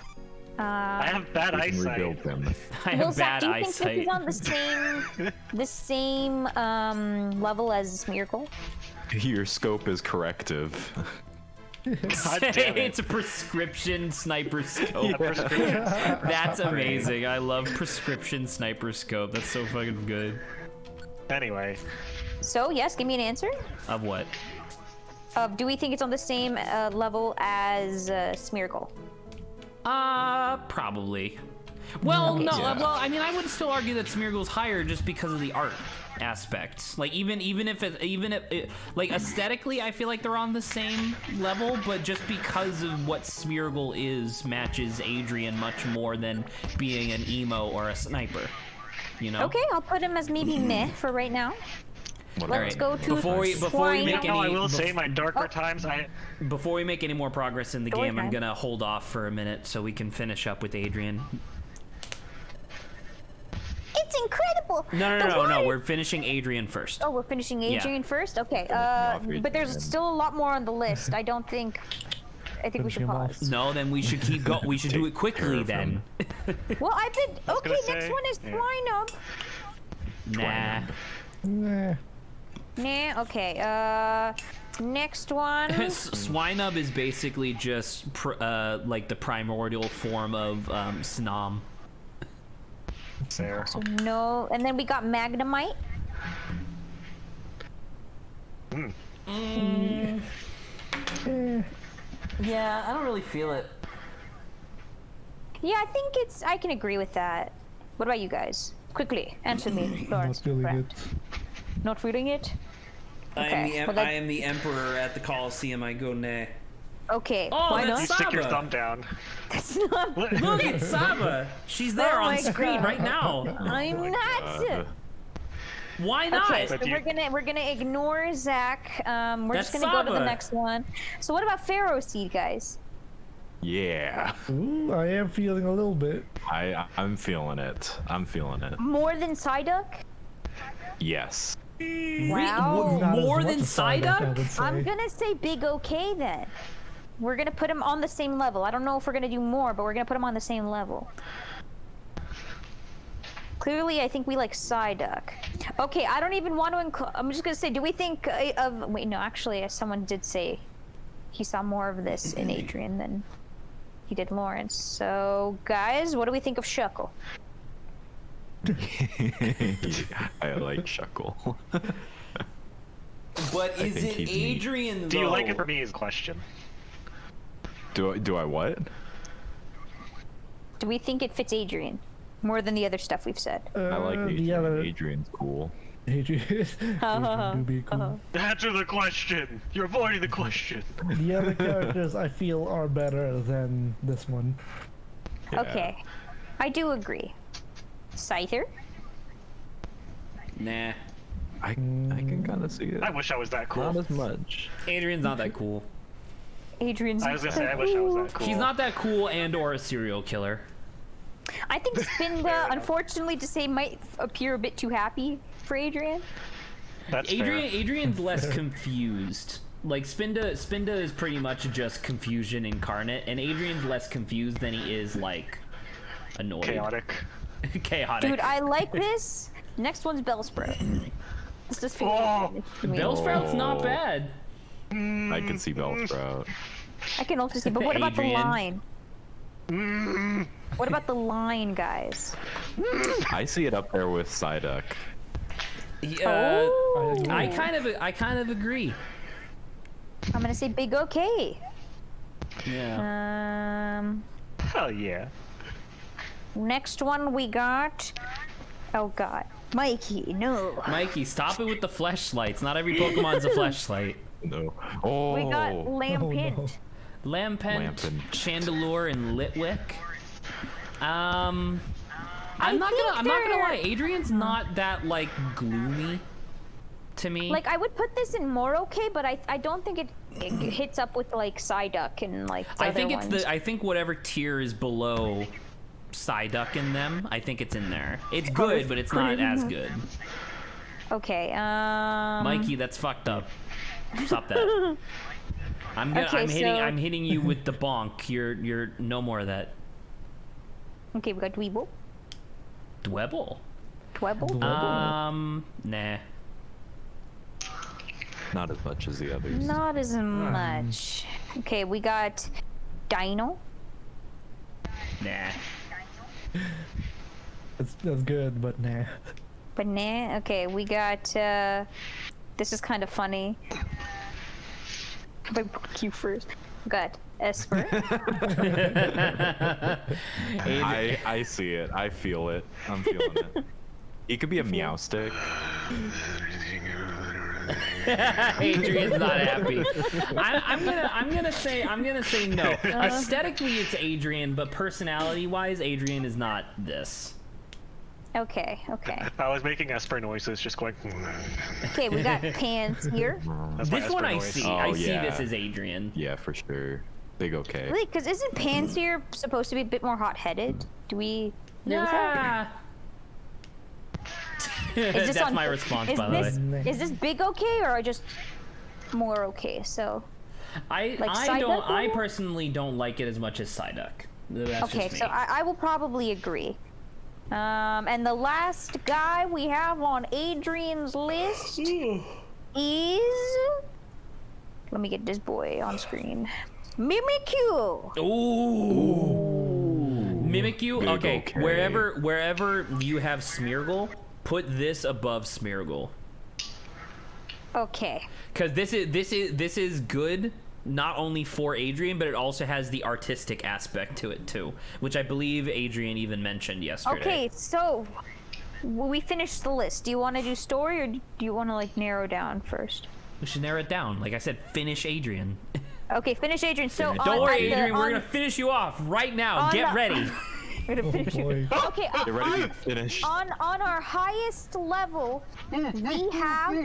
I have bad We can eyesight. rebuild him. I Will have Zach, bad do you think eyesight. this is on the same level as Smeargle? Your scope is corrective. God damn it. It's a prescription sniper scope. Prescription. That's amazing. I love prescription sniper scope. That's so fucking good. Anyway, So yes, give me an answer. Of what? Do we think it's on the same level as Smeargle? Probably. Well, no. Yeah. Well, I mean, I would still argue that Smeargle's higher just because of the art aspect. Like even if like aesthetically, I feel like they're on the same level, but just because of what Smeargle is, matches Adrian much more than being an emo or a sniper. You know? Okay, I'll put him as maybe meh for right now. Let's go to Before we make no, I any will say my darker times. before we make any more progress in the Story game, I'm time. gonna hold off for a minute so we can finish up with Adrian. It's incredible. No. We're finishing Adrian first. Oh, we're finishing Adrian first? Okay, off but there's Adrian. still a lot more on the list. I think we should him off. pause. No, then we should keep going. We should do it quickly of then. Well, I did. Okay, gonna next say, one is yeah. Swinub. Nah. Nah. Nah, okay. Next one. Swinub is basically just like the primordial form of Snom. There. No, and then we got Magnemite. Yeah, I don't really feel it. Yeah, I think I can agree with that. What about you guys? Quickly, answer me, Lawrence. Not feeling Brett. it. Not feeling it? Okay, well, I am the emperor at the Coliseum. I go nay. Okay, Oh, why that's not? You stick your Saba. thumb down. That's not. Look at Saba. She's there Oh on my screen God. right now. I'm not. Why not? Okay, so we're gonna ignore Zach. We're That's just gonna go to the Saba. next one. So what about Pharaoh Seed, guys? Yeah. Ooh, I am feeling a little bit. I'm feeling it. I'm feeling it. More than Psyduck? Yes. Wow. Not as More much than as Psyduck, I Psyduck? would say. I'm gonna say Big OK then. We're gonna put him on the same level. I don't know if we're gonna do more, but we're gonna put him on the same level. Clearly, I think we like Psyduck. Okay, I don't even want to include. I'm just gonna say, do we think of? Wait, no, actually, someone did say he saw more of this in Adrian than he did Lawrence. So, guys, what do we think of Shuckle? I like Shuckle. But is think it he's neat. Adrian though? Do you like it for me is the question. Do I what? Do we think it fits Adrian more than the other stuff we've said? I like the Adrian. other Adrian's cool. Adrian do be cool. Answer the question. You're avoiding the question. The other characters I feel are better than this one. Yeah. Okay, I do agree. Scyther? Nah. I can kind of see it. I wish I was that cool. Not as much. Adrian's not that cool. Adrian's. I was gonna say I wish I was that cool. He's not that cool and or a serial killer. I think Spinda, unfortunately to say, might appear a bit too happy for Adrian. That's fair. Adrian's less confused. Like Spinda is pretty much just confusion incarnate, and Adrian's less confused than he is like annoyed. Chaotic. Chaotic. Dude, I like this. Next one's Bellsprout. This just feels Oh. to me. Bellsprout's not bad. I can see Bellsprout. I can also see, but what about the Adrian. line? What about the line, guys? I see it up there with Psyduck. Oh. I kind of agree. I'm gonna say Big OK. Yeah. Hell yeah. Next one we got. Oh God, Mikey. No. Mikey, stop it with the fleshlights. Not every Pokemon's a fleshlight. No. Oh. We got Lampint. no. Lampent, Lampent. Chandelure, and Litwick. I'm not gonna lie. Adrian's not that like gloomy to me. Like I would put this in more OK, but I don't think it hits up with like Psyduck and like the I other think it's ones. I think whatever tier is below Psyduck in them, I think it's in there. It's good, but it's not as good. Okay. Mikey, that's fucked up. Stop that. Okay, I'm hitting you with the bonk. You're no more of that. Okay, we got Dweeble. Dwebble. Dwebble. Nah. Not as much as the others. Not as much. Okay, we got Dino. Nah. That's good, but nah. But nah. Okay, we got. This is kind of funny. If I book you first. We got Esper. I see it. I feel it. I'm feeling it. He could be a meow stick. Adrian's not happy. I'm gonna say no. Aesthetically, it's Adrian, but personality-wise, Adrian is not this. Okay. I was making Esper noises, just going. Okay, we got Pants here. That's my This one Esper I noise. see. Oh, I see yeah. this as Adrian. Yeah, for sure. Big okay. Wait, because isn't Pansier supposed to be a bit more hot-headed? Do we agree with that? Yeah. Is this That's on- my response, is by the this, way. Is this big okay or just more okay? So, I Psyduck I level? personally don't like it as much as Psyduck. That's okay, just me. so I will probably agree. And the last guy we have on Adrian's list is... Let me get this boy on screen. Mimikyu! Ooh. Mimikyu. Big Okay, okay. wherever you have Smeargle, put this above Smeargle. Okay. Because this is good not only for Adrian, but it also has the artistic aspect to it too, which I believe Adrian even mentioned yesterday. Okay, so we finished the list. Do you want to do story or do you want to like narrow down first? We should narrow it down. Like I said, finish Adrian. Okay, finish Adrian. So Don't worry, at the- Adrian. We're gonna finish you off right now. on Get the- ready. We're gonna finish it. boy. Okay, Get ready to be finished. on our highest level, we have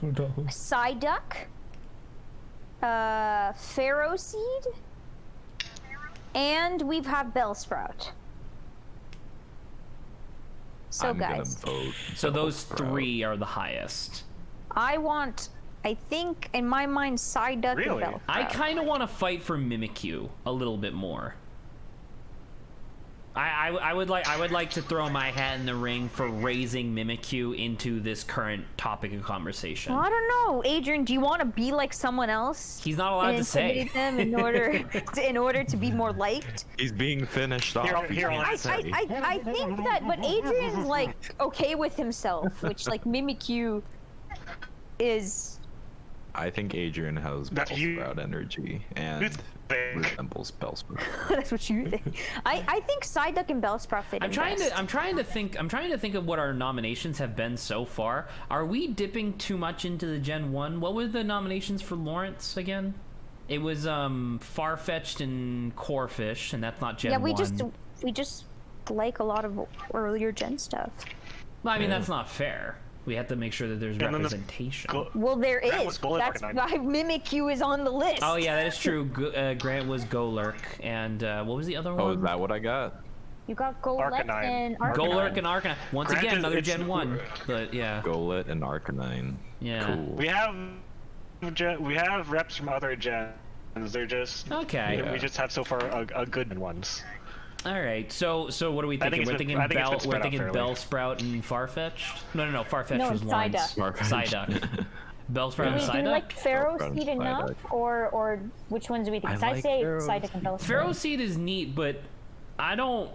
No. Psyduck, Pharaoh Seed, and we have Bellsprout. So I'm guys, gonna vote. So those Bellsprout. 3 are the highest. I think in my mind, Psyduck Really? and Bellsprout. I kind of want to fight for Mimikyu a little bit more. I would like to throw my hat in the ring for raising Mimikyu into this current topic of conversation. I don't know, Adrian. Do you want to be like someone else? He's not allowed and to say. intimidate them in order to be more liked? He's being finished off. He here, can't I'll say. I think that, but Adrian's like okay with himself, which like Mimikyu is. I think Adrian has That's you- Bellsprout energy and think. resembles Bellsprout. That's what you think. I think Psyduck and Bellsprout fit I'm in trying best. to think of what our nominations have been so far. Are we dipping too much into the Gen 1? What were the nominations for Lawrence again? It was Farfetch'd and Corefish, and that's not Gen 1. Yeah, we just like a lot of earlier gen stuff. Well, I mean, that's not fair. We have to make sure that there's And then the representation. Well, there Grant is. was Golurk That's and why Mimikyu is on the list. Oh yeah, that is true. Grant was Golurk, and what was the other one? Oh, is that what I got? You got Golurk Arcanine. and Arcanine. Golurk and Arcanine. Once Grant again, is- another it's- Gen 1. But yeah, Golett and Arcanine. Yeah. Cool. We have reps from other gens. They're just Okay. We just have so far a good ones. All right. So what are we I think thinking? it's been- I think it's been We're spread out thinking fairly. Bellsprout and Farfetch'd. No. Farfetch'd No, was it's Lawrence. Psyduck. Psyduck. Bellsprout and Do we Psyduck. like Pharaoh Bellsprout and Seed enough, Psyduck. or which ones do we think? I 'Cause I like say Pharaoh Psyduck and Bellsprout. Pharaoh Seed is neat, but I don't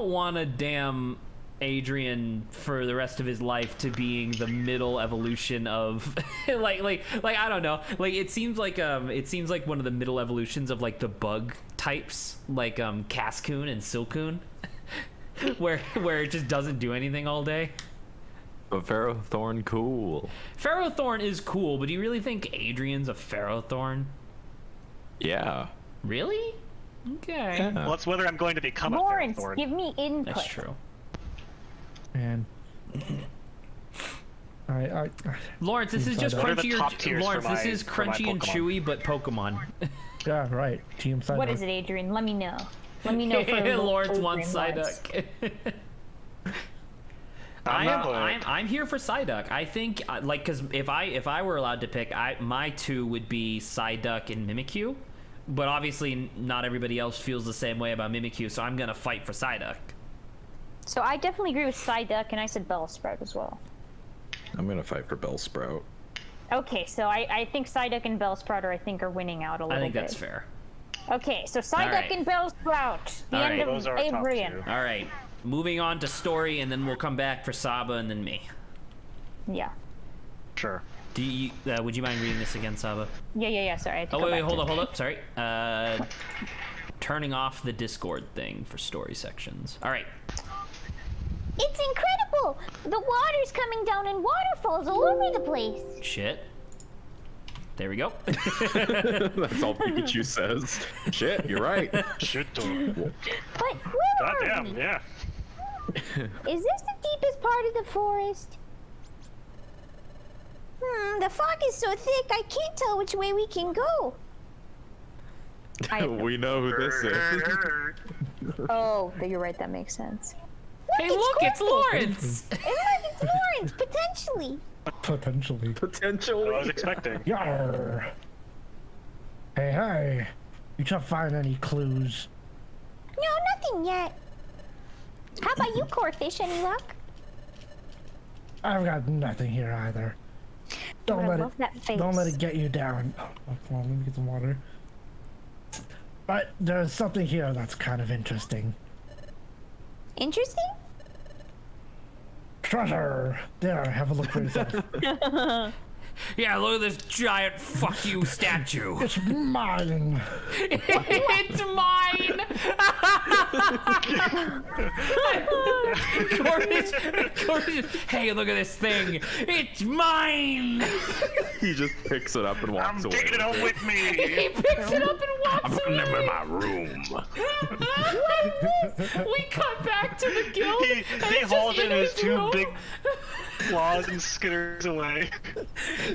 want to damn Adrian for the rest of his life to being the middle evolution of like I don't know. Like it seems like one of the middle evolutions of like the bug types, like Cascoon and Silcoon. where it just doesn't do anything all day. But Ferrothorn, cool. Ferrothorn is cool, but do you really think Adrian's a Ferrothorn? Yeah. Really? Okay. Yeah. Well, it's whether I'm going to become Lawrence, a Ferrothorn. give me input. That's true. Man. Alright, Lawrence, this is just What are the crunchy. top tiers Lawrence, for this my- is for my crunchy and Pokemon? chewy, but Pokemon. yeah, right. Team Psyduck. What is it, Adrian? Let me know. Let me know for Lawrence Adrian wants wants. Psyduck. I'm I'm here for Psyduck. I think like because if I were allowed to pick, my 2 would be Psyduck and Mimikyu, but obviously not everybody else feels the same way about Mimikyu, so I'm gonna fight for Psyduck. So I definitely agree with Psyduck, and I said Bellsprout as well. I'm gonna fight for Bellsprout. Okay, so I think Psyduck and Bellsprout are winning out a little I bit. think that's fair. Okay, so Psyduck right. and Bellsprout. The All end right. Those of are our top Adrian. two. All right, moving on to story, and then we'll come back for Saba and then me. Yeah. Sure. Do you, would you mind reading this again, Saba? Yeah. Sorry. I have to Oh go wait, back hold to- up. Sorry. Turning off the Discord thing for story sections. All right. It's incredible! The water's coming down in waterfalls all over the place. Shit. There we go. That's all Pikachu says. Shit, you're right. Shoot. But where are Goddamn, we? yeah. Is this the deepest part of the forest? The fog is so thick I can't tell which way we can go. We know who this is. Oh, you're right. That makes sense. Hey, look, it's Lawrence. And look, it's Lawrence, potentially. Potentially. Potentially. I was expecting. Yarr. Hey. You can't find any clues. No, nothing yet. How about you, Corefish? Any luck? I've got nothing here either. Don't I let love that face. Don't let it get you down. Oh, come on, let me get some water. But there's something here that's kind of interesting. Interesting? Treasure! There, have a look for yourself. Yeah, look at this giant fuck you statue. It's mine! It's mine. Corvish, hey, look at this thing. It's mine. He just picks it up and walks I'm away. taking it home with me. He picks it up and walks away. in my room. We cut back to the guild. He hauls in his two big claws and skitters away.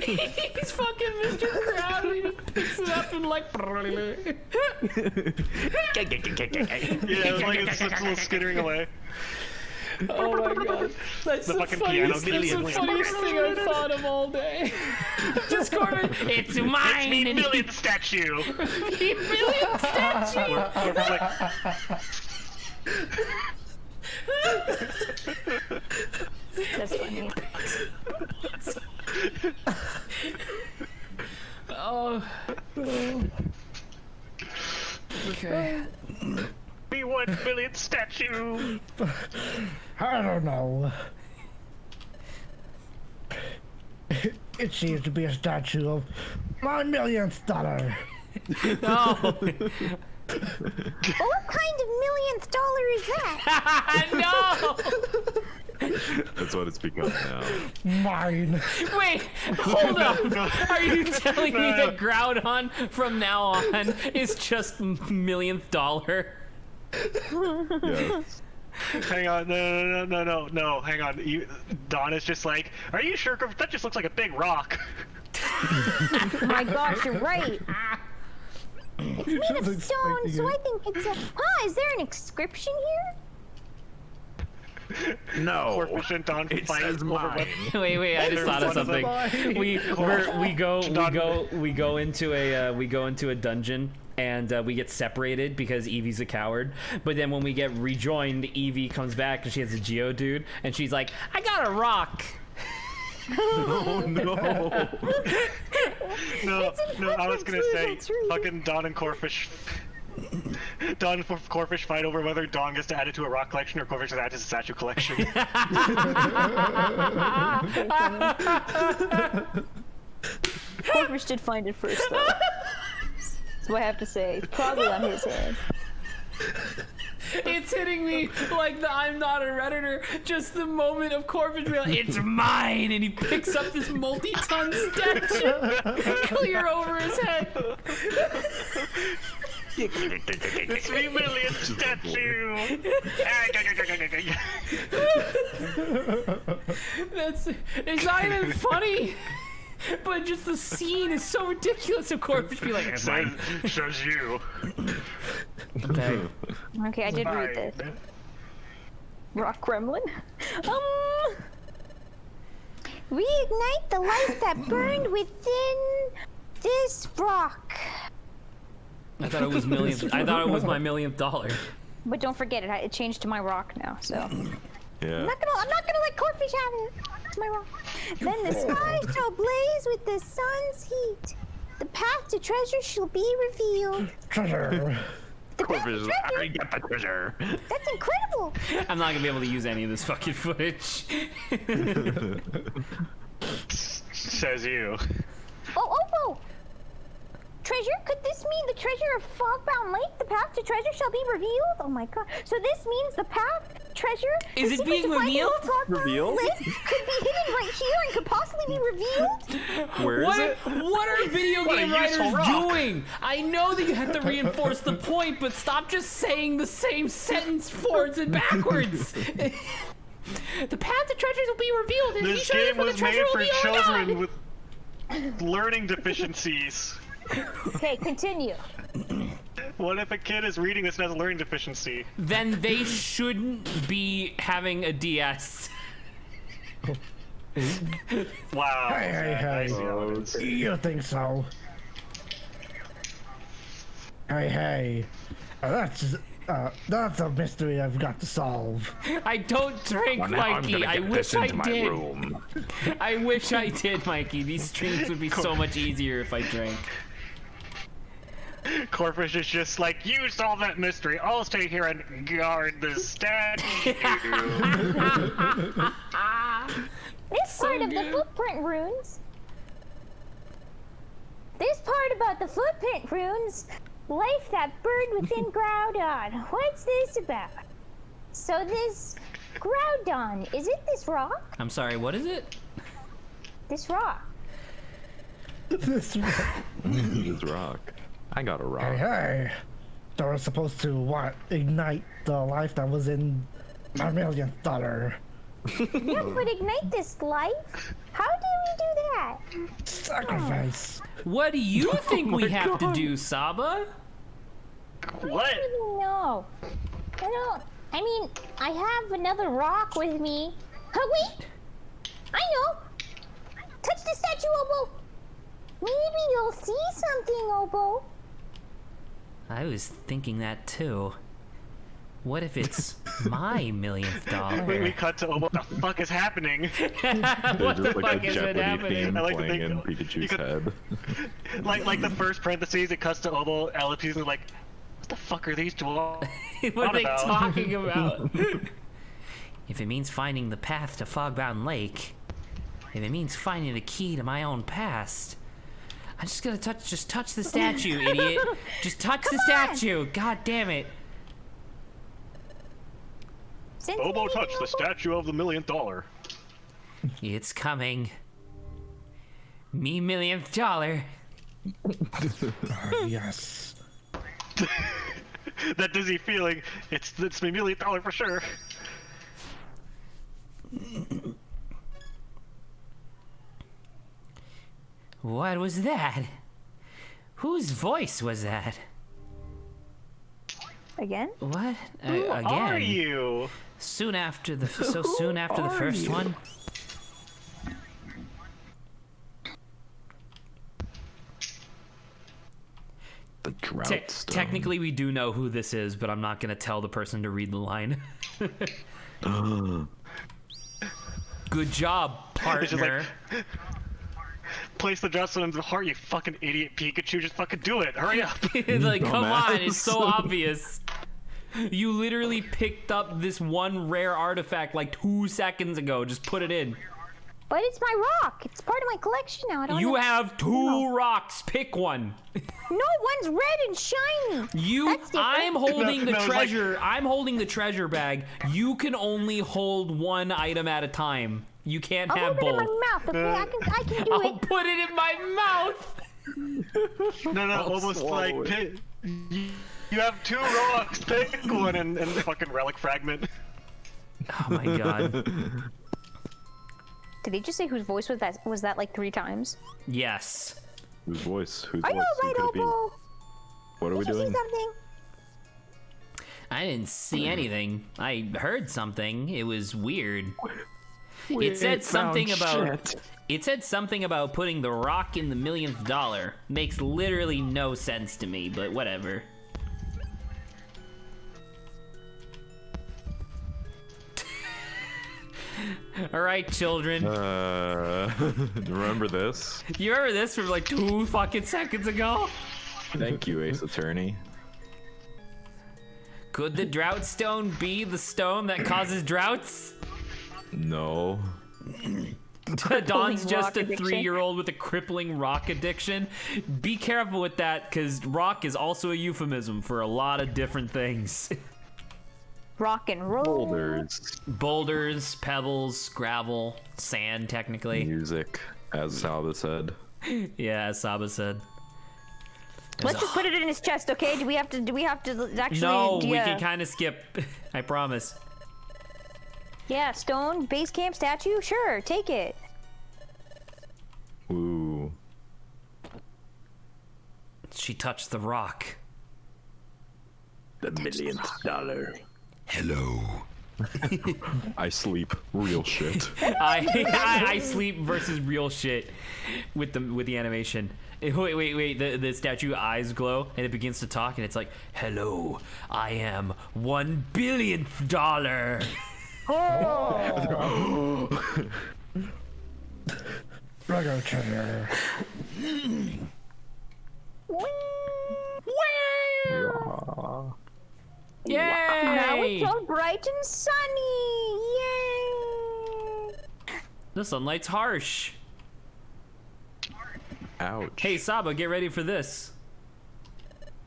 He's fucking Mr. Crab. He just picks it up and like. Yeah, it's like it's little skittering away. Oh my god. That's The the fucking piano funniest, that's the funniest thing I've thought of all day. Just Corbin, it's mine. It's me, and he- Million statue. He million statue. Corpus like, That's funny. Oh. Okay. me 1 million statue. I don't know. It seems to be a statue of my millionth dollar. No. What kind of millionth dollar is that? No. That's what it's become now. Mine. Wait, hold up. Are you telling me that Groudon from now on is just millionth dollar? Yes. Hang on, no, hang on. Don is just like, are you sure? That just looks like a big rock. Oh my gosh, you're right. It's made of stone, so I think it's a... Huh, is there an inscription here? No. Corpus and Don fight over what... Wait, I just thought of something. We go into a dungeon and we get separated because Eevee's a coward. But then when we get rejoined, Eevee comes back and she has a Geodude and she's like, I got a rock. Oh no. No, I was gonna say, fucking Don and Corfish. Don and Corfish fight over whether Don gets to add it to a rock collection or Corfish gets to add it to his statue collection. Corvish did find it first, though. That's what I have to say. It's probably on his head. It's hitting me like the I'm not a Redditor. Just the moment of Corvin being like, it's mine, and he picks up this multi-ton statue clear over his head. It's 3 million statue. It's not even funny. But just the scene is so ridiculous of Corvin be like, it's mine. Says you. Okay. Okay, I did read this. Rock Gremlin? Reignite the light that burned within this rock. I thought it was millionth. I thought it was my millionth dollar. But don't forget, it changed to my rock now, so. Yeah. I'm not gonna let Corfish have it. It's my rock. Then the sky shall blaze with the sun's heat. The path to treasure shall be revealed. Treasure. The path to treasure? I got the treasure. That's incredible. I'm not gonna be able to use any of this fucking footage. Says you. Oh. Treasure? Could this mean the treasure of Fogbound Lake? The path to treasure shall be revealed? Oh my god. So this means the path, treasure, Is the it secret being to finding revealed? Fogbound Revealed? Lake could be hidden right here and could possibly be revealed? Where is it? What are video What a game useful writers rock. doing? I know that you have to reinforce the point, but stop just saying the same sentence forwards and backwards. The path to treasures will be revealed, and This you game the was treasure made will for be oh my children God. with learning deficiencies. Okay, continue. What if a kid is reading this and has a learning deficiency? Then they shouldn't be having a DS. Wow. Hey. I see how it is. You think so? Hey. That's a mystery I've got to solve. I don't drink, Mikey. I wish I did. I wish I did, Mikey. These streams would be so much easier if I drank. Corfish is just like, you solve that mystery. I'll stay here and guard the statue. This part of the footprint runes. This part about the footprint runes Life that bird within Groudon. What's this about? So this Groudon, is it this rock? I'm sorry, what is it? This rock. This This rock. I got a rock. hey. They were supposed to, what, ignite the life that was in my $1,000,000. Yeah, but ignite this life? How do we do that? Sacrifice. What do you think we have to do, Saba? What? I don't even know. I mean, I have another rock with me. Oh, wait! I know! Touch the statue, Obo! Maybe you'll see something, Obo. I was thinking that too. What if it's my millionth dollar? We cut to what the fuck is happening? What the There's like fuck a is Jeopardy happening? theme I like to playing think- in Pikachu's you could- head. like the first parentheses, it cuts to Obo, LPs, and like, what the fuck are these two all What are they about? talking about? If it means finding the path to Fogbound Lake, if it means finding the key to my own past, I'm just gonna touch the statue, idiot. Just touch the statue. God damn it. Obo touched the statue of the $1,000,000. It's coming. Me millionth dollar. Yes. That dizzy feeling, it's my $1,000,000 for sure. What was that? Whose voice was that? Again? What? Who Again? are you? Soon after the soon after the first one. The drought stone. Technically, we do know who this is, but I'm not gonna tell the person to read the line. Good job, It's just partner. like, place the Jocelyn in the heart, you fucking idiot Pikachu. Just fucking do it. Hurry up. Like, come on, it's so Dumbass. obvious. You literally picked up this one rare artifact like 2 seconds ago. Just put it in. But it's my rock. It's part of my collection now. I don't You know. have 2 rocks. Pick one. No, one's red and shiny. You, That's different. I'm holding the No, it's like- treasure. I'm holding the treasure bag. You can only hold one item at a time. You can't I'll have hold it in both. my mouth. Okay, I can do I'll it. put it in my mouth. No, almost swallow like it. you have 2 rocks. Pick one and fucking relic fragment. Oh my god. Did he just say whose voice was that? Was that like 3 times? Yes. Whose voice? Whose I voice? know, Who right, could it be? Obo? What are we Did you see doing? something? I didn't see anything. I heard something. It was weird. It said something about. It said something about putting the rock in the millionth dollar. Makes literally no sense to me, but whatever. All right, children. Remember this? You remember this from like 2 fucking seconds ago? Thank you, Ace Attorney. Could the drought stone be the stone that causes droughts? No. Don's just rock a addiction. 3-year-old with a crippling rock addiction. Be careful with that, because rock is also a euphemism for a lot of different things. Rock and roll. Boulders. Boulders, pebbles, gravel, sand, technically. Music, as Saba said. Yeah, as Saba said. Let's just put it in his chest, okay? Do we have to actually? No, we yeah. can kind of skip. I promise. Yeah, stone base camp statue. Sure, take it. Ooh. She touched the rock. The $1,000,000. Hello. I sleep. Real shit. I sleep versus real shit with the animation. Wait. The statue eyes glow and it begins to talk and it's like, "Hello, I am $1 billion." Ruggo treasure. Yay! Now it's all bright and sunny. Yay! The sunlight's harsh. Ouch. Hey Saba, get ready for this.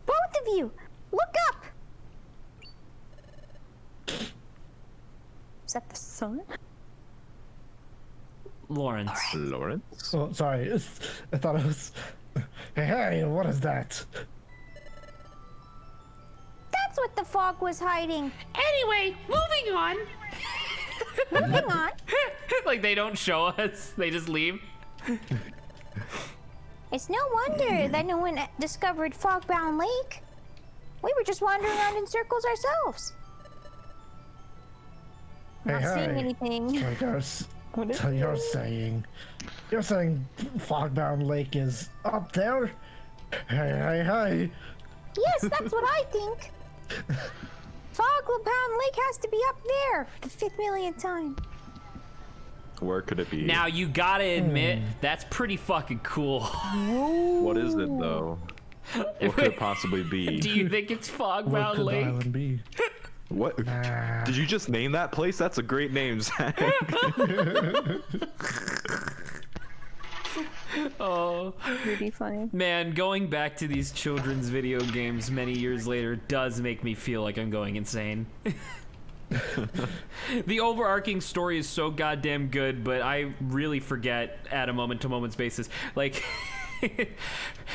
Both of of you. Look up. Is that the sun? Lawrence. Lawrence? Oh, sorry. I thought it was. Hey, what is that? That's what the fog was hiding. Anyway, moving on. Moving on. Like they don't show us, they just leave. It's no wonder that no one discovered Fogbound Lake. We were just wandering around in circles ourselves. Not seeing anything. Like so you're saying Fogbound Lake is up there? Hey. Yes, that's what I think. Fogbound Lake has to be up there for the 5th millionth time. Where could it be? Now you gotta admit, that's pretty fucking cool. What is it though? What could it possibly be? Do you think it's What Fogbound could the Lake? island be? What? Did you just name that place? That's a great name, Zach. Oh, Pretty funny. man, going back to these children's video games many years later does make me feel like I'm going insane. The overarching story is so goddamn good, but I really forget at a moment-to-moment basis. Like,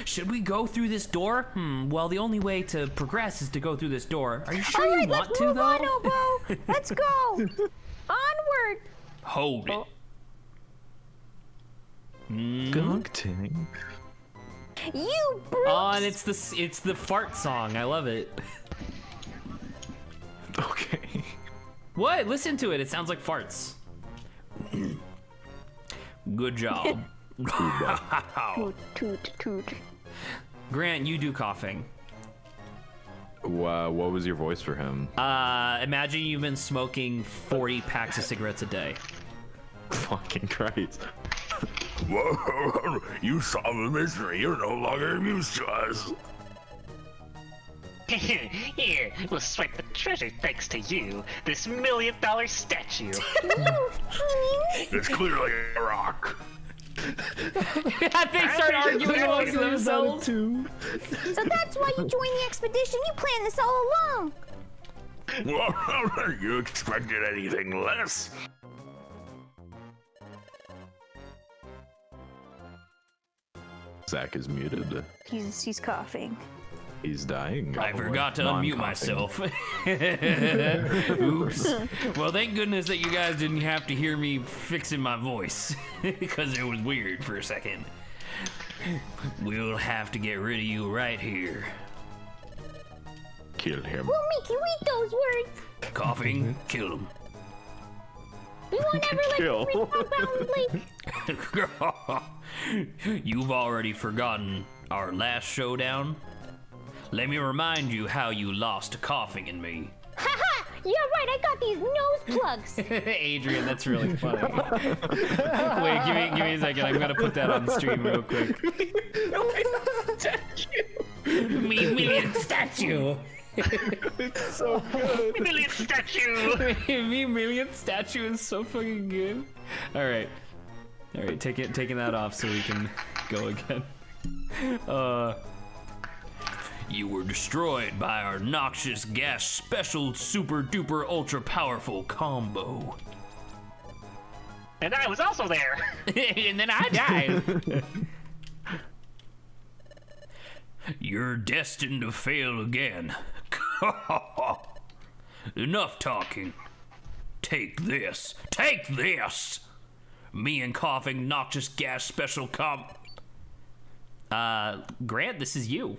should we go through this door? Well, the only way to progress is to go through this door. Are you sure All right, you want let's to, move though? on, Obo. Let's go. Onward. Hold it. Gunk ting. You brutes. Oh, and it's the fart song. I love it. Okay. What? Listen to it. It sounds like farts. Good job. Toot. Grant, you do coughing. What was your voice for him? Imagine you've been smoking 40 packs of cigarettes a day. Fucking Christ. Whoa, you solve the mystery. You're no longer amused to us. Here, we'll swipe the treasure thanks to you. This $1 million statue. It's clearly a rock. They start arguing amongst themselves. Too. So that's why you joined the expedition. You planned this all along. Well, you expected anything less? Zach is muted. He's coughing. He's dying. I forgot to Non-coughing. unmute myself. Oops. Well, thank goodness that you guys didn't have to hear me fixing my voice, because it was weird for a second. We'll have to get rid of you right here. Kill him. We'll make you eat those words. Coughing, kill him. We won't ever let Kill. you read Fogbound Lake. You've already forgotten our last showdown? Let me remind you how you lost to coughing and me. Haha! Yeah, right. I got these nose plugs. Adrian, that's really funny. Wait, give me a second. I'm gonna put that on the stream real quick. Me million statue. It's so good. $1 million statue. Me million statue is so fucking good. All right, taking that off so we can go again. You were destroyed by our noxious gas special super duper ultra powerful combo. And I was also there. And then I died. You're destined to fail again. Enough talking. Take this. Take this. Me and coughing noxious gas special Grant, this is you.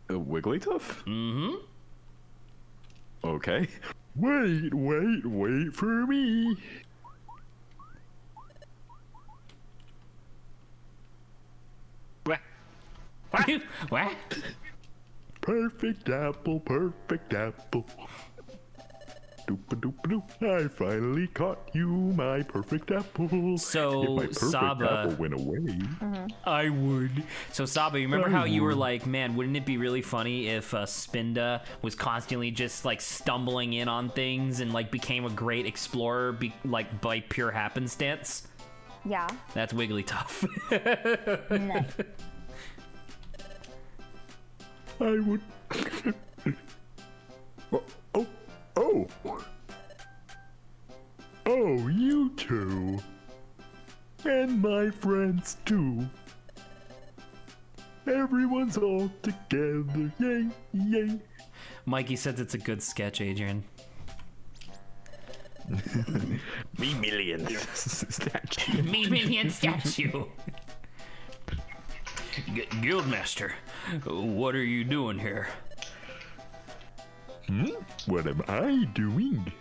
Wigglytuff? Mm-hmm. Okay. Wait for me. What? What? Perfect apple, perfect apple. Doop-a-doop-a-doop. I finally caught you, my perfect apple. So, if my perfect Saba- apple went away. I would. So Saba, you remember how you were like, man, wouldn't it be really funny if Spinda was constantly just like stumbling in on things and like became a great explorer, like by pure happenstance? Yeah. That's Wigglytuff. Nice. I would. Oh. Oh, you two. And my friends too. Everyone's all together. Yay, yay. Mikey says it's a good sketch, Adrian. Me millions. Statue. Me minion statue. Guildmaster, what are you doing here? What am I doing?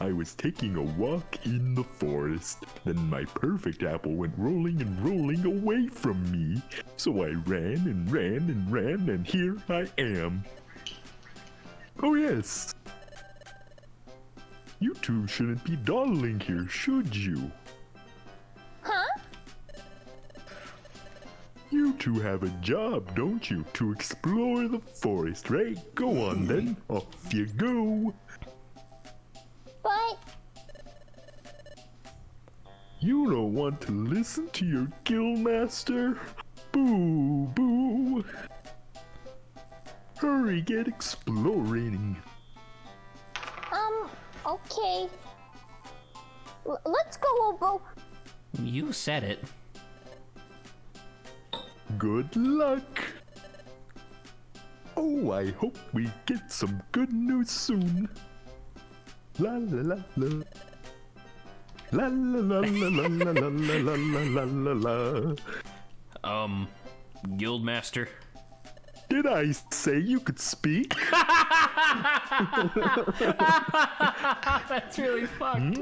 I was taking a walk in the forest. Then my perfect apple went rolling and rolling away from me. So I ran and ran and ran, and here I am. Oh yes. You two shouldn't be dawdling here, should you? Huh? You two have a job, don't you? To explore the forest, right? Go on then. Off you go. But You don't want to listen to your guildmaster? Boo, boo. Hurry, get exploring. okay. Let's go, Obo. You said it. Good luck. Oh, I hope we get some good news soon. La la la la. La la la la la la la la la la la. Guildmaster. Did I say you could speak? That's really fucked.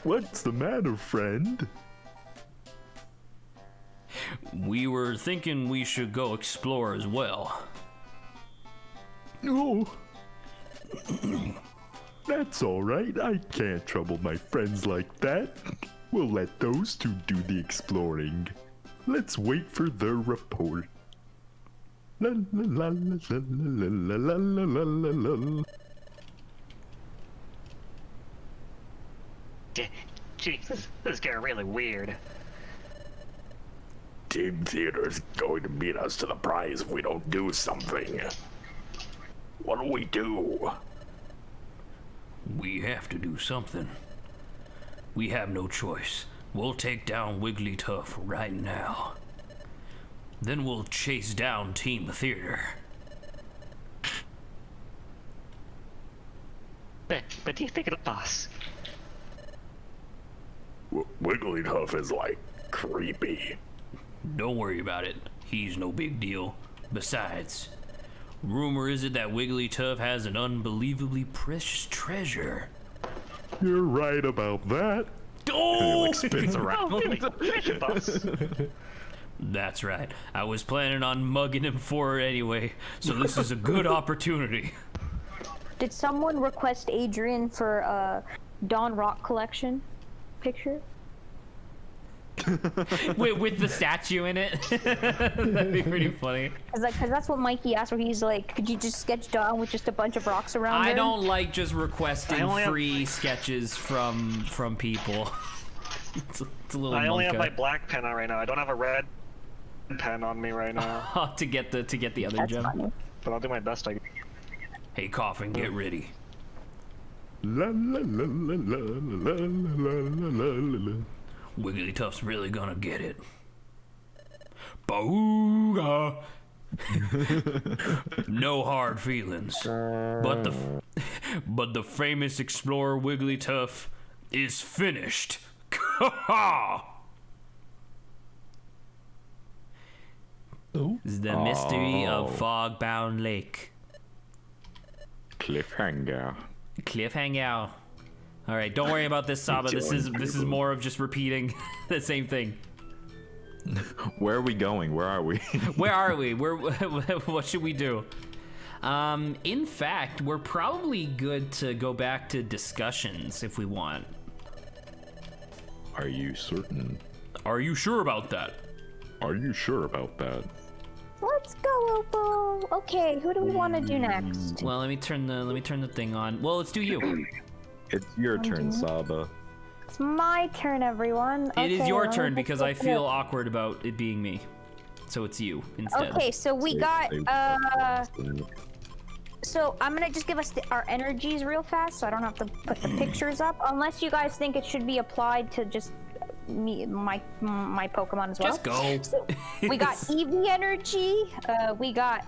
What's the matter, friend? We were thinking we should go explore as well. Oh. That's all right. I can't trouble my friends like that. We'll let those two do the exploring. Let's wait for their report. La la la la la la la la la la la. Jesus, this is getting really weird. Team Theater's going to beat us to the prize if we don't do something. What do we do? We have to do something. We have no choice. We'll take down Wigglytuff right now. Then we'll chase down Team Theater. But do you think it'll pass? Wigglytuff is like creepy. Don't worry about it. He's no big deal. Besides, rumor is it that Wigglytuff has an unbelievably precious treasure. You're right about that. Oh! Like spins around. Oh, really? Treasure bus. That's right. I was planning on mugging him for it anyway, so this is a good opportunity. Did someone request Adrian for a Dawn Rock collection picture? with the statue in it. That'd be pretty funny. Cause that's what Mikey asked, where he's like, could you just sketch Dawn with just a bunch of rocks around her? I don't like just requesting I free sketches from people. It's a little I only have monka. my black pen on right now. I don't have a red pen on me right now. to get the other That's gem. funny. But I'll do my best. Hey, Coffin, get ready. La la la la la la la la la la. Wigglytuff's really gonna get it. Booga! No hard feelings. But the famous explorer Wigglytuff is finished. The mystery of Fogbound Lake. Cliffhanger. Cliffhanger. All right, don't worry about this, Saba. This is more of just repeating the same thing. Where are we going? Where are we? Where are we? What should we do? In fact, we're probably good to go back to discussions if we want. Are you certain? Are you sure about that? Are you sure about that? Let's go, Obo. Okay, who do we want to do next? Well, let me turn the thing on. Well, let's do you. It's your turn, Saba. It's my turn, everyone. It is Okay, your let me turn just because look I it feel up. awkward about it being me. So it's you instead. Okay, so we got so I'm gonna just give us our energies real fast, so I don't have to put the pictures up, unless you guys think it should be applied to just me, my Pokemon as well. Just go. So we got Eevee energy. We got.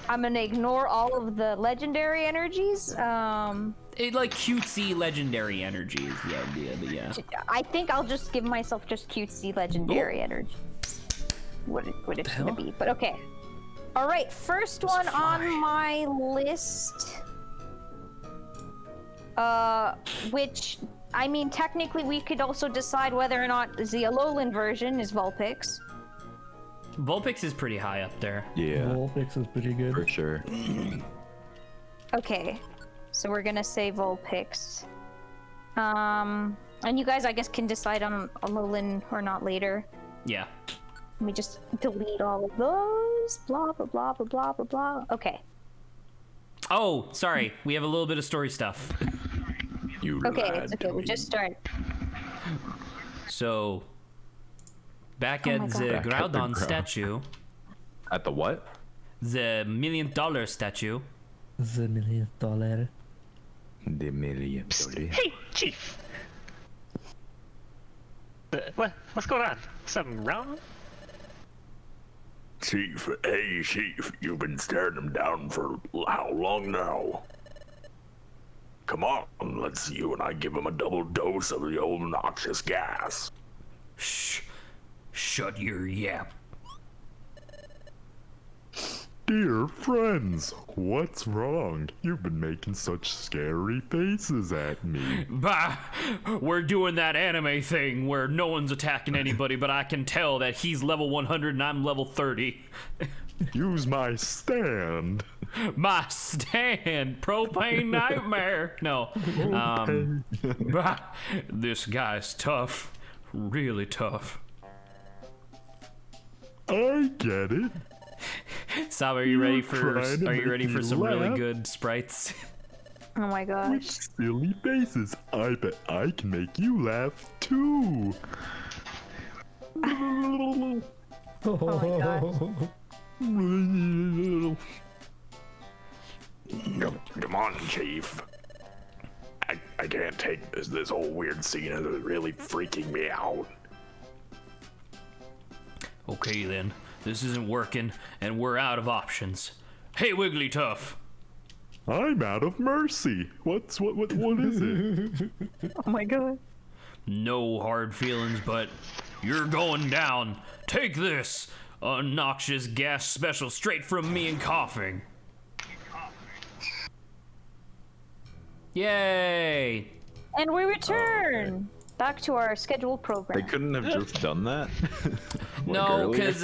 I'm gonna ignore all of the legendary energies. It like cutesy legendary energy is the idea, but yeah. I think I'll just give myself just cutesy legendary energy. What it's gonna be, but okay. All right, first one on my list. Which I mean, technically, we could also decide whether or not the Alolan version is Vulpix. Vulpix is pretty high up there. Yeah, Vulpix is pretty good. for sure. Okay, so we're gonna say Vulpix. And you guys, I guess, can decide on Alolan or not later. Yeah. Let me just delete all of those. Blah, blah, blah, blah, blah, blah, blah. Okay. Oh, sorry. We have a little bit of story stuff. You Okay, lied it's okay. to We me. just started. So, back Oh at my God. the Back at the Groudon Groudon. statue, At the what? the $1 million statue. The $1 million. The million. Hey, Chief. What's going on? Something wrong? Chief, hey Chief, you've been staring him down for how long now? Come on, let's see you and I give him a double dose of the old noxious gas. Shh. Shut your yap. Dear friends, what's wrong? You've been making such scary faces at me. Bah! We're doing that anime thing where no one's attacking anybody, but I can tell that he's level 100 and I'm level 30. Use my stand. My stand! Propane nightmare! No. Bah! This guy's tough. Really tough. I get it. Sab, are you ready for trying to make me some really laugh. good sprites? Oh my gosh. With silly faces. I bet I can make you laugh too. Oh my gosh. Come on, Chief. I can't take this. This whole weird scene is really freaking me out. Okay then, this isn't working, and we're out of options. Hey Wigglytuff! I'm out of mercy. What is it? Oh my god. No hard feelings, but you're going down. Take this! A noxious gas special straight from me and coughing. Yay! And we return back to our scheduled program. They couldn't have just done that. No, earlier? because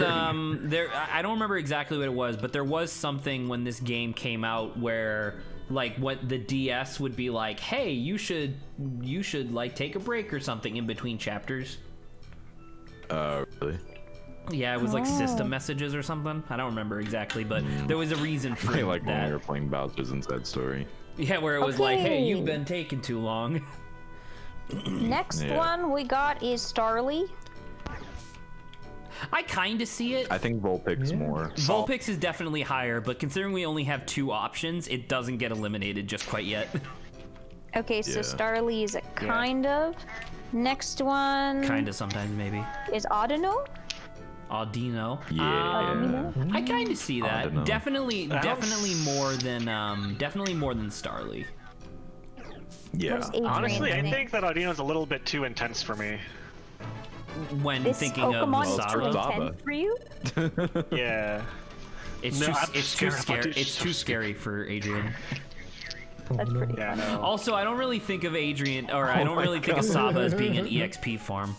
there I don't remember exactly what it was, but there was something when this game came out where like what the DS would be like, hey, you should like take a break or something in between chapters. Really? Yeah, it was like system messages or something. I don't remember exactly, but there was a reason for Like when that. we were playing Bowser's Inside Story. Yeah, where it was like, hey, Okay. you've been taking too long. Next Yeah. one we got is Starly. I kind of see it. I think Vulpix more. Vulpix is definitely higher, but considering we only have 2 options, it doesn't get eliminated just quite yet. Okay, so Yeah. Starly is a kind of. Next one Kind of sometimes, maybe. is Audino. Audino. Yeah. I kind of see that. Audino. Definitely more than Starly. Yeah. What is Adrian Honestly, I think? think that Audino's a little bit too intense for me. When This thinking Pokemon is of too Saba, Saba. intense for you? Yeah. it's No, too I'm it's too scared about scary. it. It's too scary for Adrian. That's pretty Yeah, funny. no. Also, I don't really think of Adrian, or I don't really think of Saba as being an EXP farm.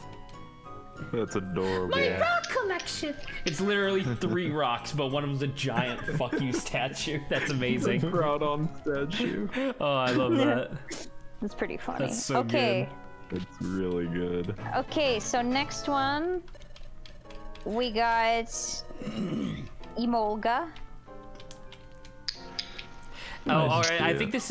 That's adorable. Rock collection. It's literally 3 rocks, but one of them's a giant fuck you statue. That's amazing. Groudon statue. Oh, I love that. That's pretty funny. That's so okay. It's really good. Okay, so next one we got Emolga. Oh, all right. I Yeah. think this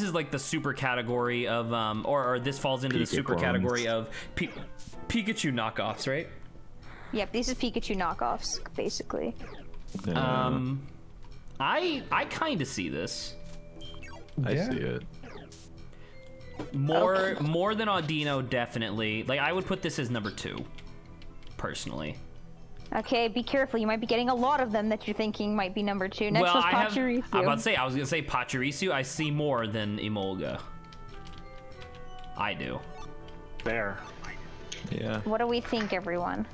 is like the super category of or this falls into the super Pika category of Pikachu knockoffs, right? Yep, these are Pikachu knockoffs, basically. I kind of see this. I Yeah. see it. More than Audino, definitely. Like, I would put this as number 2, personally. Okay, be careful. You might be getting a lot of them that you're thinking might be number 2. Next was Pachirisu. I'm about to say, I was gonna say Pachirisu. I see more than Emolga. I do. There. Yeah. What do we think, everyone?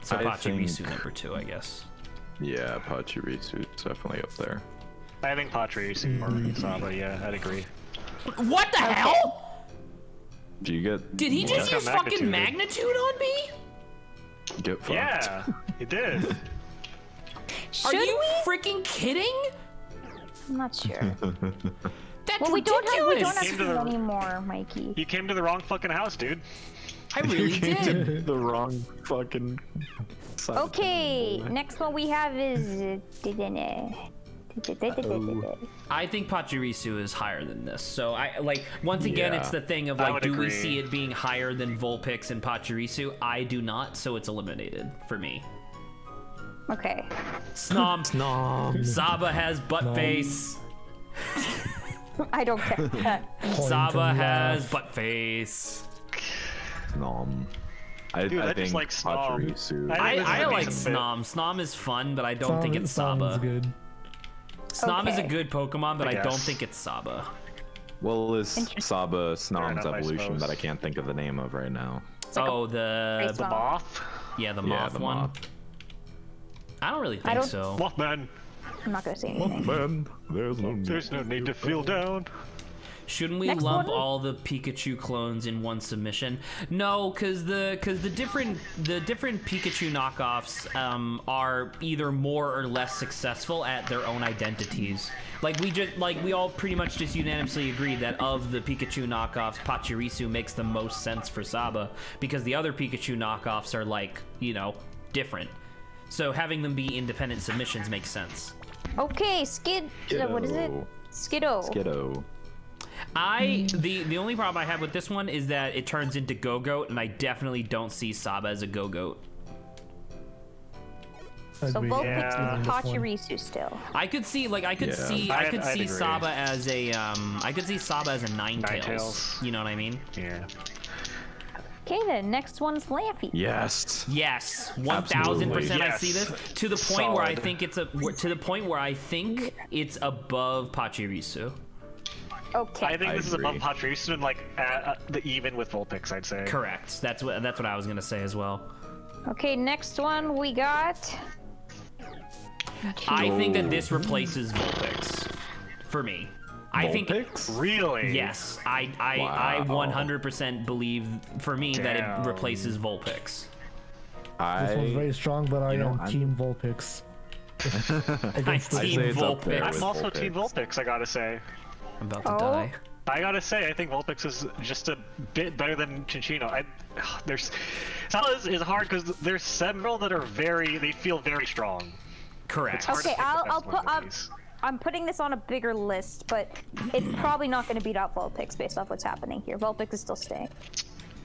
So I Pachirisu think- number 2, I guess. Yeah, Pachirisu is definitely up there. I think Pachirisu or Saba, yeah, I'd agree. What the hell? Do you get? Did he what? just use got fucking magnitude. magnitude on me? Get fucked. Yeah, he did. Should Are you we? freaking kidding? I'm not sure. That's Well, we don't ridiculous. have Came to to the- anymore, Mikey. You came to the wrong fucking house, dude. I really did. The wrong fucking. Side of Okay, town. next one we have is. I think Pachirisu is higher than this. So I like once again, Yeah. it's the thing of I like, would do we agree. see it being higher than Vulpix and Pachirisu? I do not, so it's eliminated for me. Okay. Snom. Saba has butt face. I don't care. Saba and has laugh. butt face. Nom. I Dude, I think just like Snom. Pachirisu. I think this is I a like decent fit. Snom. Snom is fun, but I don't think it's Sounds Saba. good. Snom is a Okay. good Pokemon, but I I don't guess. think it's Saba. Well, is Saba Fair Snom's enough, I evolution suppose. that I can't think of the name of right now. like Oh, Race the Moth. Moth? yeah, the Yeah, moth the one. moth. I don't really think don't- so. Mothman. I'm not gonna say anything. Man, there's no need. There's no need to feel down. Shouldn't we Next lump one? all the Pikachu clones in one submission? No, because the different Pikachu knockoffs are either more or less successful at their own identities. Like we all pretty much just unanimously agree that of the Pikachu knockoffs, Pachirisu makes the most sense for Saba because the other Pikachu knockoffs are like, you know, different. So having them be independent submissions makes sense. Okay, what is it? Skiddo. Skiddo. The only problem I have with this one is that it turns into Go-Goat, and I definitely don't see Saba as a Go-Goat. So Agreed. Vulpix Yeah. and Pachirisu still. I could see Yeah. I could I'd see agree. Saba as a Ninetales. Ninetales. You know what I mean? Yeah. Okay, then next one's Lampy. Yes. Yes, 1000%. I Yes. see this to the point where I Solid. think it's above Pachirisu. Okay. I think I this is agree. above Pachirisu and like the even with Vulpix, I'd say. Correct. That's what I was gonna say as well. Okay, next one we got. I think that this replaces Vulpix for me. I think Vulpix? Really? yes. I Wow. 100% believe for me that Damn. it replaces Vulpix. This one's very strong, but I you know, am I'm- Team Vulpix. I Against the team say it's up there. Vulpix. I'm also Team Vulpix, I gotta say. I'm about to Oh. die. I gotta say, I think Vulpix is just a bit better than Chinchino. There's Salas is hard because there's several that are they feel very strong. Correct. Hard to Okay, pick the I'll best put one of up. these. I'm putting this on a bigger list, but it's probably not going to beat out Vulpix based off what's happening here. Vulpix is still staying.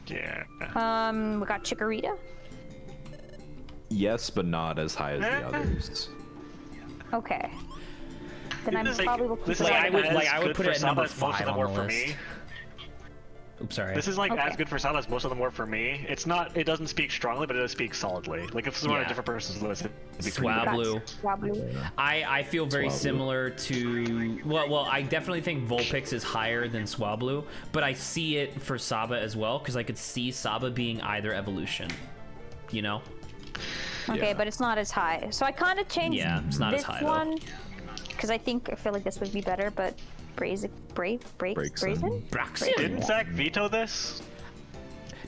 Yeah. We got Chikorita. Yes, but not as high as the others. Okay. Then I'm This is probably like, looking this for is Like, like I would- as like, I would good put for it at number Saba as most 5 of them on were the for list. me. Oops, sorry. This is like Okay. as good for Saba as most of them were for me. It's not. It doesn't speak strongly, but it does speak solidly. Like if this was on a Yeah. different person's list, it'd be pretty bad. Swablu. Swablu. I feel very Swablu. similar to well I definitely think Vulpix is higher than Swablu, but I see it for Saba as well because I could see Saba being either evolution, you know? Okay, Yeah. but it's not as high. So I kind of changed Yeah, it's not as this high, though. one because I feel like this would be better, but Brazen? Braixen. Braxton. Didn't Zach veto this?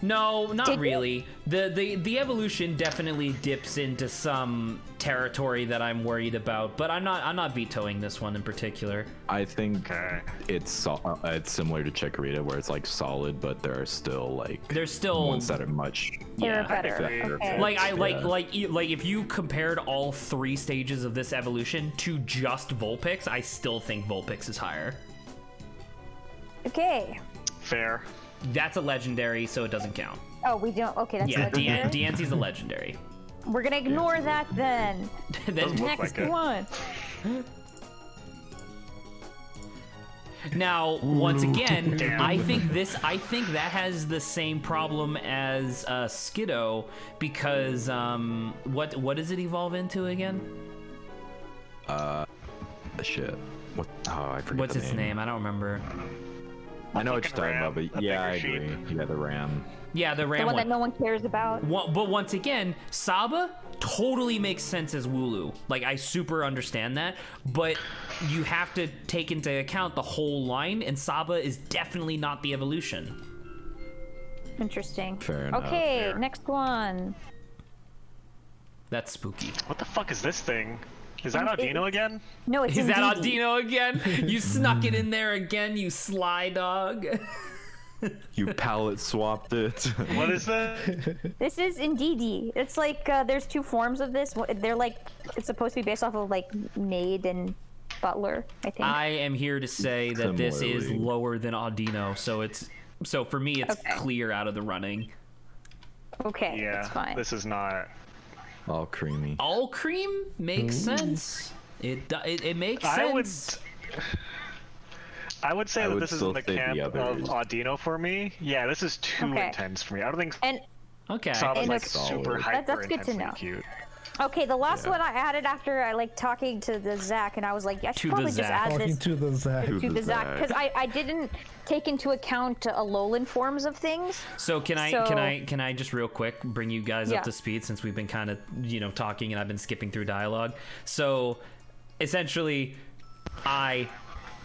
No, not Did we? really. The evolution definitely dips into some territory that I'm worried about, but I'm not vetoing this one in particular. I think Okay. it's similar to Chikorita, where it's like solid, but there are still like There's still ones that are much. They're Yeah. better. They're Okay. like I Yeah. like if you compared all 3 stages of this evolution to just Vulpix, I still think Vulpix is higher. Okay. Fair. That's a legendary, so it doesn't count. Oh, we don't. Okay, that's Yeah, legendary. Diancy's a legendary. We're gonna ignore that then. Then Doesn't look Next like it. one. now, once again, Damn. I think that has the same problem as Skiddo because what does it evolve into again? Shit. What? Oh, I forget. What's the its name? I don't remember. I know what you're Fucking talking about, ram. but A yeah, I bigger agree. Yeah, the ram. Yeah, the The ram one one. that no one cares about. But once again, Saba totally makes sense as Wooloo. Like, I super understand that, but you have to take into account the whole line, and Saba is definitely not the evolution. Interesting. Fair enough. Okay, Fair. next one. That's spooky. What the fuck is this thing? Is that Audino again? No, it's Is that Indeedee. Audino again? You snuck it in there again, you sly dog. You palette swapped it. What is that? This is Indeedee. It's like there's two forms of this. They're like it's supposed to be based off of like maid and butler. I think. I am here to say that this is Similarly. lower than Audino, so for me it's Okay. clear out of the running. Okay, Yeah, that's fine. this is not. All creamy. All cream makes sense. It makes sense. I would say I that would this is still in the say the camp of others. Audino for me. Yeah, this is too Okay. intense for me. I don't think And Okay. Saba's and like it's- super hyper that's good to intensely know. cute. okay, the last Yeah. one I added after I like talking to the Zach, and I was like, I To should the probably just Zach. add Talking this to the Zach. To to the the Zach Zach. because I didn't take into account Alolan forms of things. So can I just real quick bring you guys Yeah. up to speed since we've been kind of talking and I've been skipping through dialogue. So essentially,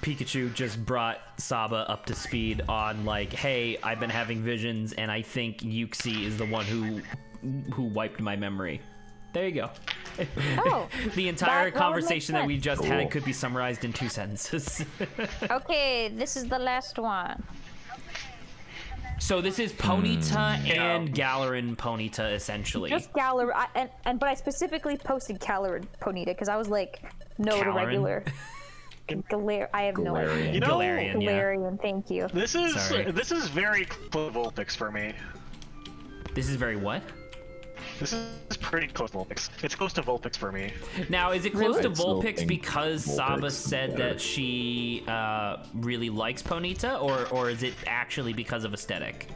Pikachu just brought Saba up to speed on like, hey, I've been having visions and I think Yuxi is the one who wiped my memory. There you go. Oh, The entire that would make conversation that we sense. just Cool. had could be summarized in 2 sentences. okay, this is the last one. So this is Ponyta and Galarin Ponyta essentially. Just Galar, but I specifically posted Galar Ponyta because I was like, no to Galarin? regular. I have no idea. You know, Galarian, yeah. Galarian, thank you. this is Sorry. very close to Vulpix for me. This is very what? This is pretty close to Vulpix. It's close to Vulpix for me. Now, is it close to I still Vulpix think because Saba Vulpix is said better. that she really likes Ponyta, or is it actually because of aesthetic?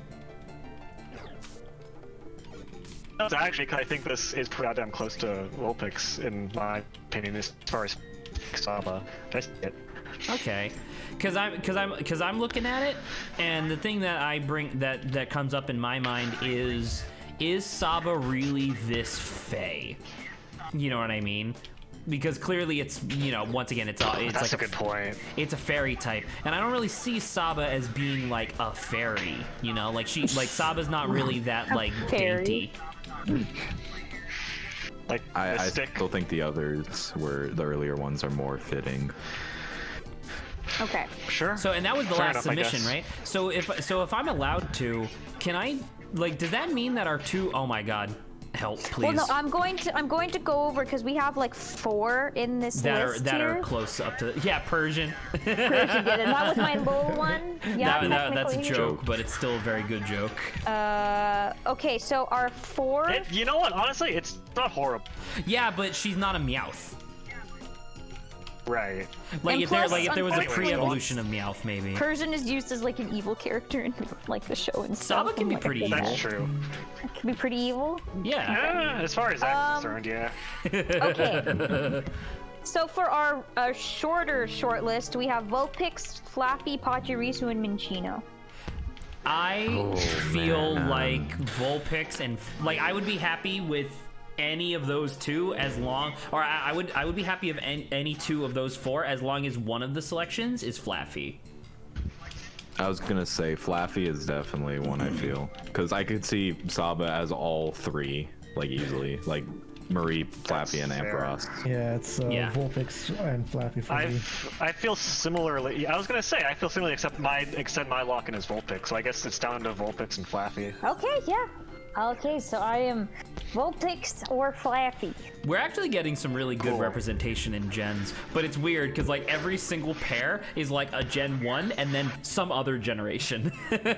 That's actually 'cause I think this is pretty goddamn close to Vulpix in my opinion as far as Saba. That's it. Okay, because I'm looking at it, and the thing that I bring that comes up in my mind is Saba really this fey? You know what I mean? Because clearly it's once again it's That's like a good point. it's a fairy type, and I don't really see Saba as being like a fairy. Like Saba's not really that like fairy. dainty. Like I Mystic. still think the others the earlier ones are more fitting. Okay. Sure. So, and that was the Fair last enough, I submission, guess. right? So if I'm allowed to, can I does that mean that our two? Oh my God, help, please. Well, no, I'm going to go over because we have like 4 in this that list are here. close up to Persian. Persian did it. Not with my little one. Yeah, That's a technically. joke, but it's still a very good joke. Okay, so our 4. You know what? Honestly, it's not horrible. Yeah, but she's not a Meowth. Right. Like And if there plus, was a unfortunately, pre-evolution of Meowth, maybe. Persian is used as like an evil character in like the show and stuff. Saba can be Like, pretty evil. That's true. It can be pretty evil. Yeah. Yeah, as far as that's concerned, yeah. Okay. So for our shorter short list, we have Vulpix, Flaffy, Pachirisu, and Minccino. I feel like Vulpix and I would be happy with any of those two as long, or I would be happy of any 2 of those 4 as long as one of the selections is Flaffy. I was gonna say Flaffy is definitely one I feel, because I could see Saba as all 3 like easily, like Marie, Flaffy, and fair. Ampharos. Yeah, it's Yeah. Vulpix and Flappy for me. I feel similarly. I was gonna say I feel similarly, except my lock-in is Vulpix, so I guess it's down to Vulpix and Flaffy. Okay, yeah. Okay, so I am Vulpix or Flaffy. We're actually getting some really good Cool. representation in gens, but it's weird because every single pair is like a Gen 1 and then some other generation.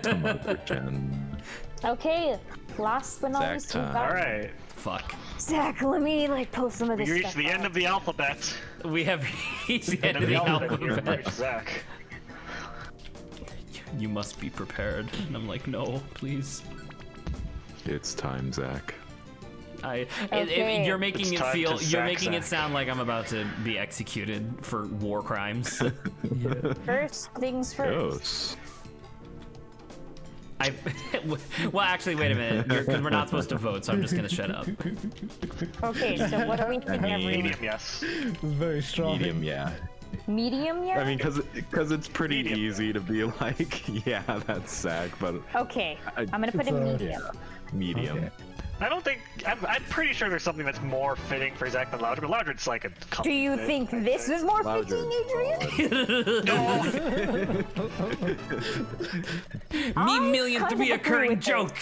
Some other gen. Okay, last but not Zach least, time. All right. Fuck. Zach, let me pull some of this We stuff reached the end out. of the alphabet. We have reached the end of the Here, alphabet. Zach. You must be prepared. And I'm like, no, please. It's time, Zach. Okay. You're making It's it time feel. to You're sack making it Zach. sound like I'm about to be executed for war crimes. Yeah. First things first. Yes. I. Well, actually, wait a minute, because we're not supposed to vote, so I'm just gonna shut up. Okay, so what are we thinking, everyone? Medium, yes. Very strong. Medium, yeah. Medium yet? I mean, because it's pretty Medium. easy to be like, yeah, that's Zach, but Okay, I- I'm gonna put It's a a- medium. medium. Okay. I don't think. I'm pretty sure there's something that's more fitting for Zach than Loudred, but Loudred's like a. Do you think this is more Loudred. fitting, Adrian? Me million kind to be of agree occurring with this. joke.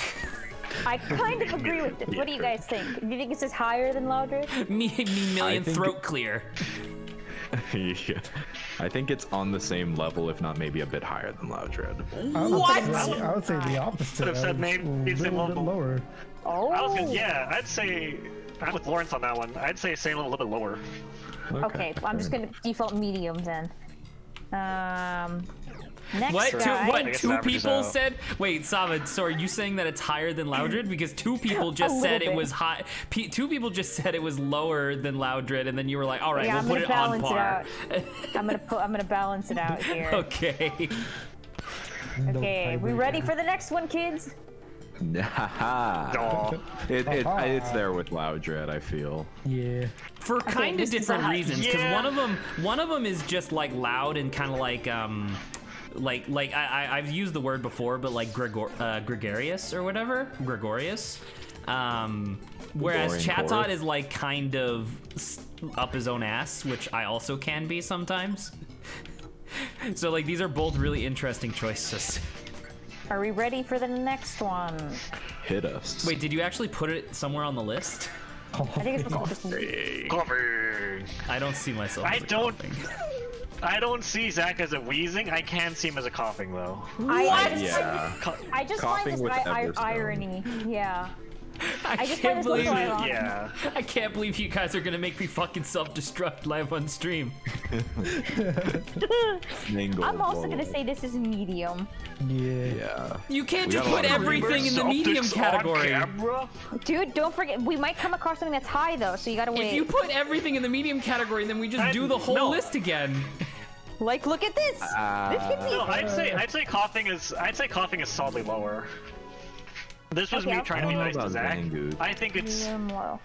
I kind of agree with this. What do you guys think? Do you think this is higher than Loudred? Me million think- throat clear. Yeah. I think it's on the same level, if not maybe a bit higher than Loudred. I would say the opposite. Would've said I would maybe it's a a little bit level. lower. Oh. I was gonna, yeah, I'd say. I'm with Lawrence on that one. I'd say same level, a little bit lower. Okay, I'm just gonna default medium then. Next What? guy. I What? guess Two it averages people out. said? Wait, Samad, sorry, you saying that it's higher than Loudred? Because two people just A said little it bit. was high. Two people just said it was lower than Loudred, and then you were like, all right, Yeah, I'm we'll put gonna it on balance it par. out. I'm gonna balance it out here. Okay. No Okay, we tiebreaker. ready for the next one, kids? Haha. Aw. It's there with Loudred, I feel. Yeah. For kind of this is different a- reasons, because yeah. one of them is just like loud and kind of like I've used the word before, but like gregarious or whatever, gregarious. Whereas Boring Chatot chord. is like kind of up his own ass, which I also can be sometimes. So like these are both really interesting choices. Are we ready for the next one? Hit us. Wait, did you actually put it somewhere on the list? I think it's just Cover. I don't see myself. I as a don't- coughing. I don't see Zach as a wheezing. I can see him as a coughing though. Yeah. I just Coughing find with this Everstone. irony. Yeah. I just can't find this believe little ironic. Yeah. I can't believe you guys are gonna make me fucking self-destruct live on stream. Mango I'm also blow. gonna say this is medium. Yeah. Yeah. You can't We just got a put lot of everything in the medium Celtics on category. camera? Dude, don't forget, we might come across something that's high though, so you gotta wait. If you put everything in the medium category, then we just do the whole no. list again. Like, look at this! This could be. No, I'd say coughing is solidly lower. This was Okay, me I'll- trying to be I don't nice know to about Zach. Zangoose. I think it's. Medium low.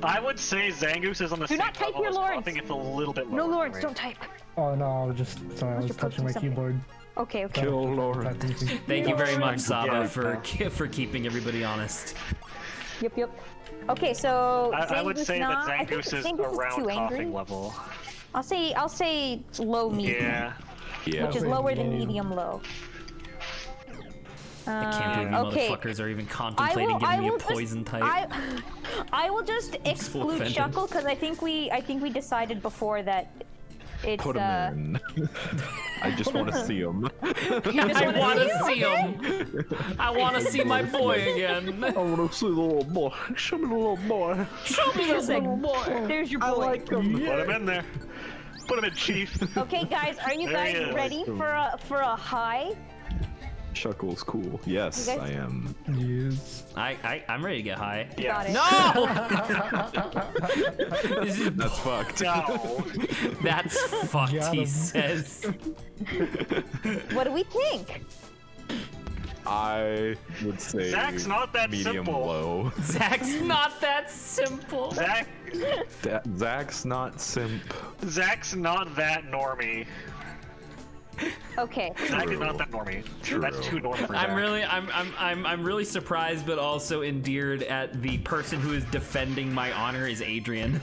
I would say Zangoose is on the Do same not type level here, as Lawrence. coughing. It's a little bit lower. No, for Lawrence, me. don't type. Oh no, I was just sorry. I was you're touching my posting something. keyboard. Okay, okay. Kill Lawrence. Thank you very much, Saba, Yeah. for keeping everybody honest. Yep. Okay, so I would Zangoose say not. that I think Zangoose is Zangoose around too angry. coughing level. I'll say low medium, Yeah. Yeah. which is Okay, lower than medium. medium low. I can't believe you okay. motherfuckers are even contemplating giving me a poison type. I will just so exclude offended. Shuckle because I think we decided before that it's Put him in. I just want to see him. I want to see him. I want to see my boy again. I want to see the little boy. Show me the little boy. Show me this little boy. There's your boy. Put him in there. Put him in, Chief. Okay, guys, are you There he guys is. ready for a high? Shuckle's cool. Yes, You guys- I am. Yes. I'm ready to get high. Yeah. Got it. No! This is, That's fucked. No. that's fucked, Got he him. says. What do we think? I would say Zach's not that medium simple. low. Zach's not that simple. Zach's not simp. Zach's not that normie. Okay. Zach is not that normie. That's too normal for Zach. I'm really surprised, but also endeared at the person who is defending my honor is Adrian.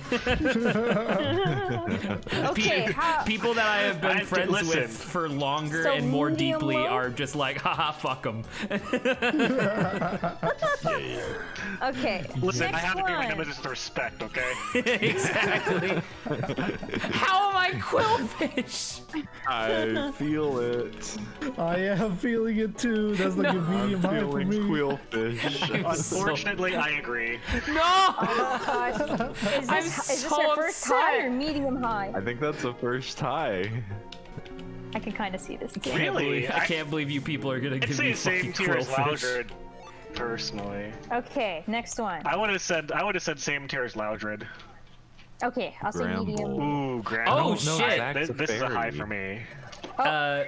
Okay. People that I have been friends listen. with for longer So and more medium deeply low? are just like, haha, fuck them. Okay. Listen, I next have to give one. him just respect, okay? Exactly. How am I Quillfish? I feel it. I am feeling it too. That's like a medium high for Feeling me. squealfish. Unfortunately, I agree. No! Is this so your first high or upset. medium high? I think that's the first high. I can kind of see this. Too. Really? I can't believe you people are gonna I'd give say me the same fucking tier as Quillfish. Loudred, personally. Okay, next one. I would have said same tier as Loudred. Okay, I'll say medium. Bramble. Ooh, Grand. Oh, No, shit. Zach's a This is a high fairy. for me.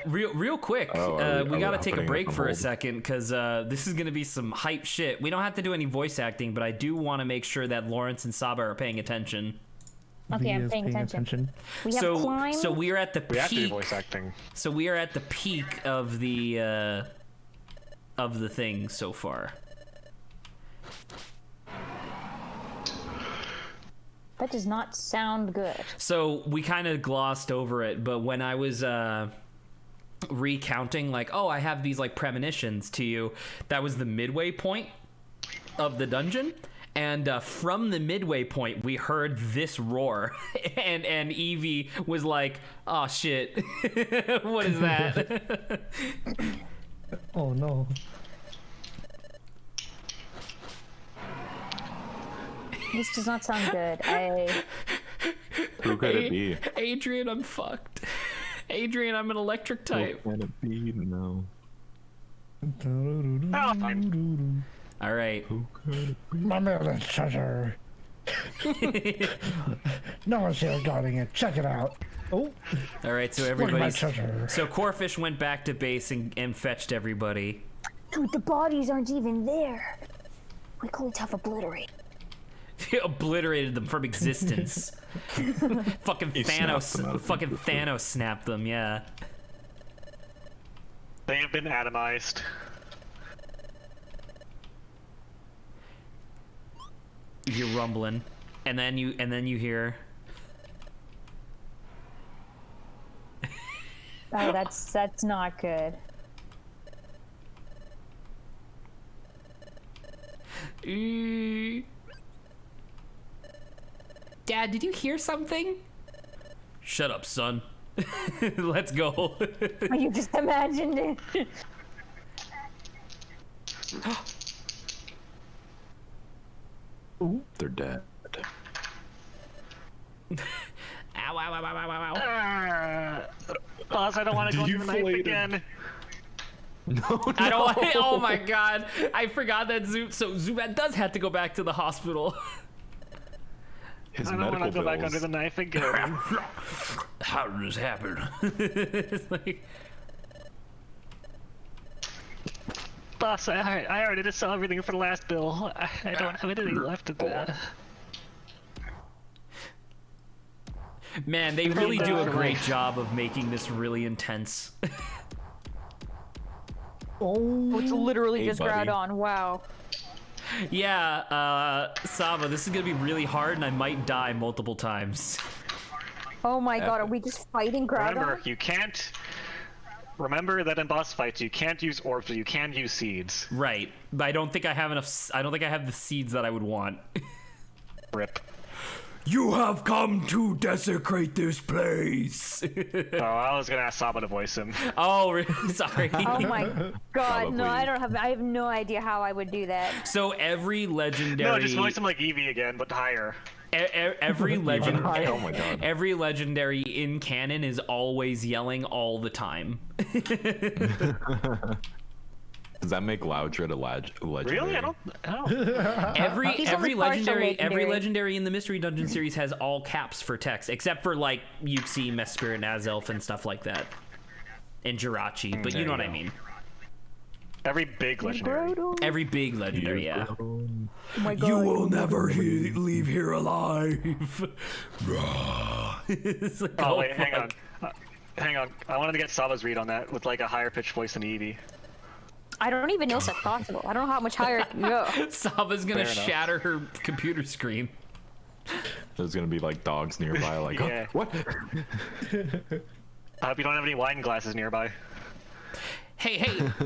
Real quick, Oh, we gotta I'm take a putting it break on for a hold. second because this is gonna be some hype shit. We don't have to do any voice acting, but I do want to make sure that Lawrence and Saba are paying attention. Okay, V I'm is paying attention. We have So, climb. so we are at the We have to do peak. voice acting. So we are at the peak of the thing so far. That does not sound good. So we kind of glossed over it, but when I was recounting, like, oh, I have these like premonitions to you, that was the midway point of the dungeon. And from the midway point, we heard this roar, and Evie was like, "Oh shit, what is that?" Oh no. This does not sound good. Who could it be? Adrian, I'm fucked. Adrian, I'm an electric type. Who can it be? No. Oh, fine. All right. Who could it be? My melon treasure. No one's here guarding it. Check it out. Oh, All right. So look at my everybody's. treasure. So Corfish went back to base and fetched everybody. Dude, the bodies aren't even there. We call it tough obliterate. Obliterated them from existence. Fucking He snapped them out Thanos. of Fucking Thanos snapped them. Yeah. They have been atomized. You're rumbling, and then you hear. Oh, that's not good. Dad, did you hear something? Shut up, son. Let's go. You just imagined it. They're dead. Ow, ow, ow, ow, ow, ow. Boss, I don't want to go into the knife Deflated. again. I don't. Oh my god! I forgot that Zubat does have to go back to the hospital. His I don't want medical to go back bills. under the knife again. How did this happen? It's like, Boss, I already just saw everything for the last bill. I don't have anything left of that. man, they really do a great job of making this really intense. Oh, It's literally Hey, just buddy. Groudon. Wow. Yeah, Saba, this is gonna be really hard, and I might die multiple times. Oh my god, are we just fighting Remember, Groudon? you can't. Remember that in boss fights you can't use orbs, but you can use seeds. Right, but I don't think I have enough. I don't think I have the seeds that I would want. Rip. You have come to desecrate this place. Oh, I was gonna ask Saba to voice him. Oh, sorry. Oh my god, no, Probably. I have no idea how I would do that. So every legendary. No, just voice him like Eevee again, but higher. Every legend. Oh my god. Every legendary in canon is always yelling all the time. Does that make Loudred a legendary? Really? I don't. He's Every only partial legendary. legendary in the Mystery Dungeon series has all caps for text, except for like Yuxi, Mesprit, Azelf, and stuff like that, and Jirachi. But you know what I mean. Every big legendary. Groudon. Every big legendary, yeah. Oh my god. You will never leave here alive. It's like, Oh wait, fuck. hang on. Hang on. I wanted to get Saba's read on that with like a higher pitched voice than Eevee. I don't even know if that's possible. I don't know how much higher it can go. Saba's gonna Fair enough. shatter her computer screen. There's gonna be like dogs nearby, like, Yeah. oh, what? I hope you don't have any wine glasses nearby. Hey,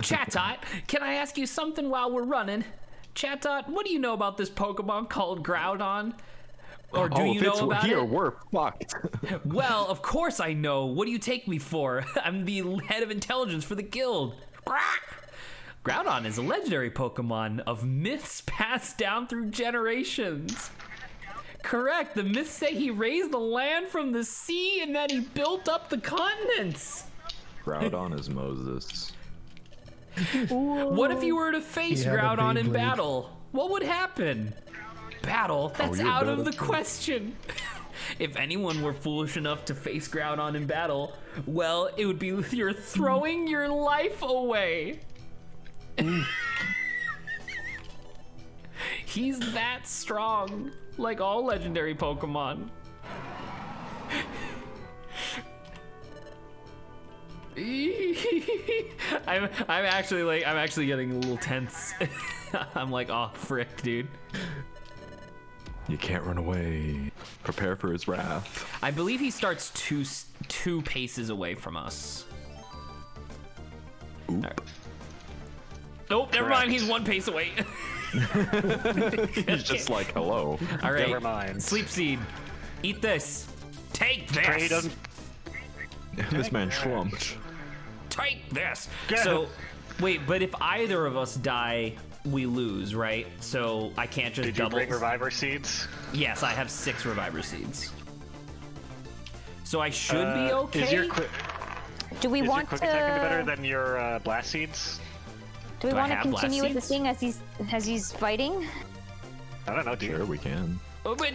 Chatot, can I ask you something while we're running? Chatot, what do you know about this Pokemon called Groudon? Or do you if know it's about here, it? we're fucked. Well, of course I know. What do you take me for? I'm the head of intelligence for the guild. Groudon is a legendary Pokemon of myths passed down through generations. Correct. The myths say he raised the land from the sea and that he built up the continents. Groudon is Moses. What if you were to face He had a Groudon in Beyblade. battle? What would happen? Battle? That's you're out of better the too. question. If anyone were foolish enough to face Groudon in battle, well, it would be you're throwing your life away. He's that strong, like all legendary Pokemon. I'm actually getting a little tense. I'm like, oh frick, dude. You can't run away. Prepare for his wrath. I believe he starts two paces away from us. Oop. Right. Nope, never mind. He's 1 pace away. He's just like, hello. All right. Never mind. Sleep seed. Eat this. Take this. Trey doesn't. This man slumped. Take this. Get So, him. wait, but if either of us die, we lose, right? So I can't just Did you double. bring reviver seeds? Yes, I have 6 reviver seeds. So I should be okay. Is your quick Do we want quick attack to? better than your blast seeds? Do we Do I want to have blast continue with the seeds? thing as he's fighting? I don't know, dude. Sure, we can. Oh, wait,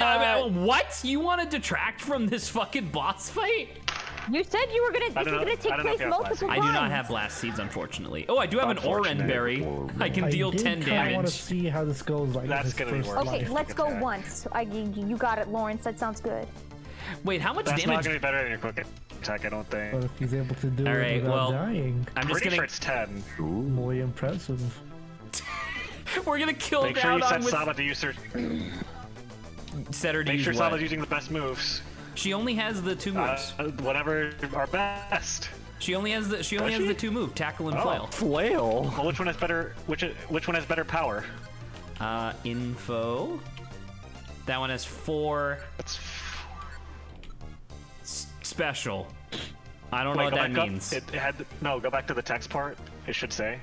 what? You want to detract from this fucking boss fight? You said you were gonna. This don't is know- gonna I take don't know if place you have multiple I times. do not have blast seeds, unfortunately. Oh, I do have an Oran Unfortunate. berry. I can deal 10 I want to damage. see how this goes. Like That's his gonna be first worse. Okay, life. let's go attack. once. You got it, Lawrence. That sounds good. Wait, how much That's not damage? gonna be better than your quick attack, I don't But think. if he's able to do All it right, without well, dying, I'm just Pretty gonna. sure it's 10. muy impressive. We're gonna kill Make sure you Groudon set with. Saba to use her. Set her to Make use sure what? Saba's using the best moves. She only has the 2 moves. Whatever are best. She only has the she? the 2 move, tackle and Oh. flail. Flail? Well, which one has better? Which one has better power? Info. That one has 4 That's. special. I don't know Wait, what go that back up. means. It had no. Go back to the text part. It should say.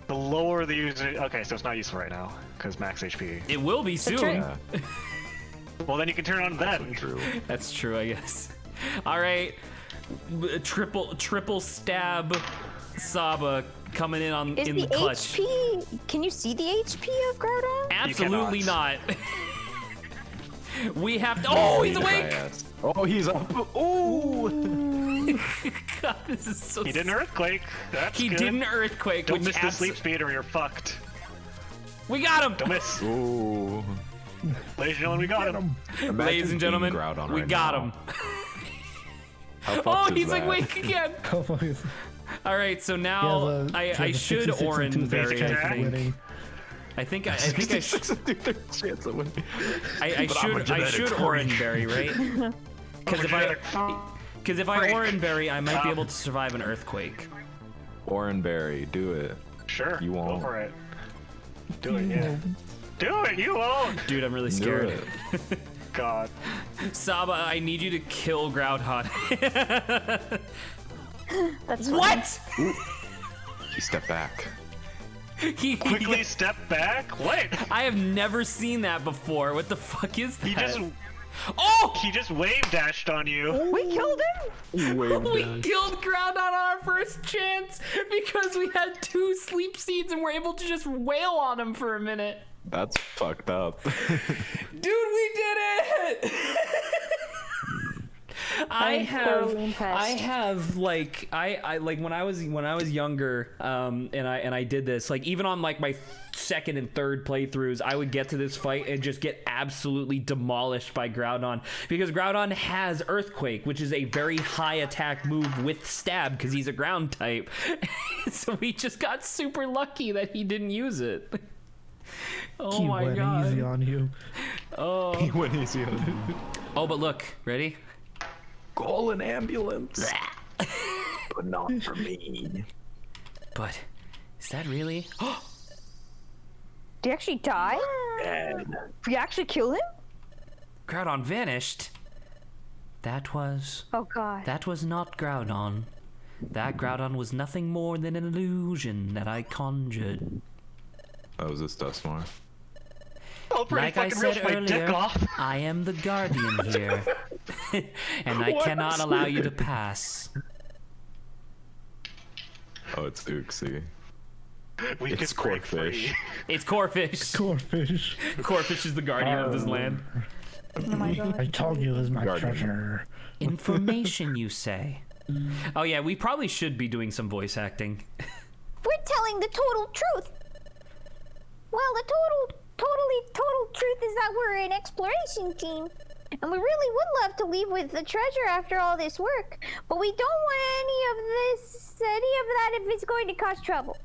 The lower the user. Okay, so it's not useful right now because max HP. It will be soon. turn- Well, then you can turn it on then. True. That's true, I guess. All right, triple stab Saba coming in on Is in the the clutch. HP? Can you see the HP of Groudon? Absolutely not. cannot. We have to. Oh, he's awake! Oh, he's up. Ooh. God, this is so. He did an earthquake. That's He good. did an earthquake, Don't which miss the sleep speed or you're fucked. We got him. Don't miss. Ooh. Ladies and gentlemen, we got him. Imagine Ladies and being gentlemen, Groudon we right got now. him. How fucked Oh, is he's that? awake again. How fuck is- All right, so he now has a- he has I a should 66 and Oran 2/3 berry. chance I of think. winning. I think I should. chance of winning. I But I'm a should genetic Oran freak. berry, right? Because if I Oran berry, I might be able to survive an earthquake. Oranberry, do it. Sure. You won't. Go for it. Do it, yeah. Do it, you won't! Dude, I'm really Do scared. it. God. Saba, I need you to kill Groudon. That's What? You step back. Quickly step back? What? I have never seen that before. What the fuck is that? He just wave dashed on you. We killed him. We killed Groudon on our first chance because we had 2 sleep seeds and were able to just wail on him for a minute. That's fucked up. Dude, we did it! I'm thoroughly impressed. I have like I like when I was younger, and I did this, like even on like my 2nd and 3rd playthroughs, I would get to this fight and just get absolutely demolished by Groudon because Groudon has Earthquake, which is a very high attack move with stab because he's a ground type. So we just got super lucky that he didn't use it. Oh He my went god. easy on you. Oh. He went easy on you. Oh, but look, ready? Call an ambulance. But not for me. But is that really? Did he actually die? Did you actually kill him? Groudon vanished? That was Oh god. not Groudon. That Groudon was nothing more than an illusion that I conjured. That was this Dustmore. Oh, pretty Like I fucking real said my dick earlier, off. I am the guardian here, and I cannot allow you to pass. Oh, it's Uxie. We It's could break Corfish. free. It's Corfish. Corfish. Corfish is the guardian of this land. Oh my god. I told you it was my Guardian. treasure. Information, you say? Oh yeah, we probably should be doing some voice acting. We're telling the total truth. Well, the total truth is that we're an exploration team. And we really would love to leave with the treasure after all this work. But we don't want any of that if it's going to cause trouble.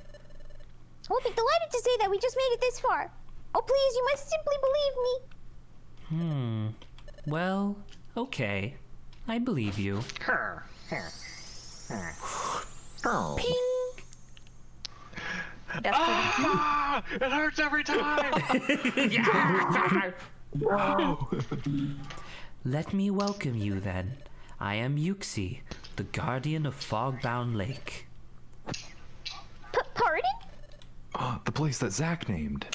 We'll be delighted to say that we just made it this far. Oh, please, you must simply believe me. Well, okay. I believe you. Ah! It hurts every time! Let me welcome you then. I am Yuxi, the guardian of Fogbound Lake. Pardon? Oh, the place that Zach named.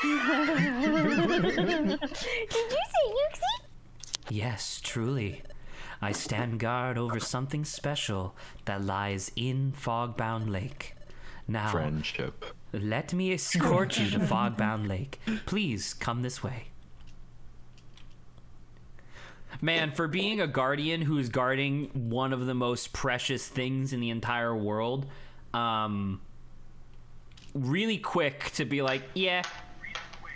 Did you say Yuxi? Yes, truly. I stand guard over something special that lies in Fogbound Lake. Now, Friendship. let me escort you to Fogbound Lake. Please come this way. Man, for being a guardian who's guarding one of the most precious things in the entire world, really quick to be like, yeah,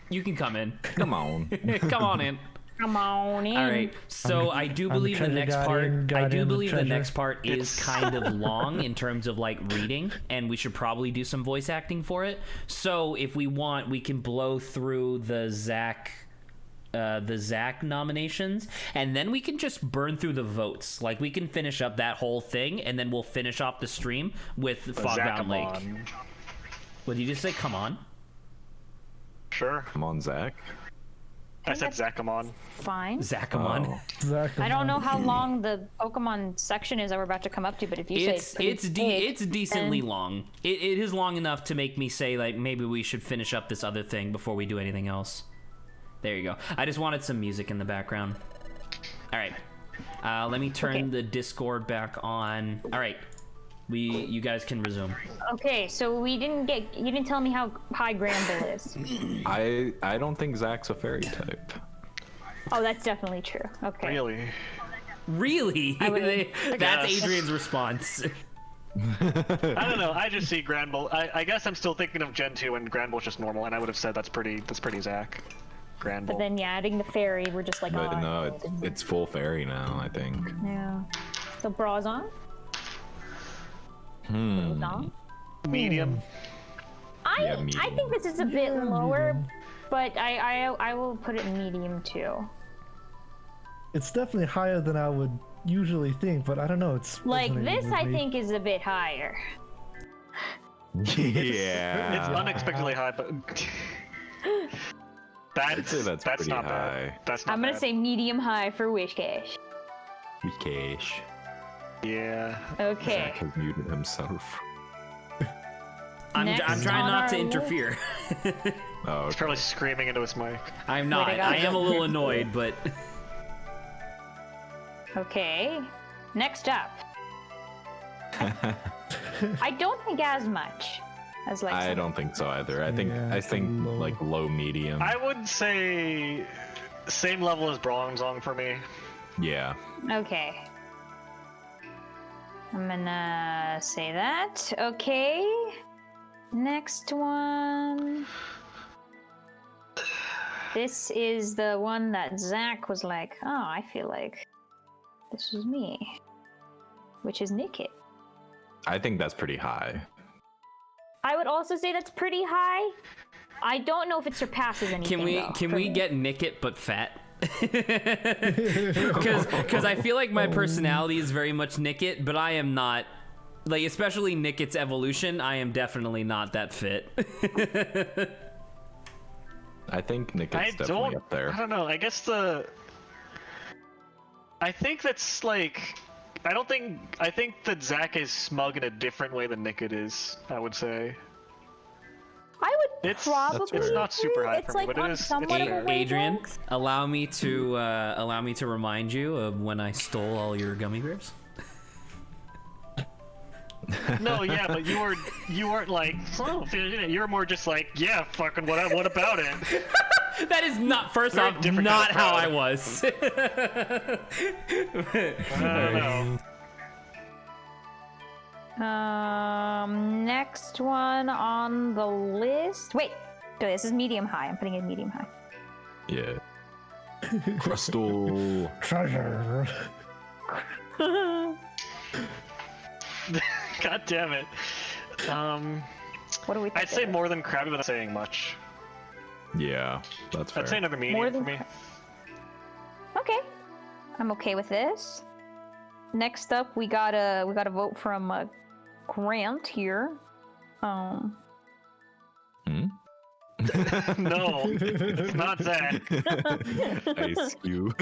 you can come in. Come on. Come on in. Come on in. All right, so I do I'm the believe the treasure next guardian, part. I do guardian of the believe the treasure. next part is kind of long in terms of like reading, and we should probably do some voice acting for it. So if we want, we can blow through the Zach nominations, and then we can just burn through the votes. Like we can finish up that whole thing, and then we'll finish off the stream with Fogbound Lake. Zachamon. What did you just say? Come on. Sure. Come on, Zach. I said Zachamon. Fine. Zachamon. Oh. Exactly. I don't know how long the Pokemon section is that we're about to come up to, but if you say It's decently long. It is long enough to make me say like maybe we should finish up this other thing before we do anything else. There you go. I just wanted some music in the background. All right. Let me turn the Discord back on. All right. You guys can resume. Okay, so you didn't tell me how high Granville is. I don't think Zach's a fairy type. Oh, that's definitely true. Okay. Really? Really? That's guess. Adrian's response. I don't know. I just see Granbull. I guess I'm still thinking of Gen 2 and Granbull's just normal, and I would have said that's pretty Zach. Granbull. But then yeah, adding the fairy, we're just like, But oh, no, it's full fairy now, I think. yeah. So bras on. Bras on. Medium. Yeah, I medium. think this is a bit lower, but I will put it in medium too. It's definitely higher than I would usually think, but I don't know. It's Like resonating this, with I me. think is a bit higher. Yeah. It's unexpectedly high, but I'd say that's pretty not high. bad. That's not I'm gonna bad. say medium high for Wishcash. Cash. Yeah. Okay. Zach has muted himself. I'm Next trying on not our to list- interfere. Oh, He's probably screaming into his mic. I'm not. Wait, I got I am a little annoyed, but Okay. Next up. I don't think as much as like. I some- don't think so either. I think Yeah, I it's think low. like low medium. I would say same level as Bronzong for me. Yeah. Okay. I'm gonna say that. Okay. Next one. This is the one that Zach was like, oh, I feel like this was me. Which is Nickit. I think that's pretty high. I would also say that's pretty high. I don't know if it surpasses anything. can we get Nickit but fat? Because I feel like my personality is very much Nickit, but I am not. Like, especially Nickit's evolution, I am definitely not that fit. I think Nick I is definitely don't. up there. I don't know. I guess the I think that's like, I think that Zach is smug in a different way than Nickit is, I would say. I would It's probably. not super high it's for me, like but on it is. somewhat of a Adrian, wavelength. allow me to remind you of when I stole all your gummy bears. No, yeah, but you weren't like, oh, you were more just like, yeah, fucking what about it? That is not, first Very off, different not kind of how crowd. I was. I don't know. Next one on the list. Wait, this is medium high. I'm putting it medium high. Yeah. Crystal. Treasure. God damn it. What do we think? I'd say of it? more than Krabby without saying much. Yeah, that's fair. I'd say another More medium than for me. Okay, I'm okay with this. Next up, we got a vote from Grant here. No, it's not Zach. Ice cube.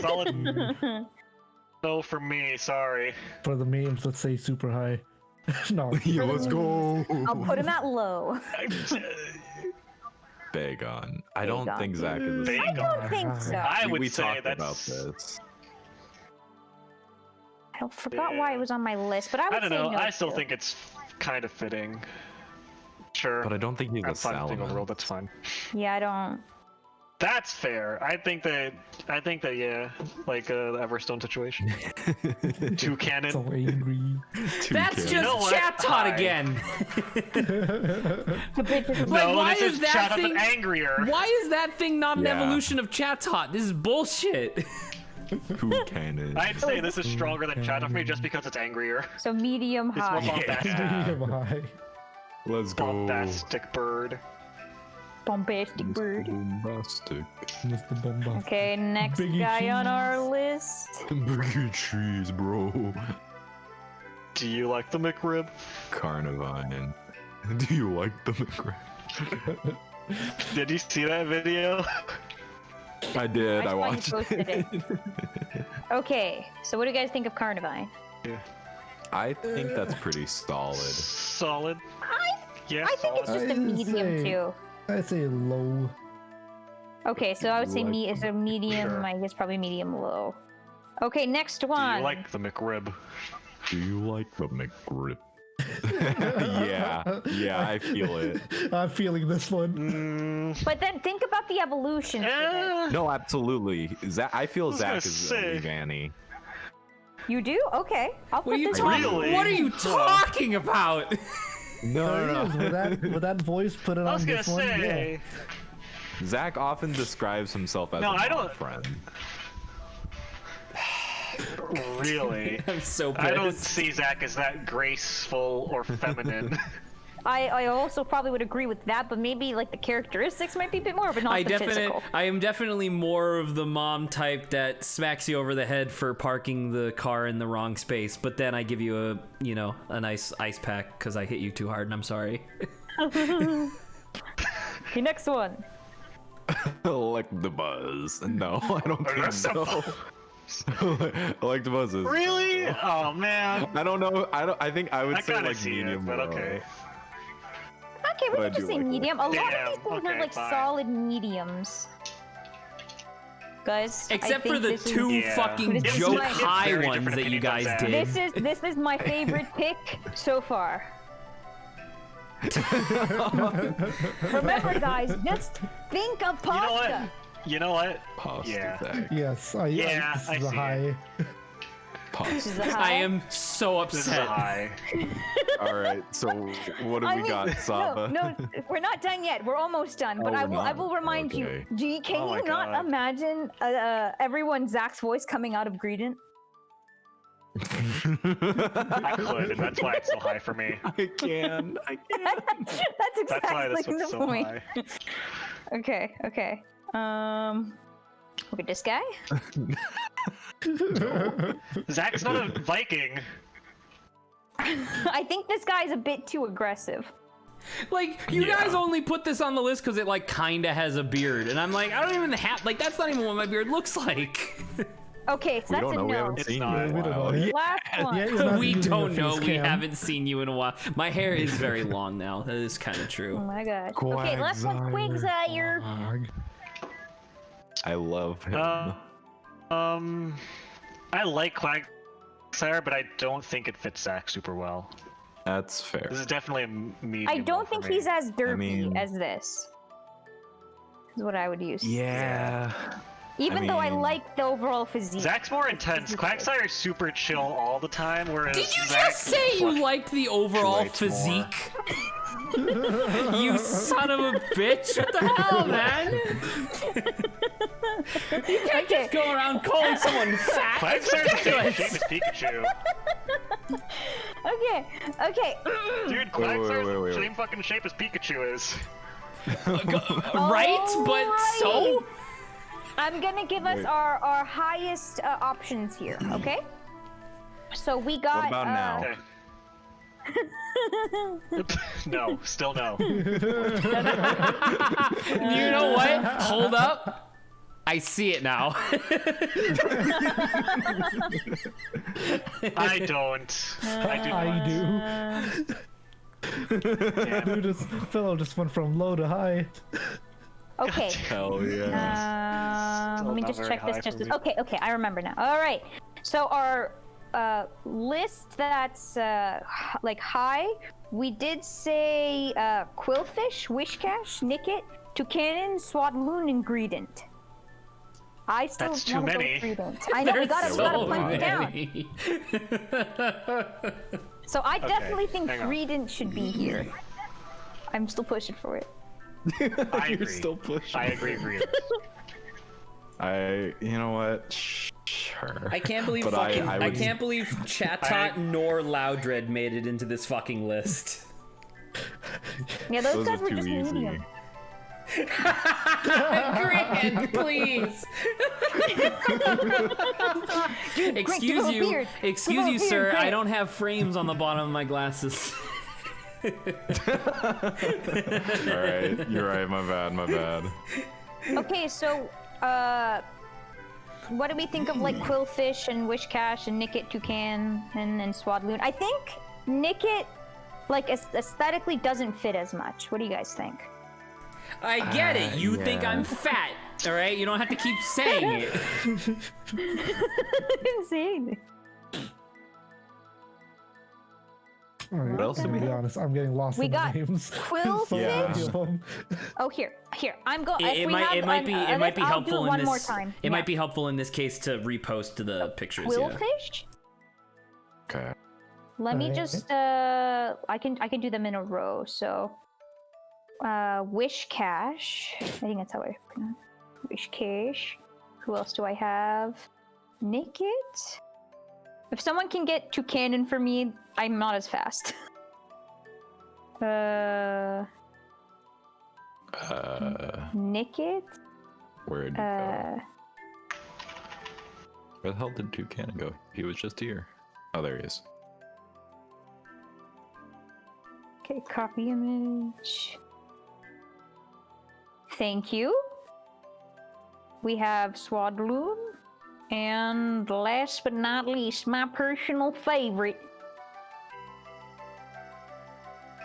Solid no for me, sorry. For the memes, let's say super high. No. Yo, let's go. I'll put him at low. Bagon. I don't Bagon. think Zach is. Bagon. I don't think so. I would we say talked that's... about this. I forgot why it was on my list, but I would I don't say know, no I still too. think it's kind of fitting. Sure. But I don't think he's I'm a fine with being salmon. overruled, that's fine. Yeah, I don't. That's fair. I think that yeah, like Everstone situation. Two cannon. So angry. That's just You know what? chat tot Hi. again. Like, No, why this is is that chat up thing- and angrier. Why is that thing not an Yeah. evolution of chat tot? This is bullshit. Who can it? I'd say this is stronger than chat up for me just because it's angrier. So medium It's more high. bombastic. Medium high. Let's go. Bombastic bird. Bombastic bird. Bombastic. Mr. Bomba. Okay, next Biggie guy on cheese. our list. Biggie cheese, bro. Do you like the McRib? Carnivine. Do you like the McRib? Did you see that video? I did. I I saw you watched posted it. Okay, so what do you guys think of Carnivine? I think that's pretty solid. Solid. Yeah, I think it's solid. just a I'd medium say- too. I say low. Okay, so I would say Like- it's a medium. Sure. I guess probably medium low. Okay, next Do one. you like the McRib? Do you like the McGrip? yeah, I feel it. I'm feeling this one. But then think about the evolution. for this. No, absolutely. I feel was Zach gonna is say. Vanny. You do? Okay, I'll What are put you this talking? on. Really? What are you talking about? No, With that voice, put it I was on gonna this one. say. Zach often describes himself as No, a I mom don't- friend. Really? I'm so pissed. I don't see Zach as that graceful or feminine. I also probably would agree with that, but maybe like the characteristics might be a bit more, but not the physical. I am definitely more of the mom type that smacks you over the head for parking the car in the wrong space, but then I give you a nice ice pack because I hit you too hard and I'm sorry. Okay, next one. Like the buzz. No, I don't think so. Like the buzzes. Really? Oh man. I don't know. I think I would I say kinda like see medium it, but low. okay. Okay, we But I can just do say like that. medium. A lot Damn, of these things are okay, like fine. solid mediums. Guys, I Except for think the this is- two Yeah. fucking This is joke my- high Very ones different that you opinion on guys that. did. This is my favorite pick so far. Remember, guys, just think of You know pasta. what? You know what? Pasta Yeah. Zach. Yes, Yeah, this I is a see high. This is Pasta. a high. I am so This is a upset. high. All right. So what do I we mean, got, Saba? No, we're not done yet. We're almost done. But Oh, I we're will not. remind Okay. you. Can Oh my you not God. imagine everyone Zach's voice coming out of Greedent? I could, and that's why it's so high for me. I can. That's That's why exactly this the one's so point. high. Okay. Look at this guy. Zach's not a Viking. I think this guy's a bit too aggressive. Like, you Yeah. guys only put this on the list because it, like, kinda has a beard. And I'm like, I don't even have, like, that's not even what my beard looks like. Okay, so We that's don't a know. We no. haven't It's seen you not. in a We don't while. know. Yeah. Last one. Yeah, you're not We using don't your know. face We cam. haven't seen you in a while. My hair is very long now. That is kind of Oh true. my god. Okay, last one. Quagsire. Dog. I love him. I like Quagsire, but I don't think it fits Zach super well. That's fair. This is definitely a medium. I don't think he's as derpy mean- as this. Is what I would use. Yeah. Even though I mean- like the overall physique. Zach's more intense. Quagsire's super chill all the time, whereas Did you Zach just say you liked the overall fluctuates more. physique? You son of a bitch! What the hell, man? You can't just go around calling someone fat. It's Quagsire's the same ridiculous. shape as Pikachu. Okay. Dude, Wait, Quagsire's wait, wait, the wait. same fucking shape as Pikachu is. Right? But so? I'm gonna give us Wait. our highest options here, okay? So we got. What about now? Okay. No, still no. You know what? Hold up. I see it now. I don't. I do not. I do. Dude, this fellow just went from low to high. Okay. Hell yeah. Let me not just very check high this. for me. Okay, I remember now. All right. So our list that's like high, we did say Quillfish, Wishcash, Nickit, Toucanon, Swadloon, and Greedent. I still That's too wanna go many. with Greedent. I know we gotta punch it down. many. So I definitely think hang on. Greedent should be here. I'm still pushing for it. I You're agree. still pushing. I agree. You know what? Sure. I can't believe But fucking. I, would- can't believe Chatot nor Loudred made it into this fucking list. Yeah, those Those guys are were too just easy. medium. Grant, please. Excuse you, beard. excuse Give him a you, beard, sir. I Grant. don't have frames on the bottom of my glasses. Alright, you're right. My bad. Okay, so what do we think of like Quillfish and Wishcash and Nickit, Toucan, and Swadloon? I think Nickit, like aesthetically, doesn't fit as much. What do you guys think? I get it. You think yeah. I'm fat, all right? You don't have to keep saying it. Insane. Alright, What else did we to be have? honest, I'm getting lost We in the got names. Quillfish. So many of them. Oh, here. I'm going. It might be helpful in one this. more time. It might be helpful in this case to repost the pictures. Yeah. Quillfish. Okay. Let me Alright. just I can do them in a row. So Wishcash. I think that's how I pronounce it. Wishcash. Who else do I have? Nickit. If someone can get Toucanon for me, I'm not as fast. Nickit. Where'd you go? Where the hell did Toucan go? He was just here. Oh, there he is. Okay, copy image. Thank you. We have Swadloon. And last but not least, my personal favorite.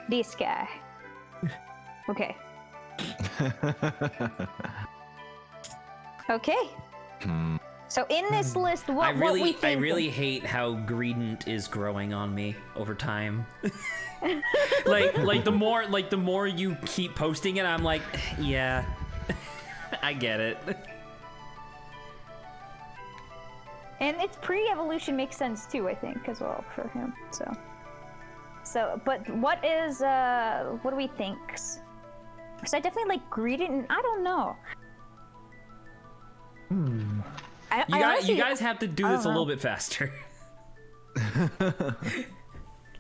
This guy. Okay. Okay. So in this list, what we think I really hate how Greedent is growing on me over time. like the more you keep posting it, I'm like, yeah, I get it. And its pre-evolution makes sense too, I think, as well for him. So, but what do we think? So I definitely like Greedent. I don't know. You guys have to do this a little bit faster.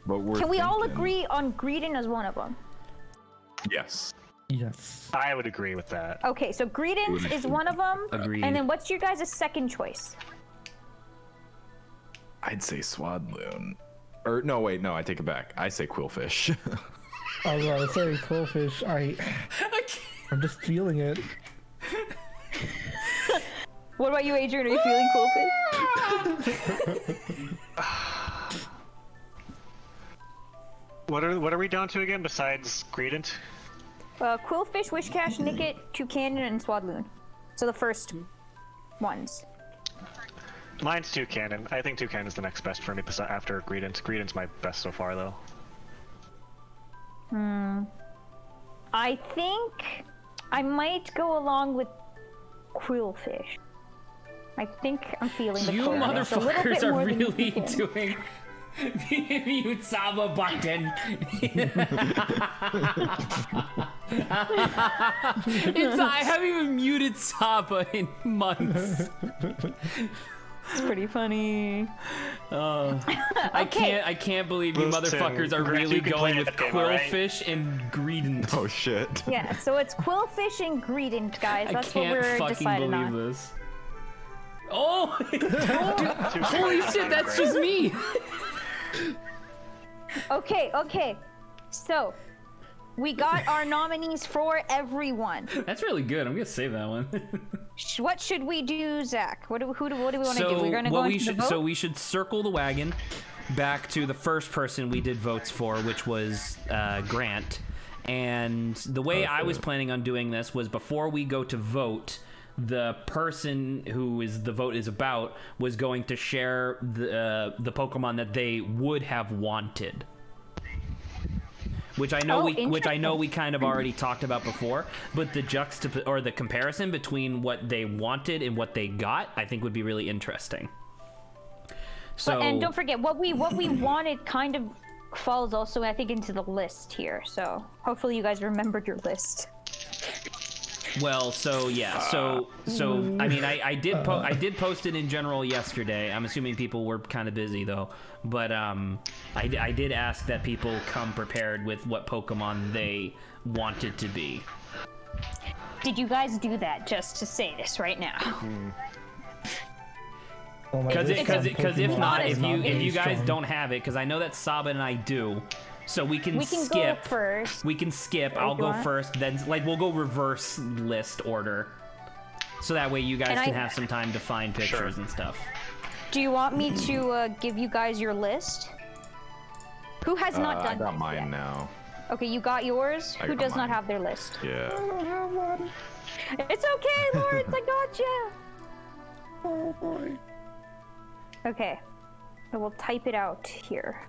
But we're Can we all thinking- agree on Greedent as one of them? Yes. Yes. I would agree with that. Okay, so Greedent is one of them. Agreed. And then what's your guys' second choice? I'd say Swadloon. Or no, wait, no, I take it back. I say Quillfish. I was about to say Quillfish. I'm just feeling it. What about you, Adrian? Are you feeling Quillfish? What are we down to again besides Greedent? Quillfish, Wishcash, Nickit, Toucanon, and Swadloon. So the first ones. Mine's Toucanon. I think Toucanon is the next best for me after Greedent. Greedent's my best so far, though. I think I might go along with Quillfish. I think I'm feeling the You Quillfish a little bit motherfuckers are more than really Toucan. doing the Utsaba button. I haven't even muted Saba in months. It's pretty funny. I can't believe you Listen, motherfuckers are Grant, really you can going play with that game, alright? Quillfish and Greedent. Oh shit. Yeah, so it's Quillfish and Greedent, guys. I That's what can't we're fucking deciding believe on. this. Oh! Holy shit, that's just me! Okay. So, we got our nominees for everyone. That's really good. I'm gonna save that one. What should we do, Zach? What do we want to do? We're gonna go into the vote? So we should circle the wagon back to the first person we did votes for, which was Grant. And the way I was planning on doing this was before we go to vote, the person who the vote is about was going to share the Pokemon that they would have wanted. Which I know we kind of already talked about before, but the the comparison between what they wanted and what they got, I think would be really interesting. So and don't forget what we wanted kind of falls also I think into the list here. So hopefully you guys remembered your list. Well, so yeah, so I mean, I did post it in general yesterday. I'm assuming people were kind of busy though, but I did ask that people come prepared with what Pokemon they wanted to be. Did you guys do that just to say this right now? Because if not, if you guys strong. don't have it, because I know that Saba and I do. So we can Go skip. first. We can skip. If I'll you go want. first. Then we'll go reverse list order. So that way you guys And can I- have some time to find pictures and stuff. Do you want me to give you guys your list? Who has not done I got this mine yet? now. Okay, you got yours. I Who got does not mine. have their list? Yeah. It's okay, Lawrence. I gotcha. Oh boy. Okay, I will type it out here,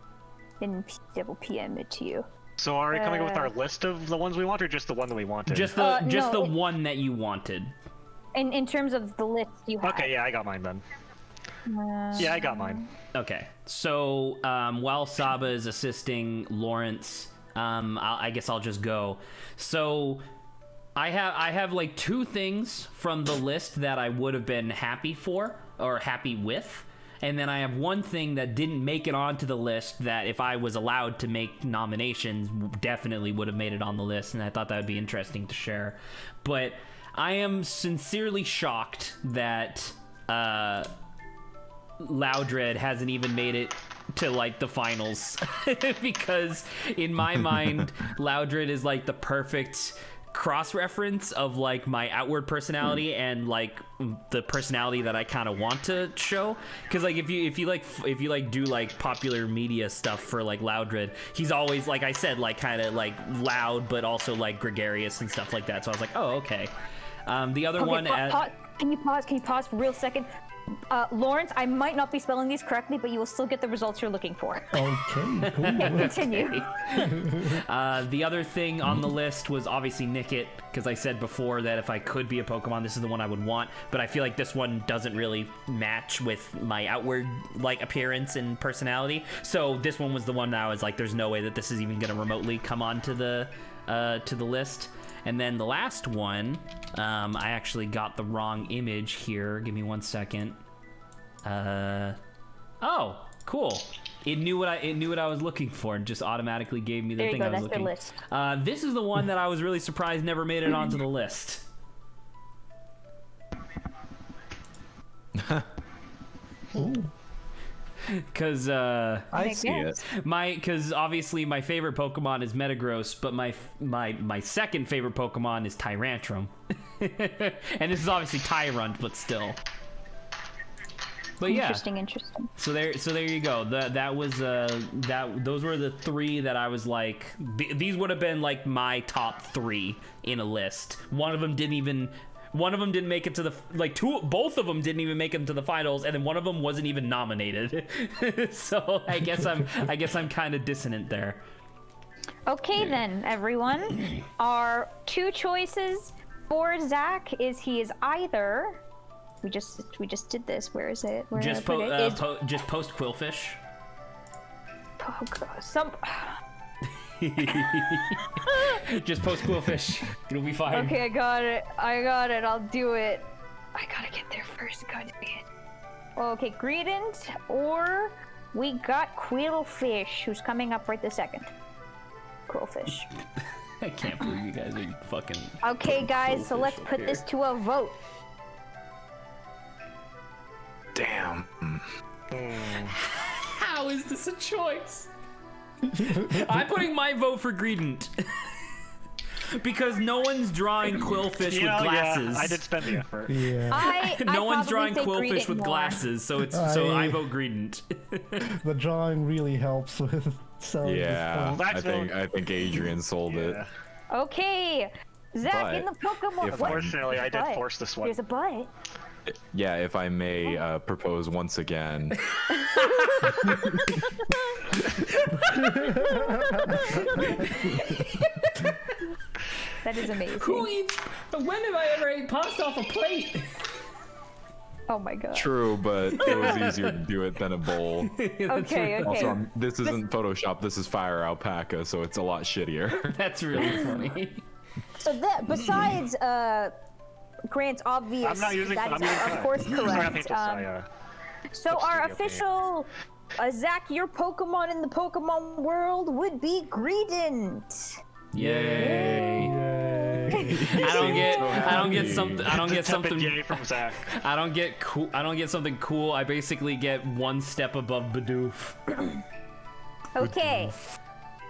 and double PM it to you. So are we coming up with our list of the ones we want, or just the one that we wanted? Just the no, one that you wanted. In terms of the list you have. Okay, yeah, I got mine then. Yeah, I got mine. Okay, so while Saba is assisting Lawrence, I guess I'll just go. So I have like two things from the list that I would have been happy for or happy with. And then I have one thing that didn't make it onto the list that if I was allowed to make nominations, definitely would have made it on the list. And I thought that would be interesting to share. But I am sincerely shocked that Loudred hasn't even made it to like the finals. Because in my mind, Loudred is like the perfect cross-reference of like my outward personality and like the personality that I kind of want to show. Because like if you do like popular media stuff for like Loudred, he's always, like I said, like kind of like loud but also like gregarious and stuff like that. So I was like, oh, okay. The other one Can you pause for a real second? Lawrence, I might not be spelling these correctly, but you will still get the results you're looking for. Okay, cool. Continue. The other thing on the list was obviously Nickit, because I said before that if I could be a Pokemon, this is the one I would want. But I feel like this one doesn't really match with my outward like appearance and personality. So this one was the one that I was like, there's no way that this is even going to remotely come onto the list. And then the last one, I actually got the wrong image here. Give me 1 second. Oh, cool. It knew what I was looking for and just automatically gave me the thing I was looking. There you go, that's your list. This is the one that I was really surprised never made it onto the list. Because I see it. because obviously my favorite Pokemon is Metagross, but my second favorite Pokemon is Tyrantrum. And this is obviously Tyrunt, but still. But yeah. Interesting. So there you go. Those were the 3 that I was like. These would have been like my top 3 in a list. One of them didn't make it to the both of them didn't even make it to the finals, and then one of them wasn't even nominated. So I guess I'm kind of dissonant there. Okay then, everyone. Our 2 choices for Zach is either. We just did this. Where is it? Where Just just post Quillfish. Oh God, Just post Quillfish. It'll be fine. Okay, I got it. I'll do it. I gotta get there first. God damn it. Okay, Greedent, or we got Quillfish, who's coming up right this second. Quillfish. I can't believe you guys are fucking. Okay, guys, so let's put this to a vote. Damn. How is this a choice? I'm putting my vote for Greedent. Because no one's drawing Quillfish with glasses. Yeah, I did spend the effort. Yeah. No one's drawing Quillfish with glasses, so I vote Greedent. The drawing really helps with selling Yeah, this point. I think Adrian sold it. Okay, Zach But in the Pokemon. Unfortunately, I did force this one. There's a but. Yeah, if I may propose once again. That is amazing. Who eats? When have I ever ate pasta off a plate? Oh my god. True, but it was easier to do it than a bowl. Okay. Also, this isn't Photoshop, this is Fire Alpaca, so it's a lot shittier. That's really funny. So that besides Grant's obvious, I'm not using. that I'm is using of course correct. So our studio official Zach, your Pokemon in the Pokemon world would be Greedent. Yay! I don't get something. Yay from Zach. I don't get something cool. I basically get one step above Bidoof. Okay.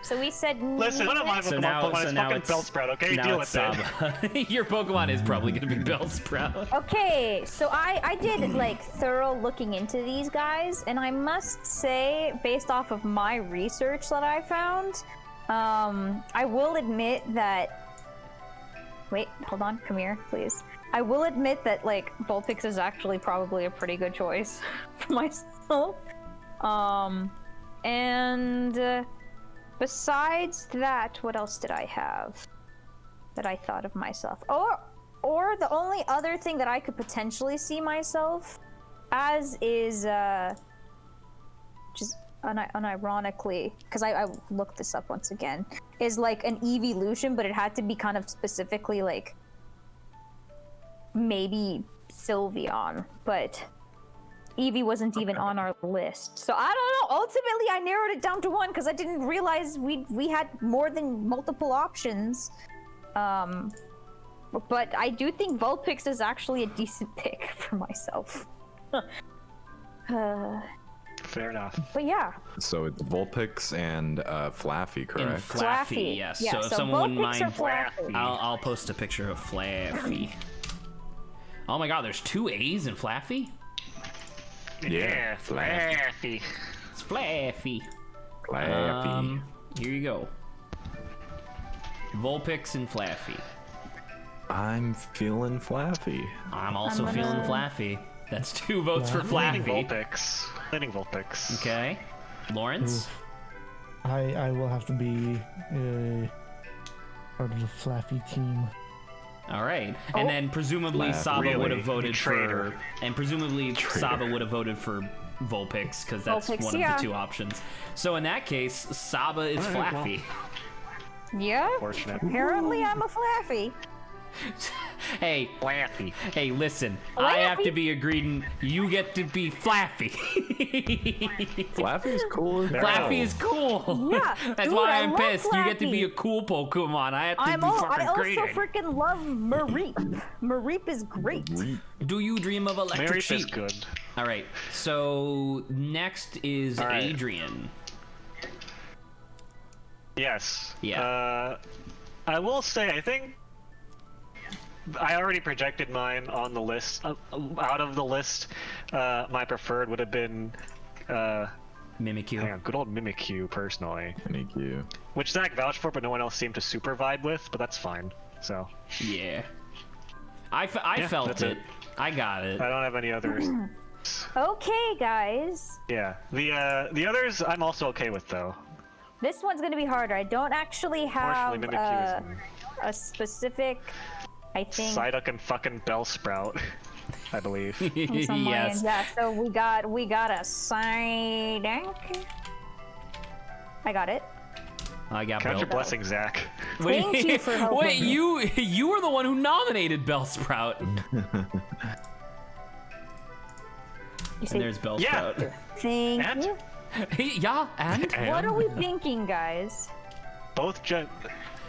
So we said. Listen, one of my Pokemon is fucking Bellsprout, okay? Deal with it. Saba. Your Pokemon is probably gonna be Bellsprout. Okay, so I did like thorough looking into these guys, and I must say, based off of my research that I found, I will admit that. Wait, hold on, come here, please. I will admit that like Vulpix is actually probably a pretty good choice for myself. Besides that, what else did I have that I thought of myself? Or the only other thing that I could potentially see myself as is just unironically, because I looked this up once again, is like an evolution, but it had to be kind of specifically like maybe Sylveon, but Eevee wasn't even on our list. So I don't know. Ultimately, I narrowed it down to one because I didn't realize we had more than multiple options. But I do think Vulpix is actually a decent pick for myself. Fair enough. But yeah. So it's Vulpix and Flaffy, correct? And Flaffy, yes. Yeah, so if someone wouldn't Vulpix or mind, Flaffy? I'll post a picture of Flaffy. Oh my god, there's 2 A's in Flaffy? Yeah, Flaffy. It's Flaffy. Flaffy. Here you go. Vulpix and Flaffy. I'm feeling Flaffy. I'm also feeling Flaffy. That's 2 votes for Leaning Flaffy. Vulpix. Leaning Vulpix. Okay. Lawrence? I will have to be part of the Flaffy team. All right. And then presumably Saba Really? would have voted Traitor. for... And presumably Saba would have voted for Vulpix, because that's Vulpix, one yeah. of the 2 options. So in that case, Saba is Flaffy. Yeah. Fortunate. Apparently, I'm a Flaffy. Hey, Flaffy. hey, listen. I have to be a Greedent. You get to be Flaffy. Flaffy's cool. Flaffy is cool. Yeah, That's dude, why I I'm love pissed. You get to be Flaffy. a cool Pokemon. I have to be I fucking also Greedent. freaking love Mareep. Mareep is great. Do you dream of electric Mary sheep? is good. All right. So next is All right. Adrian. Yes. Yeah. I will say, I think I already projected mine on the list. Out of the list, my preferred would have been Mimikyu. hang on, good old Mimikyu, personally. Thank you. Which Zach vouched for, but no one else seemed to super vibe with, but that's fine. So, Yeah. I Yeah, felt that's it. it. I got it. I don't have any others. Okay, guys. Yeah. The others I'm also okay with, though. This one's gonna be harder. I don't actually have Unfortunately, Mimikyu a specific. I is think. Psyduck and fucking Bellsprout, I believe. It's on my Yes. end. Yeah. So we got a Psyduck. I got it. I got Count your Bell. blessings, Zach. Thank you for helping Wait, me. you were the one who nominated Bellsprout. You say, And there's Bellsprout. thank And? you. Yeah, and What are we thinking, guys? Both Gen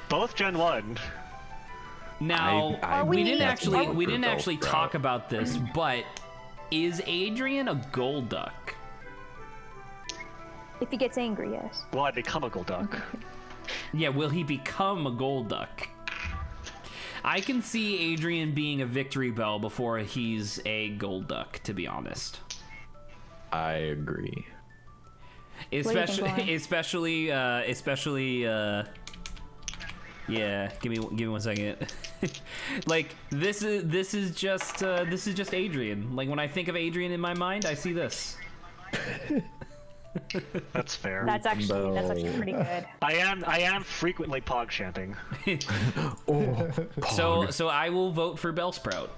1. now I we we- didn't actually Bellsprout. we didn't actually talk about this, but is Adrian a Golduck? If he gets angry, yes. Will I become a Golduck? Yeah, will he become a Golduck? I can see Adrian being a Victory Bell before he's a Golduck, to be honest. I agree. do you think, Lauren? Especially, yeah. Give me 1 second. Like this is just Adrian. Like when I think of Adrian in my mind, I see this. That's fair. That's actually pretty good. I am frequently pog chanting. So I will vote for Bellsprout.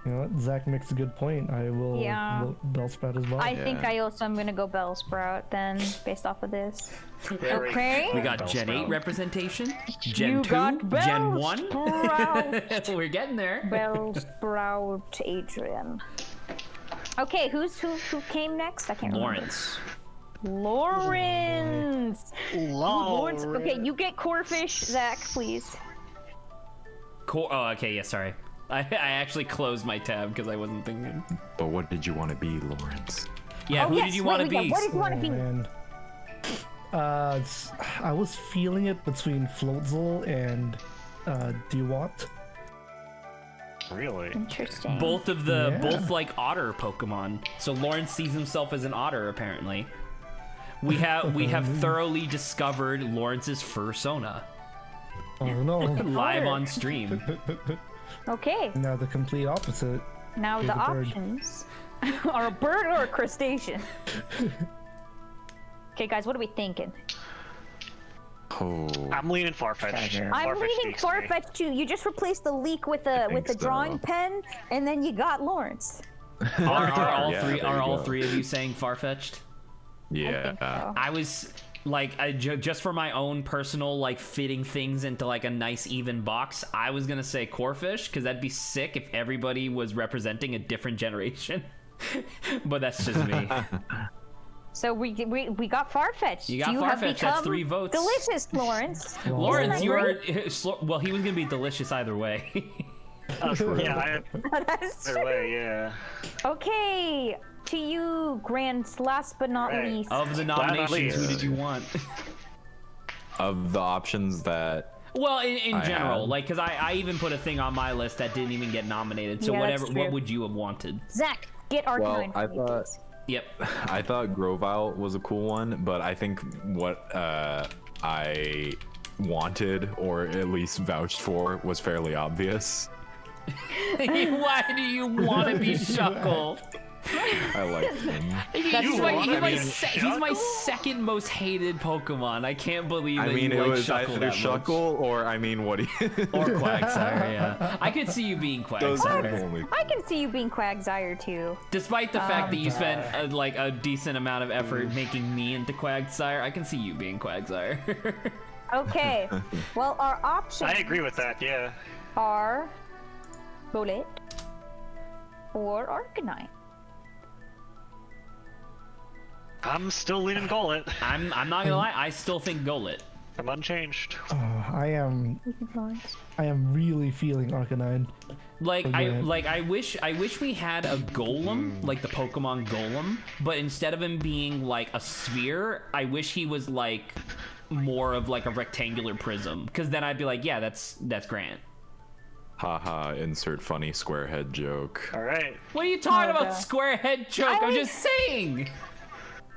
You know what? Zach makes a good point. I will Yeah. vote Bellsprout as well. I think I also am gonna go Bellsprout then, based off of this. Very Okay. We got Gen 8 Bellsprout. representation, Gen You 2, got Gen 1. Bellsprout. We're getting there. Bellsprout, Adrian. Okay, who came next? I can't Lawrence. remember. Lawrence. Okay, you get Corfish, Zach, please. Oh, okay. Yeah, sorry. I actually closed my tab because I wasn't thinking. But what did you want to be, Lawrence? Yeah, who yes, did you want to wait, be? What did you want to be? And I was feeling it between Floatzel and Dewott. Really? Interesting. Both Yeah. like otter Pokemon. So Lawrence sees himself as an otter apparently. We have thoroughly discovered Lawrence's fursona Oh no! live on stream. Okay, Now the complete opposite. now Here's the a bird. options are a bird or a crustacean. Okay, guys, what are we thinking? Oh, I'm leaning Farfetch. I'm Farfetch leaning speaks to me. Farfetch too. You just replaced the leak with a think drawing so. pen, and then you got Lawrence. Are all Yeah, three there are you all go. three of you saying Farfetch'd? yeah. So. I was like, just for my own personal like fitting things into like a nice even box, I was gonna say Corfish because that'd be sick if everybody was representing a different generation. But that's just me. So we got Farfetch. You got You have Farfetch, that's become 3 votes. Delicious, Lawrence. Lawrence, Isn't you that are well. He was gonna be delicious either way. Yeah, That's either true. way, yeah. Okay, to you, Grant. Last but not Right. least. Of the nominations, who least. did you want? Of the options that Well, in I general, had. like, because I even put a thing on my list that didn't even get nominated. So Yeah, that's whatever, true. what would you have wanted? Zach, get Arcanine I for me, thought- please. Yep. I thought Grovyle was a cool one, but I think what I wanted, or at least vouched for, was fairly obvious. Why do you want to be Shuckle? I like him. He's You my, wanna be a he's my second most hated Pokemon. I can't believe I that mean, you it like was Shuckle either that Shuckle or I mean, what he. much. Or Quagsire, yeah. I could see you being Those are the Quagsire. only. I can see you being Quagsire too. Despite the fact that you spent like a decent amount of effort making me into Quagsire, I can see you being Quagsire. Okay. Well, our options I agree with that, yeah. are Bullet or Arcanine. I'm still leaning Golett. I'm not gonna lie, I still think Golett. I'm unchanged. I am really feeling Arcanine. Like Yeah. I wish we had a golem, like the Pokemon Golem, but instead of him being like a sphere, I wish he was like more of like a rectangular prism, because then I'd be like, yeah, that's Grant. Haha, insert funny square head joke. All right. What are you talking about, God. square head joke? I'm just saying.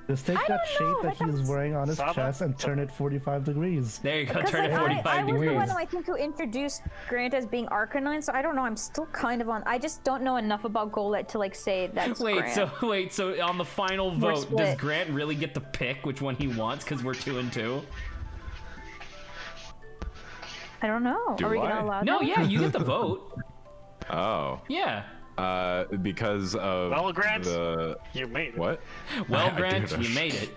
Just take I that don't know, shape that that he's wearing on his Saba? chest and turn it 45 degrees. There you go, Because turn it like, 45 I was the degrees. one who I think who introduced Grant as being Arcanine, so I don't know. I'm still kind of on. I just don't know enough about Golett to like say that's Grant. So on the final We're vote, does split. Grant really get to pick which one he wants? Because we're 2 and 2. I don't know. Do Are we I? gonna allow No, that? yeah, you get the vote. Oh. Yeah. Because of Well, Grant, the you made it. what? Well, I Grant, did it. you made it.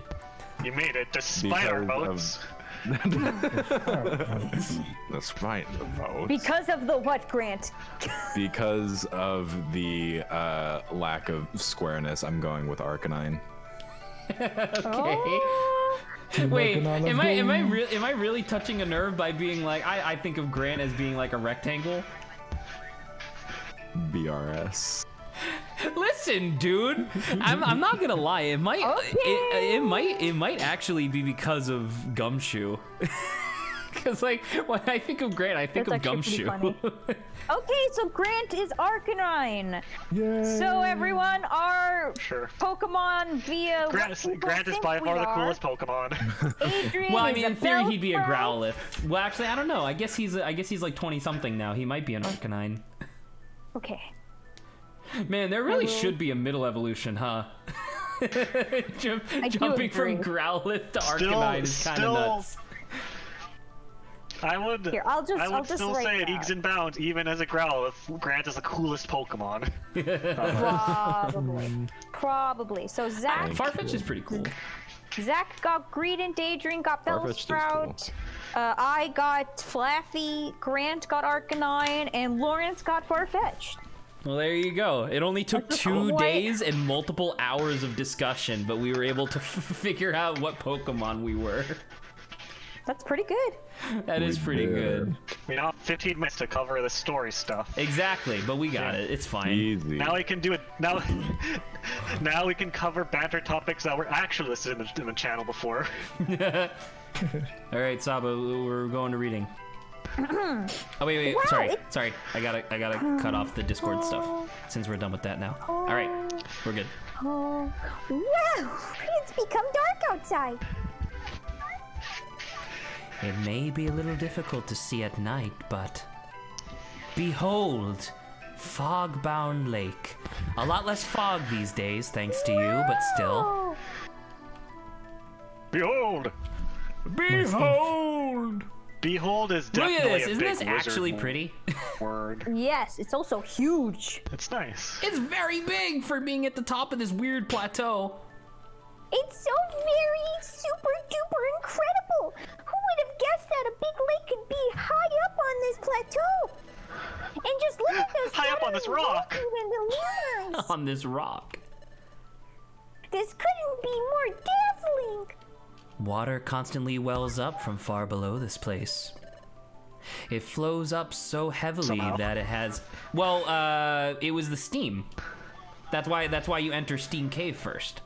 You made it despite our Because votes. That's fine. The vote. Because of the what, Grant? Because of the lack of squareness, I'm going with Arcanine. Okay. Team Wait, Arcanine, let's am I go. really touching a nerve by being like I think of Grant as being like a rectangle? BRS. Listen, dude, I'm not gonna lie. It might it might actually be because of Gumshoe. Because like when I think of Grant, I think That's of actually Gumshoe. pretty Okay, so Grant is Arcanine. Yay. So everyone, our Sure. Pokemon via Grant is by far the coolest Pokemon. Adrian Well, I is mean, a in theory, he'd be a Bellsprout. Growlithe. Well, actually, I don't know. I guess he's like 20 something now. He might be an Arcanine. Okay. Man, there really should be a middle evolution, huh? Jumping from agree. Growlithe to Arcanine is kind of nuts. I would. Here, I'll just still write say that. leagues and bounds, even as a Growlithe, Grant is the coolest Pokemon. Probably. So Zach Farfetch is pretty cool. got Greedent, Adrian got Farfetch'd is cool. Bellsprout. I got Flaffy, Grant got Arcanine, and Lawrence got Farfetch'd. Well, there you go. It only took That's 2 quite- days and multiple hours of discussion, but we were able to figure out what Pokemon we were. That's pretty good. That is pretty good. We now have 15 minutes to cover the story stuff. Exactly, but we got it. It's fine. Easy. Now we can do it. Now, now we can cover banter topics that were actually listed in the channel before. All right, Saba, we're going to reading. Oh wait, Wow, sorry. I gotta cut off the Discord stuff since we're done with that now. All right, we're good. Oh, wow! It's become dark outside. It may be a little difficult to see at night, but behold, fog-bound lake. A lot less fog these days, thanks to you, but still. Behold! Behold! Behold is Look definitely at this. a Isn't big this actually wizard pretty? word. Yes, it's also huge. It's nice. It's very big for being at the top of this weird plateau. It's so very super duper incredible. Who would have guessed that a big lake could be high up on this plateau? And just look at this High up on this rock. and the luminous. On this rock. This couldn't be more dazzling. Water constantly wells up from far below this place. It flows up so heavily Somehow. that it has. Well, it was the steam. That's why you enter Steam Cave first.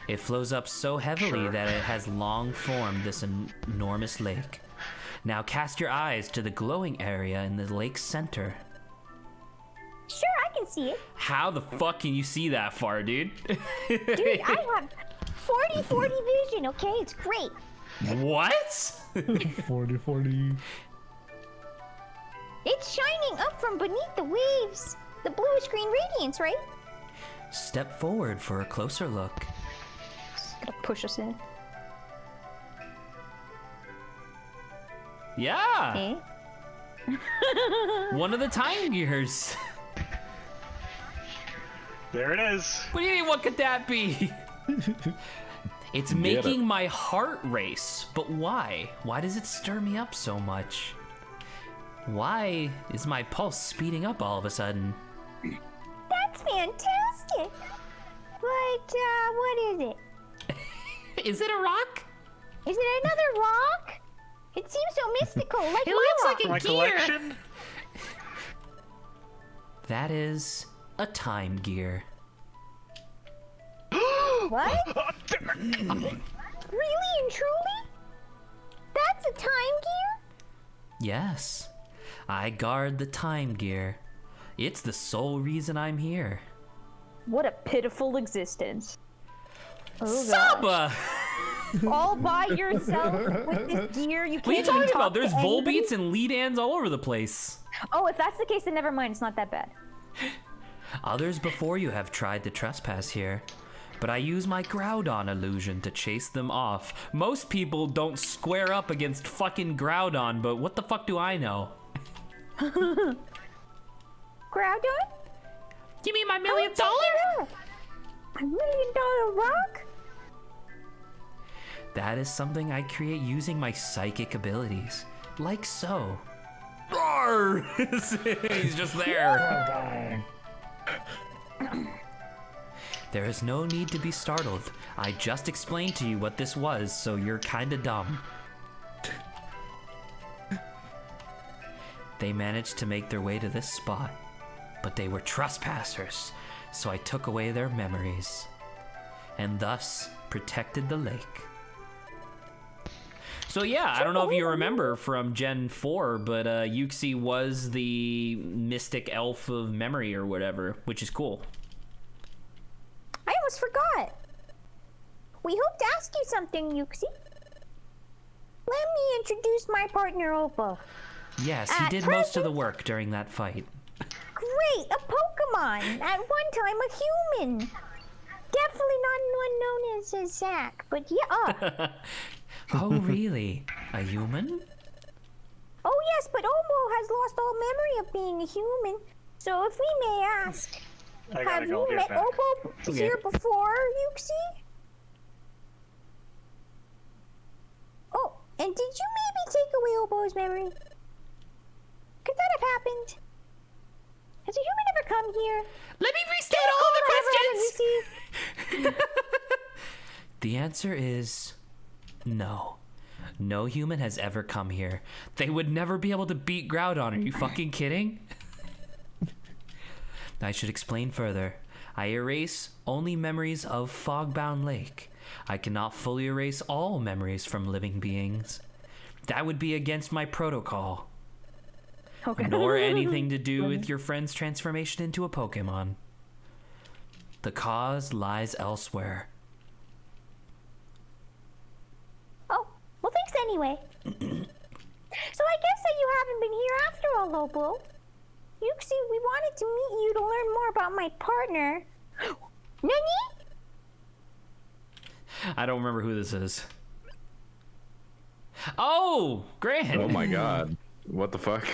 It flows up so heavily that it has long formed this enormous lake. Now cast your eyes to the glowing area in the lake's center. Sure, I can see it. How the fuck can you see that far, dude? Dude, I have 40/40 vision, okay? It's great. What? 40/40. It's shining up from beneath the waves. The bluish green radiance, right? Step forward for a closer look. Gonna push us in. Yeah. Eh? One of the time gears. There it is. What do you mean? What could that be? It's making my heart race. But why? Why does it stir me up so much? Why is my pulse speeding up all of a sudden? That's fantastic. But, what is it? Is it a rock? Is it another rock? It seems so mystical, like It my looks rock. like My a gear. collection. That is a time gear. What? Really and truly? That's a time gear? Yes. I guard the time gear. It's the sole reason I'm here. What a pitiful existence. Oh, God. Saba! All by yourself with this gear. You can't What are you even talking talk about? to There's anybody? Volbeats and lead ends all over the place. Oh, if that's the case, then never mind. It's not that bad. Others before you have tried to trespass here, but I use my Groudon illusion to chase them off. Most people don't square up against fucking Groudon, but what the fuck do I know? Groudon? Give me my $1 million? $1 million rock? That is something I create using my psychic abilities, like so. Roar! He's just there. There is no need to be startled. I just explained to you what this was, so you're kinda dumb. They managed to make their way to this spot, but they were trespassers, so I took away their memories, and thus protected the lake. So yeah, I don't know if you remember from Gen 4, but Yuxi was the mystic elf of memory or whatever, which is cool. I almost forgot. We hope to ask you something, Yuxi. Let me introduce my partner, Oppo. Yes, he did most of the work during that fight. Great, a Pokemon. At one time, a human. Definitely not one known as Zack, but yeah. Oh, really? A human? Oh yes, but Oppo has lost all memory of being a human. So if we may ask, I gotta have go you get met back. Oppo here before, Yuxi? Oh, and did you maybe take away Oppo's memory? Could that have happened? Has a human ever come here? Let me restate all the questions! The answer is no. No human has ever come here. They would never be able to beat Groudon. Are you fucking kidding? I should explain further. I erase only memories of Fogbound Lake. I cannot fully erase all memories from living beings. That would be against my protocol. Okay. Nor anything to do with your friend's transformation into a Pokemon. The cause lies elsewhere. Oh, well thanks anyway. So I guess that you haven't been here after all, Oppo. Yuxi, we wanted to meet you to learn more about my partner. Nani? I don't remember who this is. Oh, Grant. Oh my god. What the fuck?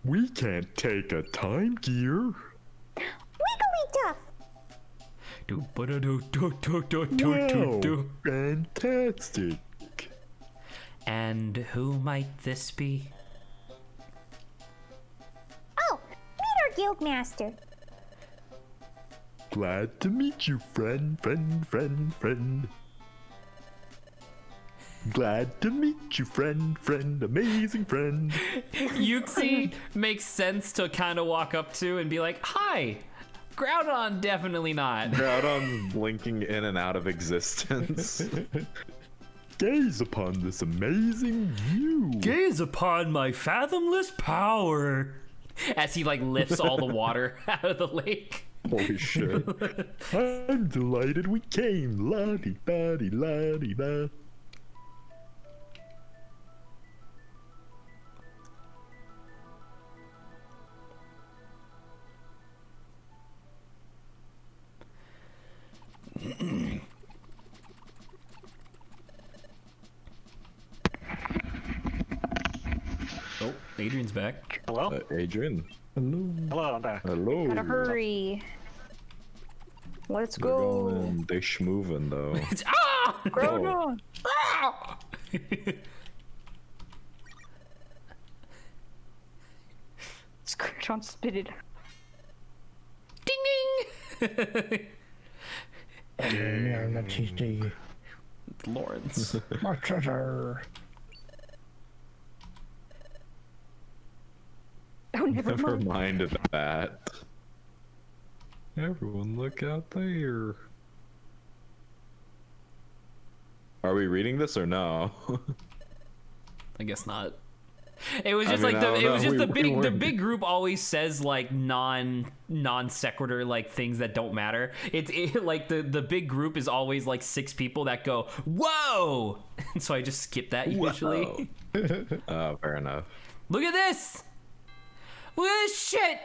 We can't take a time gear. Wigglytuff. Wow, fantastic. And who might this be? Oh, meet our guildmaster. Glad to meet you, friend. Glad to meet you, friend, amazing friend. Yuxi makes sense to kind of walk up to and be like, hi. Groudon, definitely not. Groudon's blinking in and out of existence. Gaze upon this amazing view. Gaze upon my fathomless power. As he like lifts all the water out of the lake. Holy shit. I'm delighted we came. La-di-da-di-la-di-da. Oh, Adrian's back. Hello? Adrian. Hello, I'm back. Hello. Gotta hurry. Let's They're go. going, they're schmoving though. Ah! Groudon. Ah! Groudon spit it. Ding ding! Lawrence. My treasure. Oh, never Never mind. mind that. Everyone look out there. Are we reading this or no? I guess not. It was just I mean, like I don't it was know. just the We big weren't- group always says like non sequitur like things that don't matter. Like the big group is always like 6 people that go whoa, and so I just skip that usually. Oh, fair enough. Look at this! Look at this shit!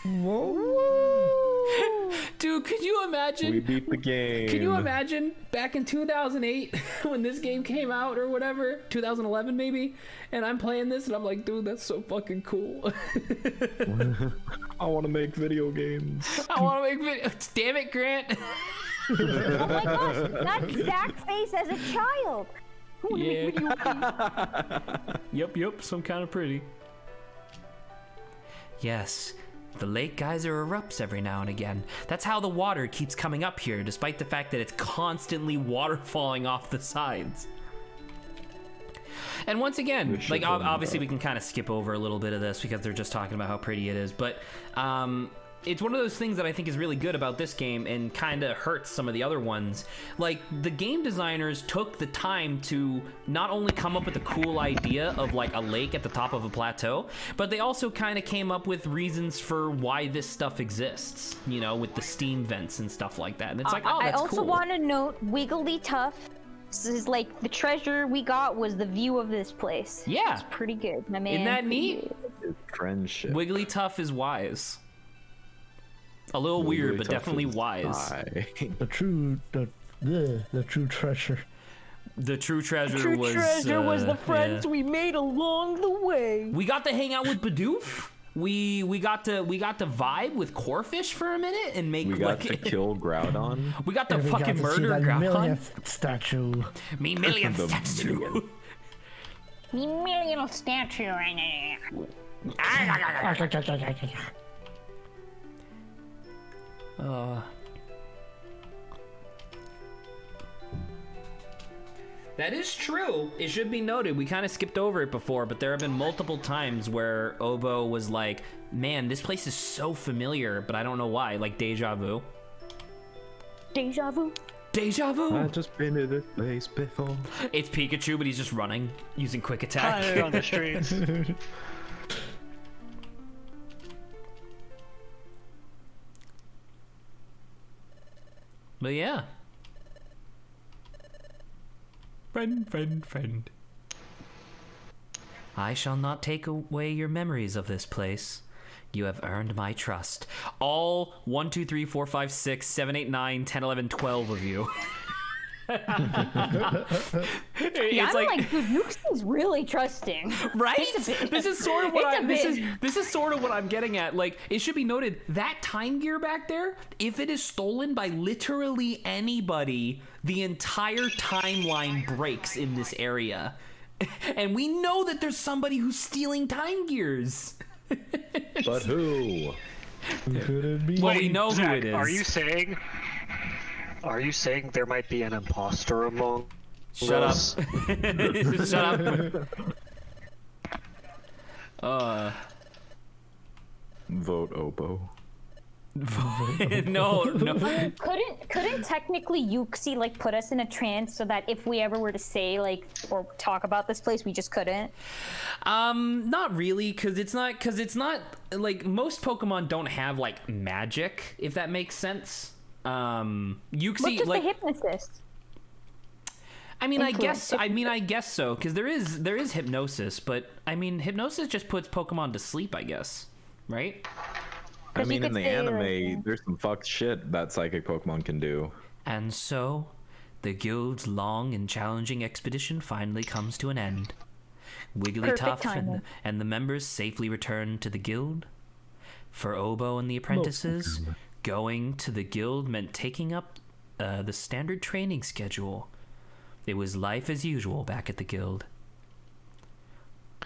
Whoa! Dude, could you imagine? We beat the game. Can you imagine back in 2008 when this game came out or whatever, 2011 maybe, and I'm playing this and I'm like, dude, that's so fucking cool. I want to make video games. I want to make videos. Damn it, Grant. Oh my gosh, that exact face as a child. Yeah. Yep, some kind of pretty. Yes, the lake geyser erupts every now and again. That's how the water keeps coming up here, despite the fact that it's constantly water falling off the sides. And once again, like obviously we can kind of skip over a little bit of this because they're just talking about how pretty it is, but it's one of those things that I think is really good about this game and kind of hurts some of the other ones. Like, the game designers took the time to not only come up with a cool idea of like a lake at the top of a plateau, but they also kind of came up with reasons for why this stuff exists, you know, with the steam vents and stuff like that. And it's like, oh, that's I also cool. want to note Wigglytuff. This is like the treasure we got was the view of this place. Yeah. It's pretty good, my man. Isn't that neat? Friendship. Wigglytuff is wise. A little weird, but Wigglytuff definitely is wise. The true treasure. The true treasure True was treasure was the friends yeah. we made along the way. We got to hang out with Bidoof. We got to vibe with Corefish for a minute and make We got like to kill Groudon. we got to And we got fucking to see murder that Groudon. millionth statue. Me million The statue. million. Me little statue right now. That is true. It should be noted. We kind of skipped over it before, but there have been multiple times where Obo was like, man, this place is so familiar, but I don't know why. Like deja vu. Deja vu. Deja vu. I just been to this place before. It's Pikachu, but he's just running using quick Hi attack. on the streets. But yeah. Friend. I shall not take away your memories of this place. You have earned my trust. All 1, 2, 3, 4, 5, 6, 7, 8, 9, 10, 11, 12 of you. Yeah, It's I'm like, dude, Yuxi's really trusting. right? It's a bit- This is sort of what it's a this bit. is sort of what I'm getting at. Like, it should be noted that time gear back there, if it is stolen by literally anybody, the entire timeline breaks in this area. And we know that there's somebody who's stealing time gears. But who? Who could it be? Well, we know who Zach, it is. Are you saying there might be an imposter among Shut up. us? Shut up. Vote Obo. No. Couldn't technically Yuxi like put us in a trance so that if we ever were to say like or talk about this place, we just couldn't? Not really, because it's not like most Pokemon don't have like magic, if that makes sense. Yuxi, Look, just like the hypnotist. I mean, influence. I guess so, because there is hypnosis, but I mean, hypnosis just puts Pokemon to sleep, I guess, right? I 'Cause you mean, in could the say, like, anime, there's some fucked shit that psychic Pokemon can do. And so, the guild's long and challenging expedition finally comes to an end. Wigglytuff Perfect timing. and the members safely return to the guild. For Obo and the apprentices, going to the guild meant taking up the standard training schedule. It was life as usual back at the guild.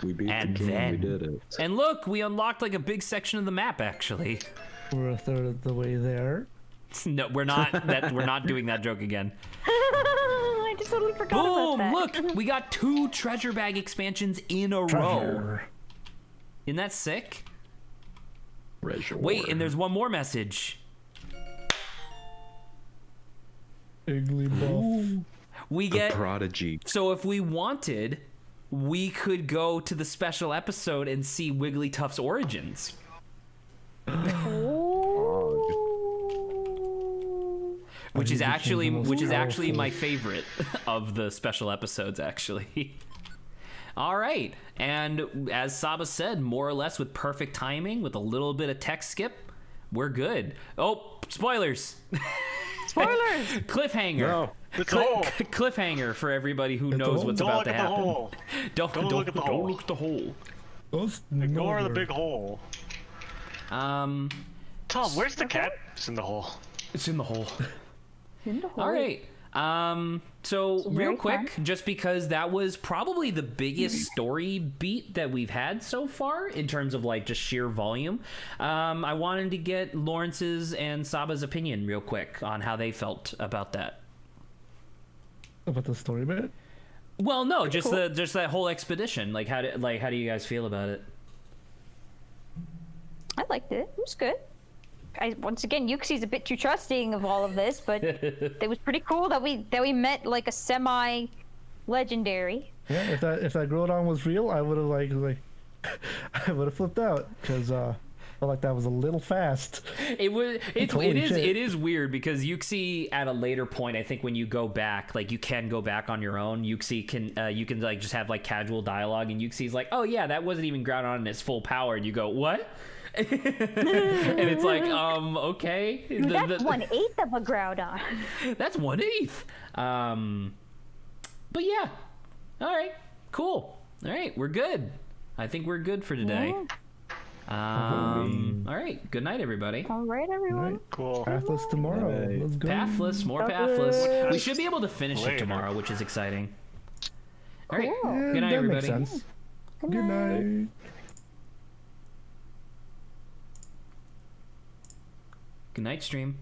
We beat And the game, then- we did it. And look, we unlocked like a big section of the map, actually. We're a third of the way there. No, we're not. We're not doing that joke again. I just totally forgot Boom! about that. Look, we got 2 treasure bag expansions in a row. Treasure. Isn't that sick? Reservoir. Wait, and there's one more message. Igglybuff. We the get prodigy. so if we wanted, we could go to the special episode and see Wigglytuff's origins. Which is actually my favorite of the special episodes, actually. All right, and as Saba said, more or less with perfect timing, with a little bit of text skip, we're good. Oh, spoilers! Spoilers! Cliffhanger. No, it's a hole. Cliffhanger for everybody who knows what's Don't about look to at the happen. hole. Don't look at the hole. look at the hole. Ignore the big hole. Um, Tom, where's the cat? It's in the hole. it's in the hole. In the hole. All right. So real very quick, fun. just because that was probably the biggest story beat that we've had so far in terms of like just sheer volume. I wanted to get Lawrence's and Saba's opinion real quick on how they felt about that. About the story bit? Well, no, just that whole expedition. Like how do you guys feel about it? I liked it. It was good. Once again, Yuxi's a bit too trusting of all of this, but it was pretty cool that we met like a semi-legendary. Yeah, if that Groudon was real, I would have like I would have flipped out because I felt like that was a little fast. It Holy shit. is weird because Yuxi at a later point, I think when you go back, like you can go back on your own. Yuxi can you can like just have like casual dialogue, and Yuxi's like, oh yeah, that wasn't even Groudon in its full power, and you go, what? And it's like, okay. That's 1/8 of a Groudon. That's 1/8. But yeah. All right. Cool. All right. We're good. I think we're good for today. All right. Good night, everybody. All right, everyone. Right. Cool. Pathless tomorrow. Let's go. Pathless, more pathless. We should be able to finish it tomorrow, which is exciting. All right. Cool. Yeah, Good night, that everybody. makes sense. Good night. Good night, stream.